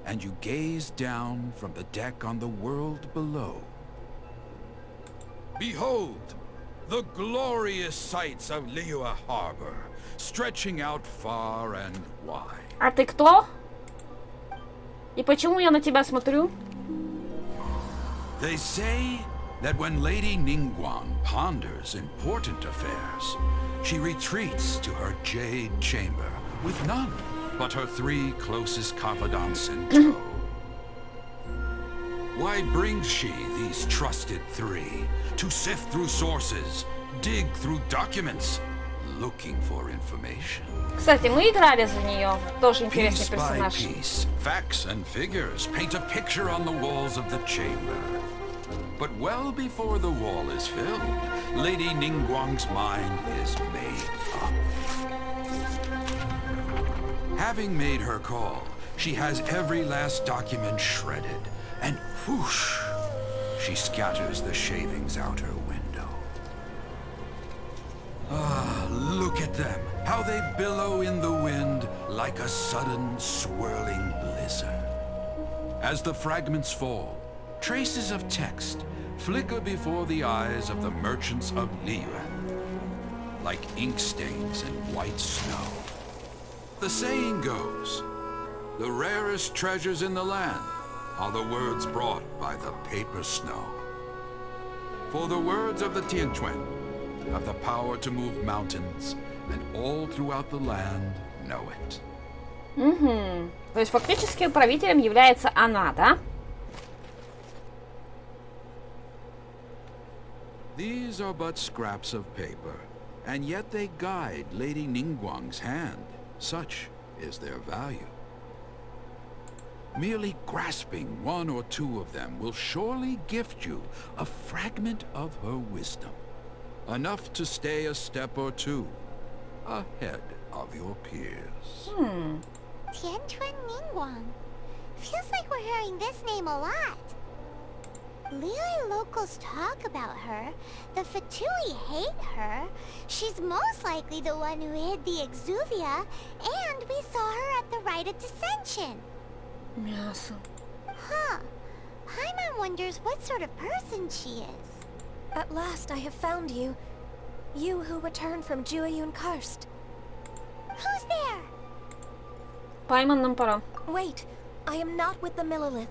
and you gaze down from the deck on the world below. Behold, the glorious sights of Liyue Harbor, stretching out far and wide. А ты кто? И почему я на тебя смотрю? They say that when Lady Ningguang ponders important affairs, she retreats to her Jade Chamber with none but her 3 closest confidants in tow. Why brings she these trusted 3 to sift through sources, dig through documents, looking for information? Кстати, мы играли за нее. Тоже интересный Piece by персонаж. piece, facts and figures paint a picture on the walls of the chamber. But well before the wall is filled, Lady Ningguang's mind is made up. Having made her call, she has every last document shredded, and whoosh, she scatters the shavings out her window. Ah, look at them, how they billow in the wind like a sudden swirling blizzard. As the fragments fall, traces of text flicker before the eyes of the merchants of Liyue, like ink stains in white snow. The saying goes, the rarest treasures in the land are the words brought by the paper snow. For the words of the Tianquan have the power to move mountains, and all throughout the land know it. То есть фактически правителем является она, да? These are but scraps of paper, and yet they guide Lady Ningguang's hand. Such is their value. Merely grasping 1 or 2 of them will surely gift you a fragment of her wisdom. Enough to stay a step or 2 ahead of your peers. Tianquan Ningguang. Feels like we're hearing this name a lot. Liyue locals talk about her. The Fatui hate her. She's most likely the one who hid the exuvia, and we saw her at the rite of dissension. Мясо. Huh. Paimon wonders what sort of person she is. At last I have found you. You who returned from Jueyun Karst. Who's there? Пайман, нам пора. Wait, I am not with the Millelith,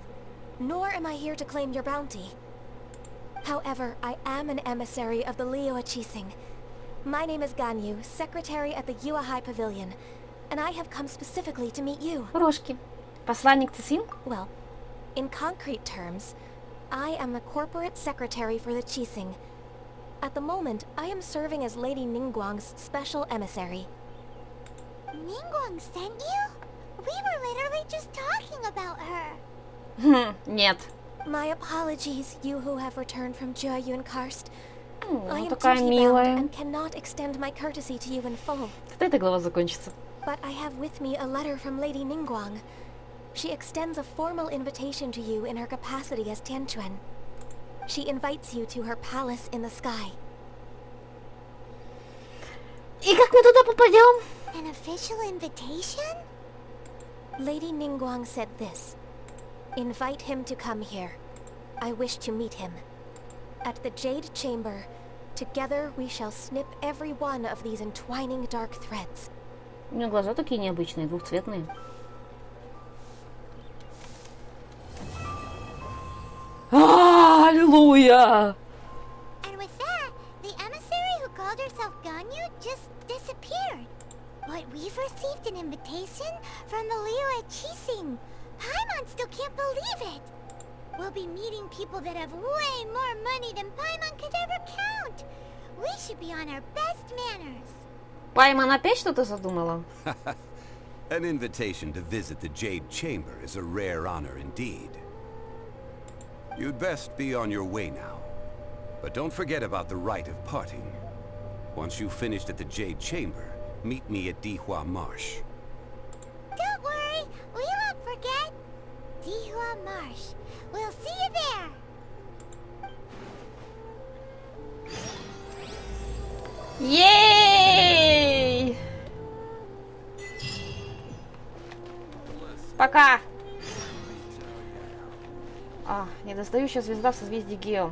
nor am I here to claim your bounty. However, I am an emissary of the Liyue Chising. My name is Ganyu, secretary at the Yue High Pavilion, and I have come specifically to meet you. Рожки. Посланник Цисин? Well, in concrete terms, I am the corporate secretary for the Chising. At the moment, I am serving as Lady Ningguang's special emissary. Ningguang sent you? We were literally just talking about her. Нет. My apologies, you who have returned from Jueyun Karst. I am такая duty-bound милая. and cannot extend my courtesy to you in full. Когда эта глава закончится? But I have with me a letter from Lady Ningguang. She extends a formal invitation to you in her capacity as Tianquan. She invites you to her palace in the sky. И как мы туда попадем? An official invitation? Lady Ningguang said this. Invite him to come here. I wish to meet him. At the Jade Chamber, together we shall snip every one of these entwining dark threads. У меня глаза такие необычные, двухцветные. Аллилуйя! And with that, the emissary who called herself Ganyu just disappeared. But we've received an invitation from the Liyue Qixing. Paimon still can't believe it. We'll be meeting people that have way more money than Paimon could ever count. We should be on our best manners. Пайман опять что-то задумала? An invitation to visit the Jade Chamber is a rare honor indeed. You'd best be on your way now. But don't forget about the rite of parting. Once you've finished at the Jade Chamber, meet me at Dihua Marsh. Don't worry, we won't forget. Dihua Marsh. We'll see you there. Ей! Пока! Недостающая звезда в созвездии Гео.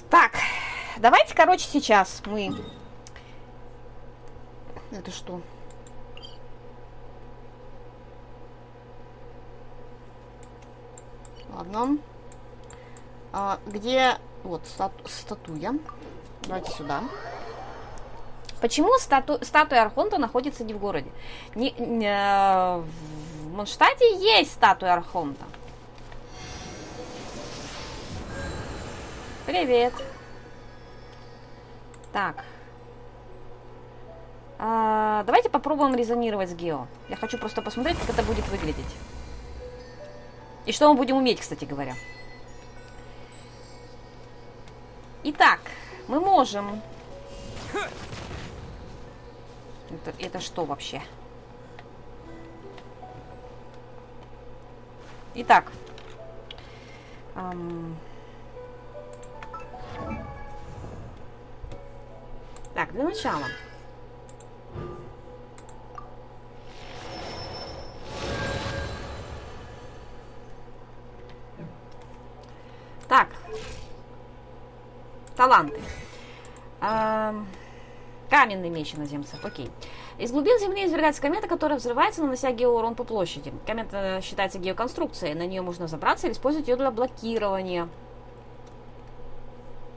Так, давайте, короче, сейчас мы... Это что? Ладно. Где... Вот, статуя. Давайте сюда. Почему статуя Архонта находится не в городе? В Mondstadt есть статуя Архонта. Привет. Так. Давайте попробуем резонировать с Гео. Я хочу просто посмотреть, как это будет выглядеть. И что мы будем уметь, кстати говоря. Итак, мы можем... Это что вообще? Итак. Так, для начала. Так. Таланты. Каменный меч иноземцев. Окей. Из глубин земли извергается комета, которая взрывается, нанося геоурон по площади. Комета считается геоконструкцией. На нее можно забраться или использовать ее для блокирования.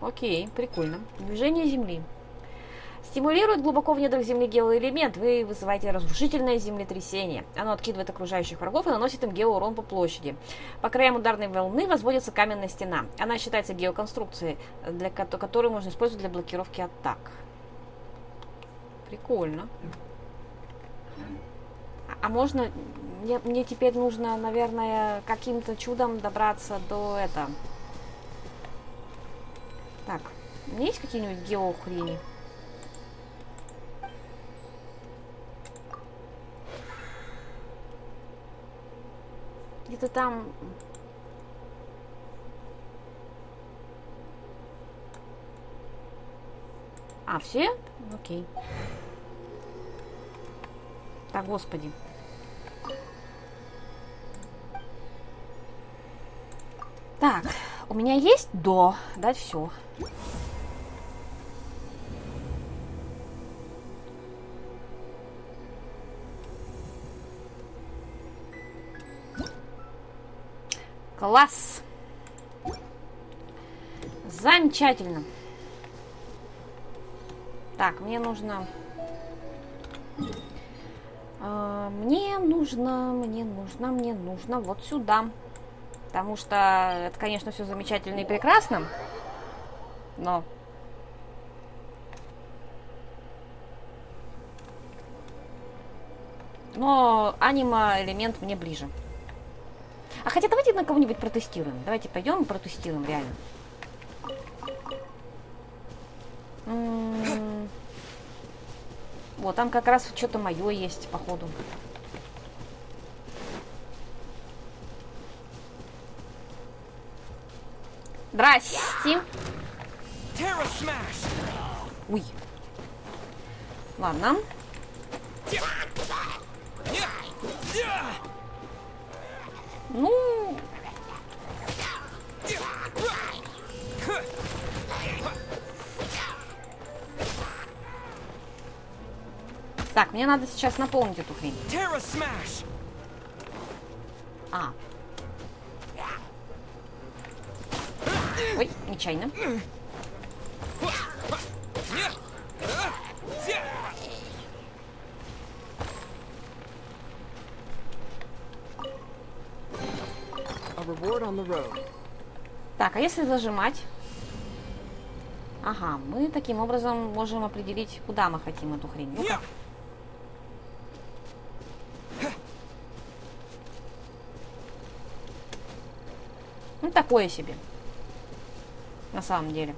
Окей, прикольно. Движение земли. Стимулирует глубоко в недрах земли геоэлемент. Вы вызываете разрушительное землетрясение. Оно откидывает окружающих врагов и наносит им геоурон по площади. По краям ударной волны возводится каменная стена. Она считается геоконструкцией, которую можно использовать для блокировки атак. Прикольно. А можно... Мне теперь нужно, наверное, каким-то чудом добраться до этого. Так, у меня есть какие-нибудь геохрени? Где-то там... все? Окей. Так, господи. Так, у меня есть дать все. Класс. Замечательно. Так, мне нужно вот сюда. Потому что это, конечно, все замечательно и прекрасно. Но аниме-элемент мне ближе. А хотя давайте на кого-нибудь протестируем. Давайте пойдем и протестируем, реально. Вот, там как раз что-то мое есть, походу. Здрасте. Ui. Ладно. Ну... Так, мне надо сейчас наполнить эту хрень. А. Ой, нечаянно. Так, а если зажимать? Ага, мы таким образом можем определить, куда мы хотим эту хрень. Ну-ка. Ну, такое себе. На самом деле.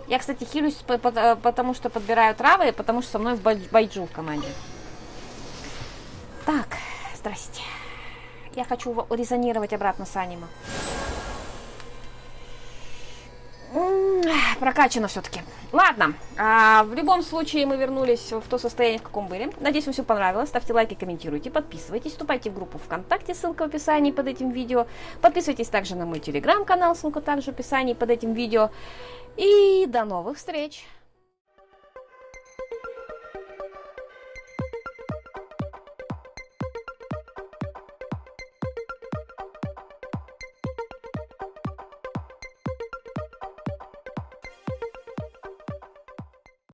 Я, кстати, хилюсь, потому что подбираю травы, потому что со мной в байджу в команде. Так, здрасте. Я хочу резонировать обратно с аниме. Прокачано все-таки. Ладно, в любом случае мы вернулись в то состояние, в каком были. Надеюсь, вам все понравилось. Ставьте лайки, комментируйте, подписывайтесь, вступайте в группу ВКонтакте, ссылка в описании под этим видео. Подписывайтесь также на мой телеграм-канал, ссылка также в описании под этим видео. И до новых встреч!